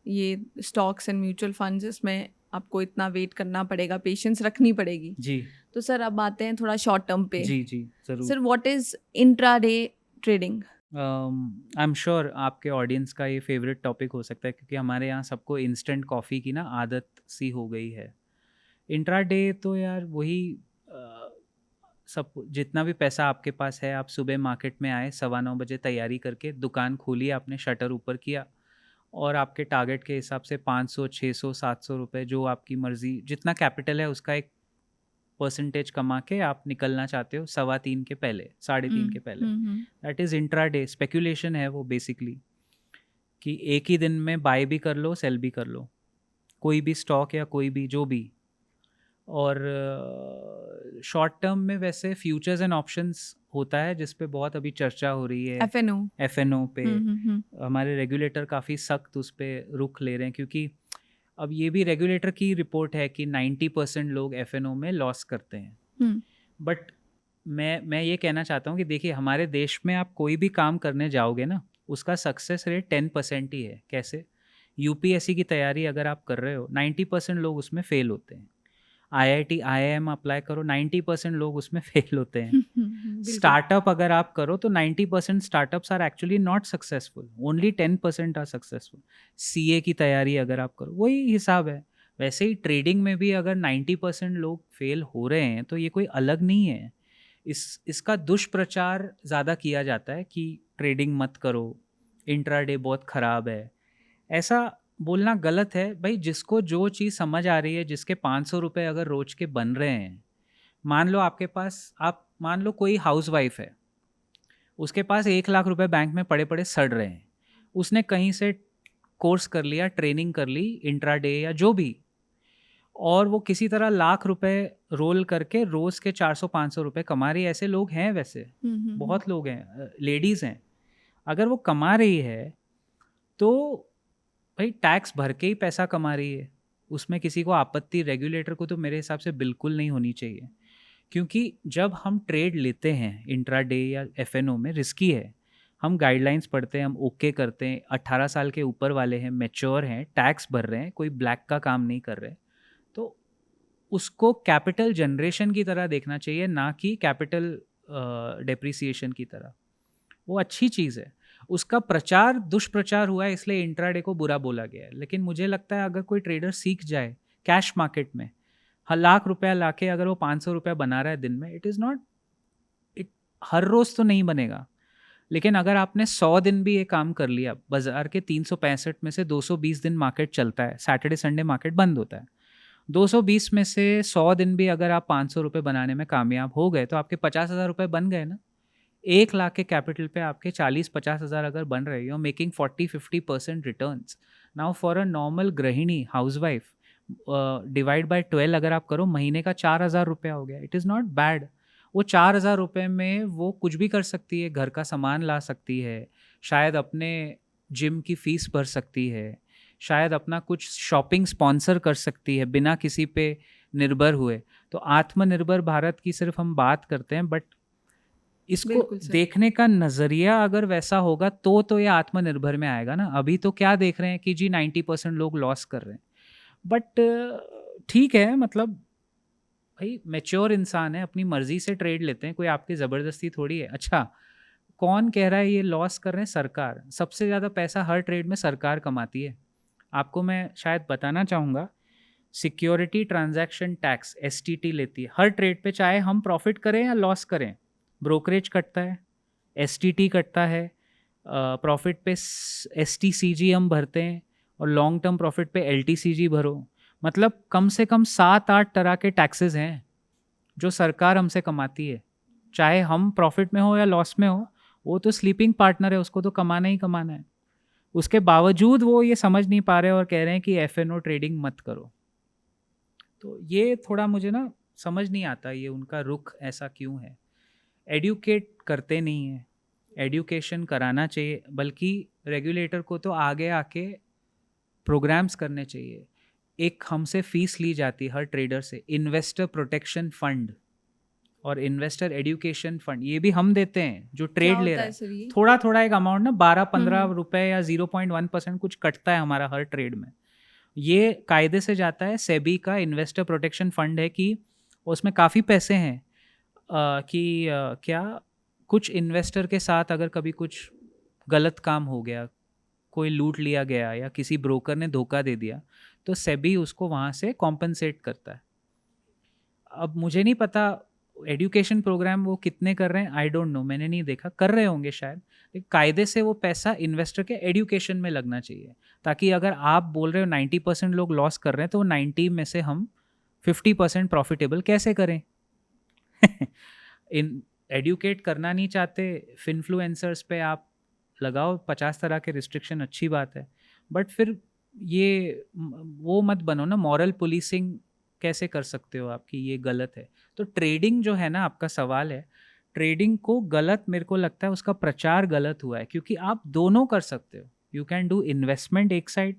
ये स्टॉक्स एंड म्यूचुअल फंड्स, इसमें आपको इतना वेट करना पड़ेगा, पेशेंस रखनी पड़ेगी जी। तो सर अब आते हैं थोड़ा शॉर्ट टर्म पे। जी जी जरूर। Sir, what is intraday trading? I am sure आपके ऑडियंस का ये फेवरेट टॉपिक हो सकता है, क्योंकि हमारे यहाँ सबको इंस्टेंट कॉफ़ी की ना आदत सी हो गई है। इंट्राडे तो यार वही, सब जितना भी पैसा आपके पास है, आप सुबह मार्केट में आए 9:15 बजे, तैयारी करके दुकान खोली, आपने शटर ऊपर किया और आपके टारगेट के हिसाब से 500 600 700 रुपये, जो आपकी मर्ज़ी, जितना कैपिटल है उसका एक परसेंटेज कमा के आप निकलना चाहते हो 3:15 के पहले, 3:30 के पहले। That is intraday. स्पेकुलेशन है वो बेसिकली, कि एक ही दिन में बाय भी कर लो, सेल भी कर लो, कोई भी स्टॉक या कोई भी जो भी। और शॉर्ट टर्म में वैसे फ्यूचर्स एंड ऑप्शंस होता है, जिस पे बहुत अभी चर्चा हो रही है। FNO। एफएनओ पे हमारे रेगुलेटर काफ़ी सख्त उस पे रुख ले रहे हैं, क्योंकि अब ये भी रेगुलेटर की रिपोर्ट है कि 90% लोग एफएनओ में लॉस करते हैं। बट मैं ये कहना चाहता हूँ कि देखिए, हमारे देश में आप कोई भी काम करने जाओगे ना, उसका सक्सेस रेट 10% ही है। कैसे? यूपीएससी की तैयारी अगर आप कर रहे हो, 90% लोग उसमें फेल होते हैं। आईआईटी आईआईएम अप्लाई करो, 90% लोग उसमें फेल होते हैं। बिल्कुल। स्टार्टअप अगर आप करो तो 90% startups are actually not successful, only 10% are successful. CA की तैयारी अगर आप करो, वही हिसाब है। वैसे ही ट्रेडिंग में भी अगर 90% लोग फेल हो रहे हैं तो ये कोई अलग नहीं है। इसका दुष्प्रचार ज़्यादा किया जाता है कि ट्रेडिंग मत करो, इंट्राडे बहुत ख़राब है। ऐसा बोलना गलत है भाई। जिसको जो चीज़ समझ आ रही है, जिसके 500 रुपये अगर रोज के बन रहे हैं, मान लो आपके पास, आप मान लो कोई हाउसवाइफ है, उसके पास 1 लाख रुपए बैंक में पड़े पड़े सड़ रहे हैं, उसने कहीं से कोर्स कर लिया, ट्रेनिंग कर ली, इंट्राडे या जो भी, और वो किसी तरह लाख रुपए रोल करके रोज के 400-500 रुपए कमा रही है। ऐसे लोग हैं वैसे, बहुत लोग हैं, लेडीज़ हैं। अगर वो कमा रही है तो भाई टैक्स भर के ही पैसा कमा रही है, उसमें किसी को आपत्ति, रेगुलेटर को तो मेरे हिसाब से बिल्कुल नहीं होनी चाहिए। क्योंकि जब हम ट्रेड लेते हैं इंट्राडे या एफएनओ में, रिस्की है। हम गाइडलाइंस पढ़ते हैं, हम ओके करते हैं, 18 साल के ऊपर वाले हैं, मैच्योर हैं, टैक्स भर रहे हैं, कोई ब्लैक का काम नहीं कर रहे, तो उसको कैपिटल जनरेशन की तरह देखना चाहिए, ना कि कैपिटल डेप्रिसिएशन की तरह। वो अच्छी चीज़ है। उसका प्रचार दुष्प्रचार हुआ है, इसलिए इंट्राडे को बुरा बोला गया है। लेकिन मुझे लगता है अगर कोई ट्रेडर सीख जाए कैश मार्केट में, लाख रुपया लाके अगर वो 500 रुपया बना रहा है दिन में, इट इज़ नॉट, इट हर रोज़ तो नहीं बनेगा। लेकिन अगर आपने 100 दिन भी ये काम कर लिया, बाजार के 365 में से 220 दिन मार्केट चलता है, सैटरडे संडे मार्केट बंद होता है, 220 में से 100 दिन भी अगर आप 500 रुपये बनाने में कामयाब हो गए, तो आपके 50,000 रुपये बन गए ना। 1 लाख के कैपिटल पे आपके 40-50 हज़ार अगर बन रहे, you are making 40-50% returns. Now for a normal गृहिणी, हाउसवाइफ, डिवाइड बाय 12 अगर आप करो, महीने का 4,000 रुपया हो गया। It is not bad. वो 4,000 रुपये में वो कुछ भी कर सकती है, घर का सामान ला सकती है, शायद अपने जिम की फीस भर सकती है, शायद अपना कुछ शॉपिंग स्पॉन्सर कर सकती है बिना किसी पे निर्भर हुए। तो आत्मनिर्भर भारत की सिर्फ हम बात करते हैं, बट इसको बिल्कुल सर। देखने का नज़रिया अगर वैसा होगा तो ये आत्मनिर्भर में आएगा ना। अभी तो क्या देख रहे हैं कि जी 90% लोग लॉस कर रहे हैं। बट ठीक है, मतलब भाई मैच्योर इंसान है, अपनी मर्जी से ट्रेड लेते हैं, कोई आपकी ज़बरदस्ती थोड़ी है। अच्छा, कौन कह रहा है ये लॉस कर रहे हैं? सरकार। सबसे ज़्यादा पैसा हर ट्रेड में सरकार कमाती है। आपको मैं शायद बताना चाहूँगा, सिक्योरिटी ट्रांजैक्शन टैक्स STT लेती है हर ट्रेड पे, चाहे हम प्रॉफिट करें या लॉस करें। ब्रोकरेज कटता है, STT कटता है, प्रॉफिट पे STCG हम भरते हैं, और लॉन्ग टर्म प्रॉफिट पे LTCG भरो। मतलब कम से कम 7-8 तरह के टैक्सेस हैं जो सरकार हमसे कमाती है, चाहे हम प्रॉफिट में हो या लॉस में हो। वो तो स्लीपिंग पार्टनर है, उसको तो कमाना ही कमाना है। उसके बावजूद वो ये समझ नहीं पा रहे और कह रहे हैं कि FNO ट्रेडिंग मत करो। तो ये थोड़ा मुझे ना समझ नहीं आता, ये उनका रुख ऐसा क्यों है। एडुकेट करते नहीं है, एडुकेशन कराना चाहिए, बल्कि रेगुलेटर को तो आगे आके प्रोग्राम्स करने चाहिए। एक हमसे फीस ली जाती है हर ट्रेडर से, इन्वेस्टर प्रोटेक्शन फंड और इन्वेस्टर एडुकेशन फंड, ये भी हम देते हैं जो ट्रेड ले रहा है। सर ये? थोड़ा थोड़ा एक अमाउंट ना, 12-15 रुपए या 0.1% कुछ कटता है हमारा हर ट्रेड में। ये कायदे से जाता है, सेबी का इन्वेस्टर प्रोटेक्शन फंड है, कि उसमें काफ़ी पैसे हैं, कि क्या कुछ इन्वेस्टर के साथ अगर कभी कुछ गलत काम हो गया, कोई लूट लिया गया या किसी ब्रोकर ने धोखा दे दिया, तो सेबी उसको वहाँ से कॉम्पनसेट करता है। अब मुझे नहीं पता एजुकेशन प्रोग्राम वो कितने कर रहे हैं, आई डोंट नो, मैंने नहीं देखा, कर रहे होंगे शायद, लेकिन कायदे से वो पैसा इन्वेस्टर के एजुकेशन में लगना चाहिए, ताकि अगर आप बोल रहे हो 90% लोग लॉस कर रहे हैं तो 90 में से हम 50% प्रॉफिटेबल कैसे करें। इन एडुकेट करना नहीं चाहते, फिनफ्लुएंसर्स पे आप लगाओ 50 तरह के रिस्ट्रिक्शन, अच्छी बात है, बट फिर ये वो मत बनो ना, मॉरल पुलिसिंग कैसे कर सकते हो आप कि ये गलत है। तो ट्रेडिंग जो है ना, आपका सवाल है, ट्रेडिंग को गलत, मेरे को लगता है उसका प्रचार गलत हुआ है, क्योंकि आप दोनों कर सकते हो, यू कैन डू इन्वेस्टमेंट एक side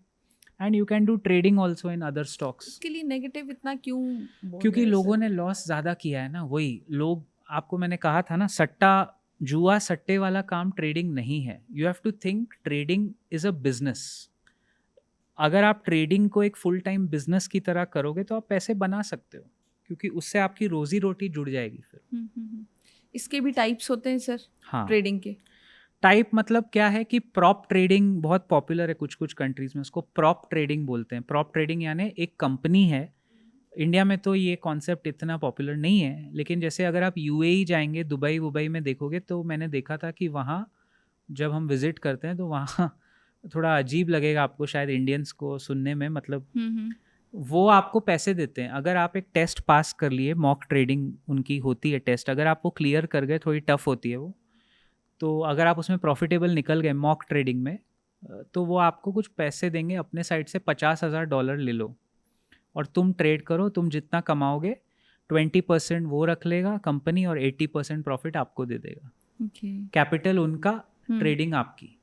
and you can do trading also in other stocks. उसके लिए नेगेटिव इतना क्यों बोल क्योंकि रहे हैं लोगों सर? ने लॉस ज़्यादा किया है ना, वही लोग, आपको मैंने कहा था ना, सट्टा जुआ सट्टे वाला काम ट्रेडिंग नहीं है। You have to think trading is a business. अगर आप ट्रेडिंग को एक फुल टाइम बिजनेस की तरह करोगे तो आप पैसे बना सकते हो, क्योंकि उससे आपकी रोजी रोटी जुड़ जाएगी फिर। इसके भी टाइप्स होते हैं सर हाँ, ट्रेडिंग के? टाइप मतलब क्या है कि प्रॉप ट्रेडिंग बहुत पॉपुलर है कुछ कुछ कंट्रीज में, उसको प्रॉप ट्रेडिंग बोलते हैं। प्रॉप ट्रेडिंग यानी एक कंपनी है, इंडिया में तो ये कॉन्सेप्ट इतना पॉपुलर नहीं है, लेकिन जैसे अगर आप यूएई जाएंगे, दुबई वुबई में देखोगे, तो मैंने देखा था कि वहाँ जब हम विजिट करते हैं तो वहाँ थोड़ा अजीब लगेगा आपको शायद इंडियंस को सुनने में, मतलब वो आपको पैसे देते हैं। अगर आप एक टेस्ट पास कर लिए, मॉक ट्रेडिंग उनकी होती है टेस्ट, अगर आप वो क्लियर कर गए, थोड़ी टफ होती है वो, तो अगर आप उसमें प्रॉफिटेबल निकल गए मॉक ट्रेडिंग में, तो वो आपको कुछ पैसे देंगे, अपने साइड से $50,000 ले लो और तुम ट्रेड करो, तुम जितना कमाओगे 20% वो रख लेगा कंपनी और 80% प्रॉफिट आपको दे देगा। कैपिटल उनका, ट्रेडिंग आपकी।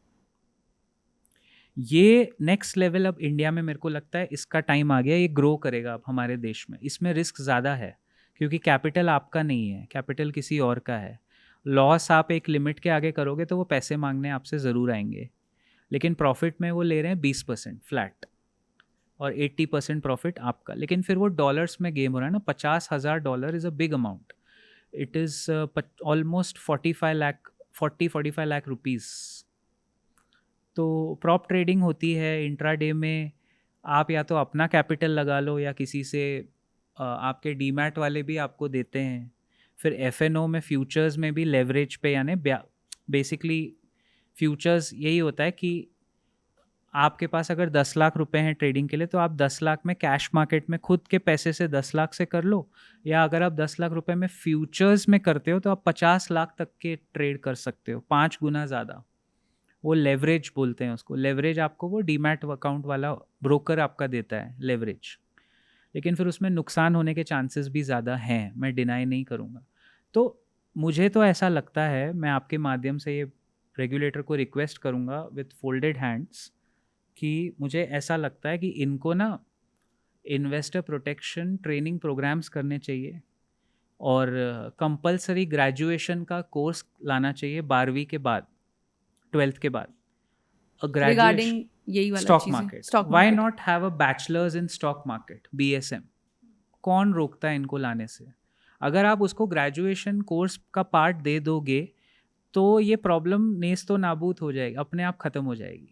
ये नेक्स्ट लेवल अब इंडिया में मेरे को लगता है इसका टाइम आ गया, ये ग्रो करेगा अब हमारे देश में। इसमें रिस्क ज़्यादा है, क्योंकि कैपिटल आपका नहीं है, कैपिटल किसी और का है। लॉस आप एक लिमिट के आगे करोगे तो वो पैसे मांगने आपसे ज़रूर आएंगे, लेकिन प्रॉफिट में वो ले रहे हैं 20% फ्लैट और 80% प्रॉफिट आपका। लेकिन फिर वो डॉलर्स में गेम हो रहा है ना, $50,000 is a big amount, it is almost 45 lakh rupees. तो प्रॉप ट्रेडिंग होती है इंट्राडे में, आप या तो अपना कैपिटल लगा लो या किसी से आपके डीमैट वाले भी आपको देते हैं। फिर एफएनओ में, फ्यूचर्स में भी लेवरेज पे, यानी बेसिकली फ्यूचर्स यही होता है कि आपके पास अगर 10 लाख रुपए हैं ट्रेडिंग के लिए, तो आप 10 लाख में कैश मार्केट में खुद के पैसे से 10 लाख से कर लो, या अगर आप 10 लाख रुपए में फ्यूचर्स में करते हो तो आप 50 लाख तक के ट्रेड कर सकते हो, 5 गुना ज़्यादा। वो लेवरेज बोलते हैं उसको। लेवरेज आपको वो डीमैट अकाउंट वाला ब्रोकर आपका देता है लेवरेज, लेकिन फिर उसमें नुकसान होने के चांसेस भी ज़्यादा हैं, मैं डिनाई नहीं करूँगा। तो मुझे तो ऐसा लगता है, मैं आपके माध्यम से ये रेगुलेटर को रिक्वेस्ट करूँगा विथ फोल्डेड हैंड्स, कि मुझे ऐसा लगता है कि इनको ना इन्वेस्टर प्रोटेक्शन ट्रेनिंग प्रोग्राम्स करने चाहिए और कंपलसरी ग्रेजुएशन का कोर्स लाना चाहिए 12वीं के बाद, 12th के बाद, रिगार्डिंग यही वाला स्टॉक चीज़ है, market. Stock why market. Not have a bachelors in stock market, BSM? कौन रोकता है इनको लाने से? अगर आप उसको ग्रेजुएशन कोर्स का पार्ट दे दोगे तो ये प्रॉब्लम नेस्तो नाबूद हो जाएगी, अपने आप ख़त्म हो जाएगी।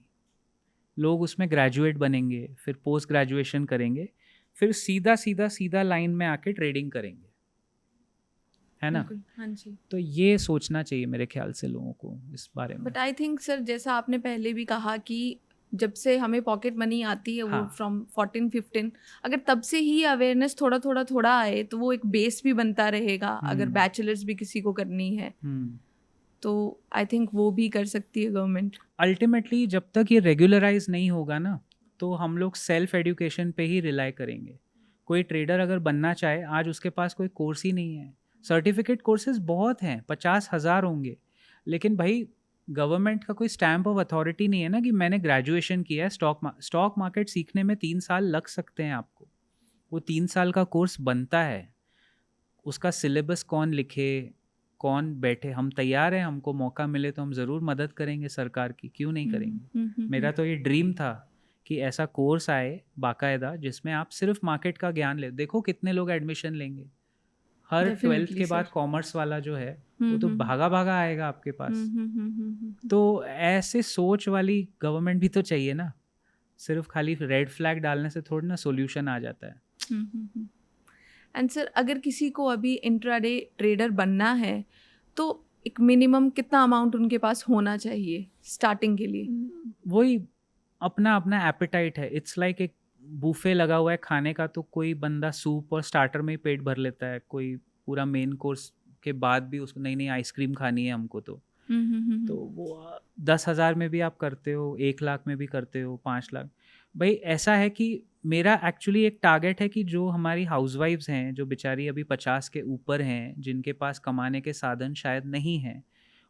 लोग उसमें ग्रेजुएट बनेंगे, फिर पोस्ट ग्रेजुएशन करेंगे, फिर सीधा लाइन में आके ट्रेडिंग करेंगे, है ना? हाँ जी। तो ये सोचना चाहिए मेरे ख्याल से लोगों को इस बारे में। बट आई थिंक सर, जैसा आपने पहले भी कहा कि जब से हमें पॉकेट मनी आती है, वो हाँ। फ्रॉम 14-15, अगर तब से ही अवेयरनेस थोड़ा आए तो वो एक बेस भी बनता रहेगा। अगर बैचलर्स भी किसी को करनी है तो आई थिंक वो भी कर सकती है गवर्नमेंट। अल्टीमेटली जब तक ये रेगुलराइज नहीं होगा ना, तो हम लोग सेल्फ एजुकेशन पे ही रिलाई करेंगे। कोई ट्रेडर अगर बनना चाहे, आज उसके पास कोई कोर्स ही नहीं है। सर्टिफिकेट कोर्सेज बहुत हैं, 50,000 होंगे, लेकिन भाई गवर्नमेंट का कोई स्टैम्प ऑफ अथॉरिटी नहीं है ना कि मैंने ग्रेजुएशन किया है। स्टॉक मार्केट सीखने में 3 साल लग सकते हैं आपको, वो 3 साल का कोर्स बनता है। उसका सिलेबस कौन लिखे, कौन बैठे, हम तैयार हैं, हमको मौका मिले तो हम ज़रूर मदद करेंगे सरकार की, क्यों नहीं करेंगे। मेरा तो ये ड्रीम था कि ऐसा कोर्स आए बाकायदा, जिसमें आप सिर्फ मार्केट का ज्ञान ले। देखो कितने लोग एडमिशन लेंगे, हर 12th डेफिनेटली के बाद सर। कॉमर्स वाला जो है वो तो भागा भागा आएगा आपके पास। हम्म। तो ऐसे सोच वाली गवर्नमेंट भी तो चाहिए ना, सिर्फ खाली रेड फ्लैग डालने से थोड़ी ना सोल्यूशन आ जाता है। एंड सर अगर किसी को अभी इंट्राडे ट्रेडर बनना है तो एक मिनिमम कितना अमाउंट उनके पास होना चाहिए स्टार्टिंग के लिए? वही अपना अपना एपेटाइट है। इट्स लाइक एक बूफे लगा हुआ है खाने का, तो कोई बंदा सूप और स्टार्टर में ही पेट भर लेता है, कोई पूरा मेन कोर्स के बाद भी उसको नई नई आइसक्रीम खानी है हमको, तो वो 10,000 में भी आप करते हो, 1 लाख में भी करते हो, 5 लाख। भाई ऐसा है कि मेरा एक्चुअली एक टारगेट है कि जो हमारी हाउसवाइफ्स हैं जो बेचारी अभी 50 के ऊपर हैं, जिनके पास कमाने के साधन शायद नहीं हैं,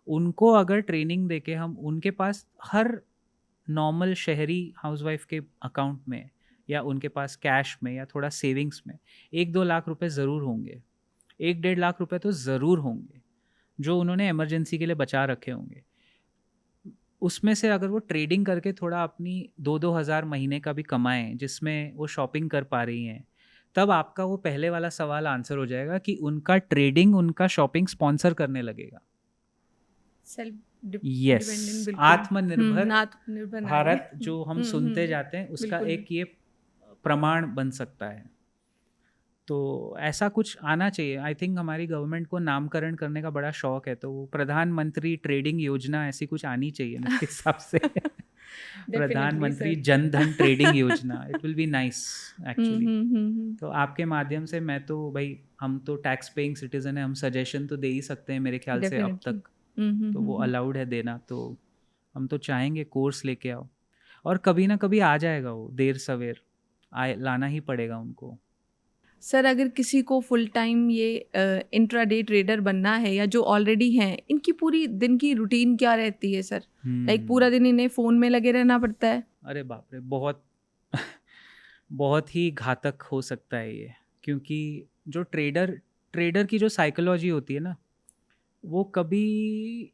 उनको अगर ट्रेनिंग देके हम उनके पास हर नॉर्मल शहरी हाउसवाइफ के अकाउंट में या उनके पास कैश में या थोड़ा सेविंग्स में 1-2 लाख रुपए ज़रूर होंगे, 1-1.5 लाख रुपए तो ज़रूर होंगे जो उन्होंने इमरजेंसी के लिए बचा रखे होंगे। उसमें से अगर वो ट्रेडिंग करके थोड़ा अपनी 2-2 हज़ार महीने का भी कमाएं, जिसमें वो शॉपिंग कर पा रही हैं, तब आपका वो पहले वाला सवाल आंसर हो जाएगा कि उनका ट्रेडिंग उनका शॉपिंग स्पॉन्सर करने लगेगा। सेल्फ यस, डिपेंडेंट, बिल्कुल। आत्मनिर्भर आत्मनिर्भर नारी। भारत जो हम सुनते जाते हैं उसका बिल्कुल। एक ये प्रमाण बन सकता है। तो ऐसा कुछ आना चाहिए। आई थिंक हमारी गवर्नमेंट को नामकरण करने का बड़ा शौक है, तो वो प्रधानमंत्री ट्रेडिंग योजना ऐसी कुछ आनी चाहिए मेरे हिसाब से। प्रधानमंत्री जन धन ट्रेडिंग योजना, it will be nice actually. तो आपके माध्यम से मैं तो भाई, हम तो टैक्स पेइंग सिटीजन है, हम सजेशन तो दे ही सकते हैं मेरे ख्याल से अब तक, तो वो अलाउड है देना। तो हम तो चाहेंगे कोर्स लेके आओ, और कभी ना कभी आ जाएगा वो, देर सवेर आए, लाना ही पड़ेगा उनको। सर अगर किसी को फुल टाइम ये इंट्राडे ट्रेडर बनना है या जो ऑलरेडी हैं, इनकी पूरी दिन की रूटीन क्या रहती है सर? लाइक पूरा दिन इन्हें फ़ोन में लगे रहना पड़ता है? अरे बाप रे, बहुत बहुत ही घातक हो सकता है ये, क्योंकि जो ट्रेडर की जो साइकोलॉजी होती है ना, वो कभी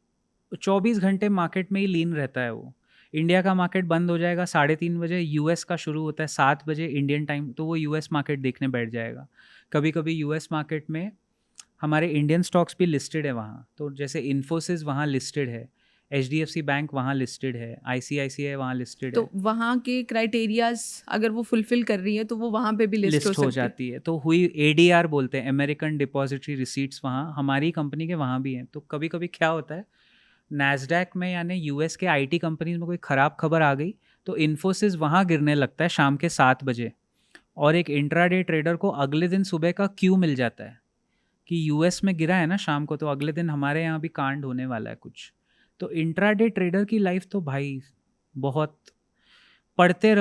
24 घंटे मार्केट में ही लीन रहता है। वो इंडिया का मार्केट बंद हो जाएगा 3:30 बजे, यूएस का शुरू होता है 7 बजे इंडियन टाइम, तो वो यूएस मार्केट देखने बैठ जाएगा। कभी कभी यूएस मार्केट में हमारे इंडियन स्टॉक्स भी लिस्टेड है वहाँ, तो जैसे इन्फोसिस वहाँ लिस्टेड है, HDFC बैंक वहाँ लिस्टेड है, ICICI वहाँ लिस्टेड है। तो वहाँ के क्राइटेरियाज अगर वो फुलफिल कर रही है तो वो वहाँ पे भी लिस्ट हो लिस्ट हो सकती है? जाती है। तो हुई ADR बोलते हैं, अमेरिकन डिपॉजिटरी रिसीट्स, वहाँ हमारी कंपनी के वहाँ भी हैं। तो कभी कभी क्या होता है, नैस्डैक में यानी यूएस के IT कंपनीज में कोई ख़राब खबर आ गई तो इन्फोसिस वहाँ गिरने लगता है शाम के 7 बजे, और एक इंट्राडे ट्रेडर को अगले दिन सुबह का क्यू मिल जाता है कि यूएस में गिरा है ना शाम को, तो अगले दिन हमारे यहाँ भी कांड होने वाला है कुछ। तो इंट्राडे ट्रेडर की लाइफ तो भाई बहुत, पढ़ते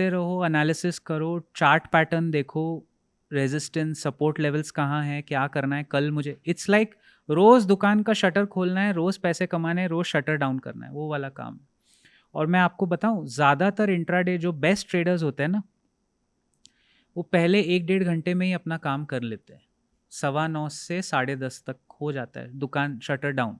रहो, एनालिसिस करो, चार्ट पैटर्न देखो, रेजिस्टेंस सपोर्ट लेवल्स कहाँ हैं, क्या करना है कल मुझे। इट्स लाइक रोज़ दुकान का शटर खोलना है, रोज़ पैसे कमाने हैं, रोज़ शटर डाउन करना है, वो वाला काम। और मैं आपको बताऊं, ज़्यादातर इंट्राडे जो बेस्ट ट्रेडर्स होते हैं ना, वो पहले 1-1.5 घंटे में ही अपना काम कर लेते हैं। 9:15 से 10:30 तक हो जाता है, दुकान शटर डाउन,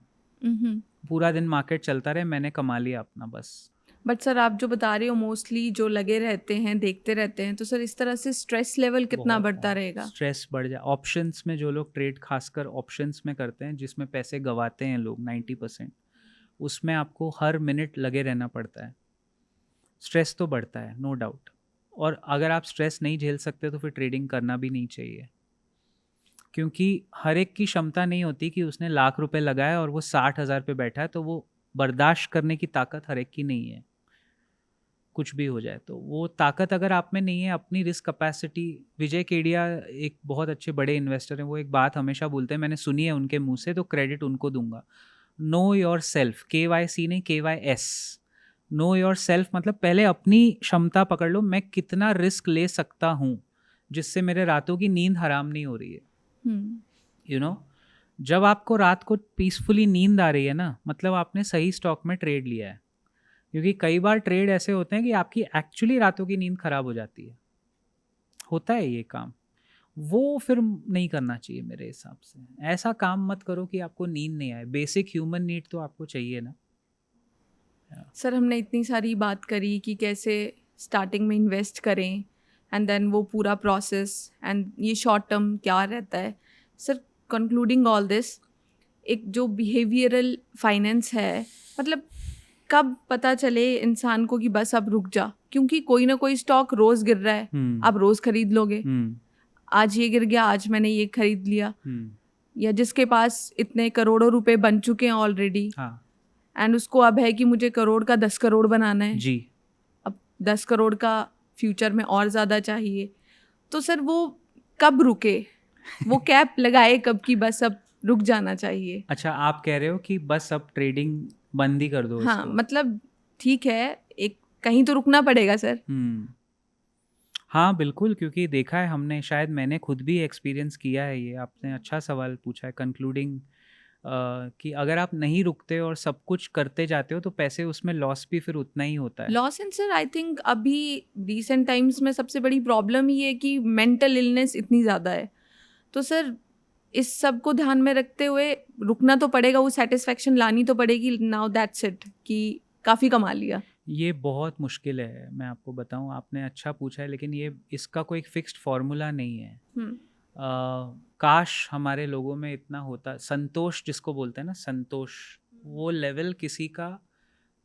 पूरा दिन मार्केट चलता रहे, मैंने कमा लिया अपना बस। बट सर आप जो बता रहे हो मोस्टली जो लगे रहते हैं, देखते रहते हैं, तो सर इस तरह से स्ट्रेस लेवल कितना बढ़ता रहेगा? स्ट्रेस बढ़ जाए। ऑप्शंस में जो लोग ट्रेड खासकर ऑप्शंस में करते हैं, जिसमें पैसे गवाते हैं लोग 90%, उसमें आपको हर मिनट लगे रहना पड़ता है। स्ट्रेस तो बढ़ता है, नो डाउट। और अगर आप स्ट्रेस नहीं झेल सकते तो फिर ट्रेडिंग करना भी नहीं चाहिए, क्योंकि हर एक की क्षमता नहीं होती कि उसने लाख रुपए लगाए और वो 60,000 पे बैठा है, तो वो बर्दाश्त करने की ताकत हर एक की नहीं है, कुछ भी हो जाए। तो वो ताकत अगर आप में नहीं है, अपनी रिस्क कैपेसिटी। विजय केडिया एक बहुत अच्छे बड़े इन्वेस्टर हैं, वो एक बात हमेशा बोलते हैं, मैंने सुनी है उनके मुंह से, तो क्रेडिट उनको दूंगा। नो योर सेल्फ, KYC नहीं KYS। नो योर सेल्फ मतलब पहले अपनी क्षमता पकड़ लो, मैं कितना रिस्क ले सकता हूँ जिससे मेरे रातों की नींद हराम नहीं हो रही है। यू नो, जब आपको रात को पीसफुली नींद आ रही है ना, मतलब आपने सही स्टॉक में ट्रेड लिया है। क्योंकि कई बार ट्रेड ऐसे होते हैं कि आपकी एक्चुअली रातों की नींद खराब हो जाती है, होता है ये काम, वो फिर नहीं करना चाहिए मेरे हिसाब से। ऐसा काम मत करो कि आपको नींद नहीं आए, बेसिक ह्यूमन नीड तो आपको चाहिए ना। सर हमने इतनी सारी बात करी कि कैसे स्टार्टिंग में इन्वेस्ट करें, एंड देन वो पूरा प्रोसेस, एंड ये शॉर्ट टर्म क्या रहता है, सर कंक्लूडिंग ऑल दिस, एक जो बिहेवियरल फाइनेंस है, मतलब कब पता चले इंसान को कि बस अब रुक जा, क्योंकि कोई ना कोई स्टॉक रोज गिर रहा है, आप रोज खरीद लोगे, आज ये गिर गया, आज मैंने ये खरीद लिया, या जिसके पास इतने करोड़ों रुपए बन चुके हैं ऑलरेडी, हाँ एंड उसको अब है कि मुझे करोड़ का 10 करोड़ बनाना है, जी, अब 10 करोड़ का फ्यूचर में और ज़्यादा चाहिए, तो सर वो कब रुके, वो कैप लगाए कब कि बस अब रुक जाना चाहिए? अच्छा आप कह रहे हो कि बस अब ट्रेडिंग बंद ही कर दो हाँ, इसको। मतलब ठीक है, एक कहीं तो रुकना पड़ेगा सर। हाँ बिल्कुल, क्योंकि देखा है हमने, शायद मैंने खुद भी एक्सपीरियंस किया है ये। आपने अच्छा सवाल पूछा है कंक्लूडिंग, कि अगर आप नहीं रुकते और सब कुछ करते जाते हो तो पैसे उसमें लॉस भी फिर उतना ही होता है। Loss and sir I think अभी रिसेंट टाइम्स में सबसे बड़ी प्रॉब्लम ये है कि मेंटल इलनेस इतनी ज़्यादा है, तो सर इस सब को ध्यान में रखते हुए रुकना तो पड़ेगा, वो सेटिस्फेक्शन लानी तो पड़ेगी, नाउ दैट्स इट, कि काफ़ी कमा लिया। ये बहुत मुश्किल है, मैं आपको बताऊं, आपने अच्छा पूछा है, लेकिन ये इसका कोई फिक्स्ड फार्मूला नहीं है। काश हमारे लोगों में इतना होता, संतोष जिसको बोलते हैं ना, संतोष, वो लेवल किसी का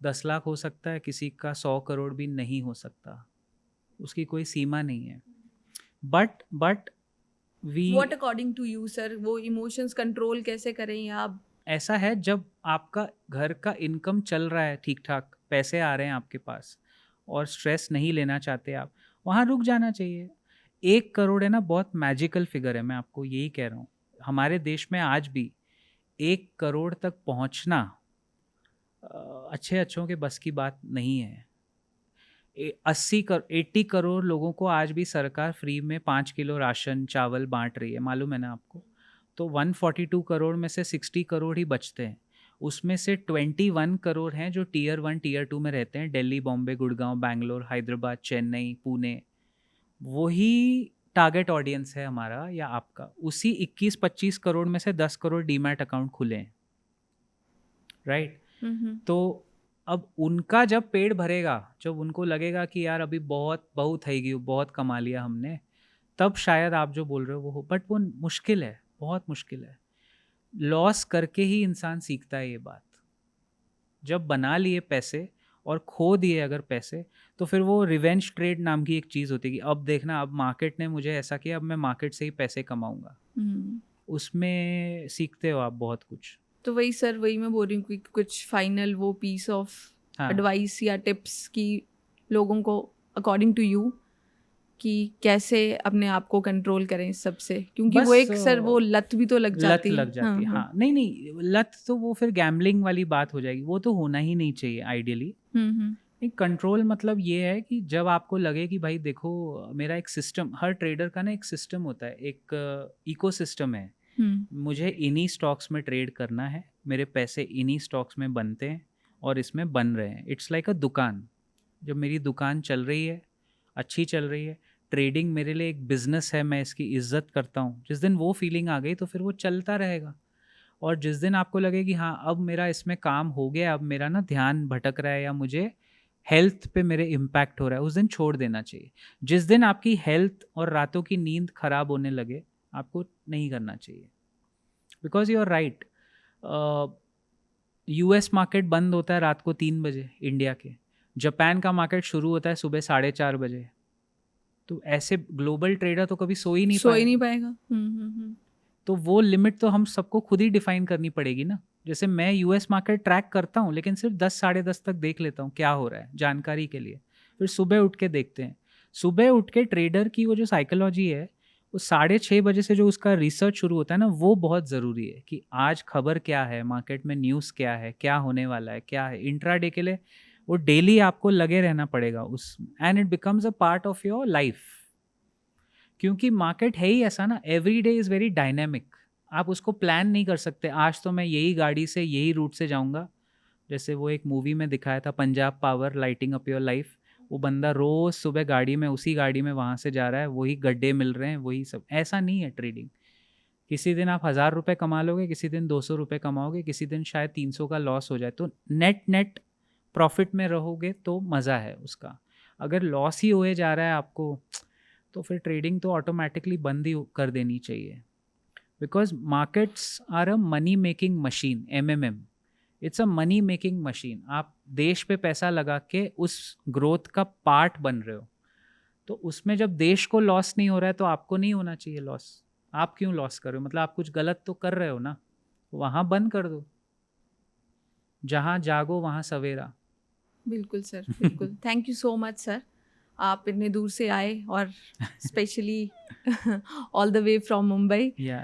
10 लाख हो सकता है, किसी का 100 करोड़ भी नहीं हो सकता, उसकी कोई सीमा नहीं है। But we, what according to you sir, वो इमोशंस कंट्रोल कैसे करें, या आप? ऐसा है जब आपका घर का इनकम चल रहा है ठीक ठाक, पैसे आ रहे हैं आपके पास और स्ट्रेस नहीं लेना चाहते आप, वहाँ रुक जाना चाहिए। 1 करोड़ है ना, बहुत मैजिकल फिगर है, मैं आपको यही कह रहा हूँ। हमारे देश में आज भी 1 करोड़ तक पहुँचना अच्छे अच्छों के बस की बात नहीं है। 80 करोड़ लोगों को आज भी सरकार फ्री में 5 किलो राशन चावल बांट रही है, मालूम है ना आपको? तो 142 करोड़ में से 60 करोड़ ही बचते हैं। उसमें से 21 करोड़ हैं जो टीयर 1 टीयर 2 में रहते हैं, दिल्ली, बॉम्बे, गुड़गांव, बैंगलोर, हैदराबाद, चेन्नई, पुणे। वही टारगेट ऑडियंस है हमारा या आपका। उसी 21-25 करोड़ में से 10 करोड़ डीमैट अकाउंट खुले हैं, राइट? तो अब उनका जब पेट भरेगा, जब उनको लगेगा कि यार अभी बहुत है गई, बहुत कमा लिया हमने, तब शायद आप जो बोल रहे हो वो हो। बट वो मुश्किल है, बहुत मुश्किल है। लॉस करके ही इंसान सीखता है ये बात। जब बना लिए पैसे और खो दिए अगर पैसे, तो फिर वो रिवेंज ट्रेड नाम की एक चीज़ होती है कि अब देखना, अब मार्केट ने मुझे ऐसा किया, अब मैं मार्केट से ही पैसे कमाऊंगा। उसमें सीखते हो आप बहुत कुछ। तो वही सर, वही मैं बोल रही हूँ कि कुछ फाइनल वो पीस ऑफ हाँ, एडवाइस या टिप्स की लोगों को अकॉर्डिंग टू यू, कि कैसे अपने आप को कंट्रोल करें इस सब से, क्योंकि वो बस एक सर वो लत भी तो लग लत जाती है। लग जाती है। हाँ, नहीं लत तो वो फिर गैम्बलिंग वाली बात हो जाएगी, वो तो होना ही नहीं चाहिए आइडियली। नहीं, कंट्रोल मतलब ये है कि जब आपको लगे कि भाई देखो, मेरा एक सिस्टम, हर ट्रेडर का ना एक सिस्टम होता है, एक इकोसिस्टम है। मुझे इन्हीं स्टॉक्स में ट्रेड करना है, मेरे पैसे इन्हीं स्टॉक्स में बनते हैं और इसमें बन रहे हैं। इट्स लाइक अ दुकान। जब मेरी दुकान चल रही है, अच्छी चल रही है, ट्रेडिंग मेरे लिए एक बिज़नेस है, मैं इसकी इज्जत करता हूँ, जिस दिन वो फीलिंग आ गई तो फिर वो चलता रहेगा। और जिस दिन आपको लगे कि हाँ अब मेरा इसमें काम हो गया, अब मेरा ना ध्यान भटक रहा है या मुझे हेल्थ पे मेरे इम्पैक्ट हो रहा है, उस दिन छोड़ देना चाहिए। जिस दिन आपकी हेल्थ और रातों की नींद खराब होने लगे, आपको नहीं करना चाहिए। Because you are right, US market बंद होता है रात को 3 बजे इंडिया के, जापान का मार्केट शुरू होता है सुबह 4:30 बजे। तो ऐसे ग्लोबल ट्रेडर तो कभी सो ही नहीं पाएगा। तो वो लिमिट तो हम सबको खुद ही डिफाइन करनी पड़ेगी ना। जैसे मैं यूएस मार्केट ट्रैक करता हूँ, लेकिन सिर्फ 10 साढ़े 10 तक देख लेता हूँ क्या हो रहा है जानकारी के लिए, फिर सुबह उठ के देखते हैं। सुबह उठ के ट्रेडर की वो जो साइकोलॉजी है, वो 6:30 बजे से जो उसका रिसर्च शुरू होता है ना, वो बहुत ज़रूरी है कि आज खबर क्या है, मार्केट में न्यूज़ क्या है, क्या होने वाला है, क्या है। इंट्राडे के लिए वो डेली आपको लगे रहना पड़ेगा उस, and it becomes a part of your life. क्योंकि मार्केट है ही ऐसा ना, every day is very dynamic. आप उसको प्लान नहीं कर सकते, आज तो मैं यही गाड़ी से यही रूट से जाऊंगा। जैसे वो एक मूवी में दिखाया था, Punjab power lighting up your life, वो बंदा रोज़ सुबह गाड़ी में, उसी गाड़ी में वहाँ से जा रहा है, वही गड्ढे मिल रहे हैं, वही सब। ऐसा नहीं है ट्रेडिंग। किसी दिन आप 1000 रुपये कमा लोगे, किसी दिन 200 रुपये कमाओगे, किसी दिन शायद 300 का लॉस हो जाए। तो नेट प्रॉफिट में रहोगे तो मज़ा है उसका। अगर लॉस ही होए जा रहा है आपको, तो फिर ट्रेडिंग तो ऑटोमेटिकली बंद ही कर देनी चाहिए। Because markets are a money making machine, MMM, it's a money making machine. आप देश पे पैसा लगा के उस ग्रोथ का पार्ट बन रहे हो. तो उसमें जब देश को लॉस नहीं हो रहा है तो आपको नहीं होना चाहिए लॉस. आप क्यों लॉस कर रहे हो? मतलब आप कुछ गलत तो कर रहे हो ना. वहाँ बंद कर दो. जहाँ जागो वहाँ सवेरा. बिल्कुल सर, बिल्कुल. Thank you so much sir. आप इतने दूर से आए और specially all the way from Mumbai. या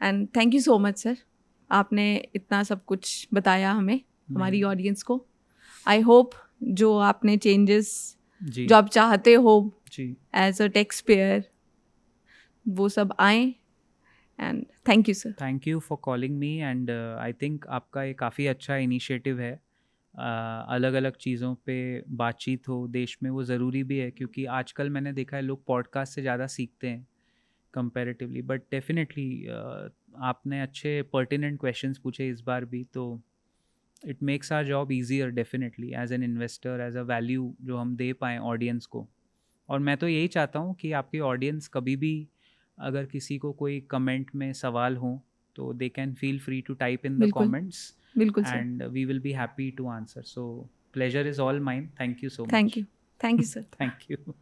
and thank you so much sir. आपने इतना सब कुछ बताया हमें, हमारी नहीं. ऑडियंस को. आई होप जो आपने चेंजेस जी जो आप चाहते हो जी. एज अ टैक्स पेयर वो सब आए. And thank you sir. Thank you for calling me. And I think आपका ये काफ़ी अच्छा इनिशिएटिव है. अलग अलग चीज़ों पे बातचीत हो देश में, वो ज़रूरी भी है, क्योंकि आजकल मैंने देखा है लोग पॉडकास्ट से ज़्यादा सीखते हैं कंपैरेटिवली. बट डेफिनेटली आपने अच्छे पर्टिनेंट क्वेश्चंस पूछे इस बार भी, तो it makes our job easier definitely as an investor, as a value जो हम दे पाएँ ऑडियंस को. और मैं तो यही चाहता हूँ कि आपकी ऑडियंस कभी भी अगर किसी को कोई कमेंट में सवाल हो तो they can feel free to type in the बिल्कुल, कमेंट्स बिल्कुल sir. and we will be happy to answer. So pleasure is all mine. Thank you so thank much. You. Thank you sir. Thank you.